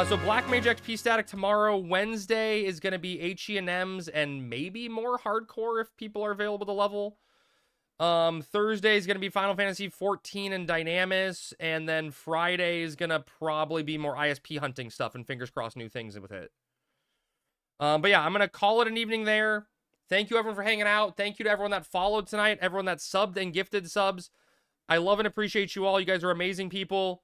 So Black Mage XP static tomorrow. Wednesday is going to be H&M's and maybe more hardcore if people are available to level. Thursday is going to be Final Fantasy 14 and Dynamis. And then Friday is going to probably be more ISP hunting stuff and fingers crossed new things with it. But yeah, I'm going to call it an evening there. Thank you everyone for hanging out. Thank you to everyone that followed tonight. Everyone that subbed and gifted subs. I love and appreciate you all. You guys are amazing people.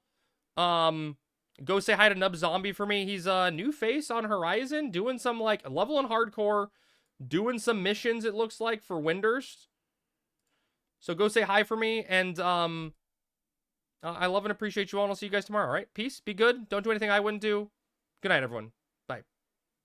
Go say hi to Nub Zombie for me. He's a new face on Horizon, doing some, like, level and hardcore, doing some missions, it looks like, for Winders. So go say hi for me, and, I love and appreciate you all, and I'll see you guys tomorrow, all right? Peace, be good, don't do anything I wouldn't do. Good night, everyone.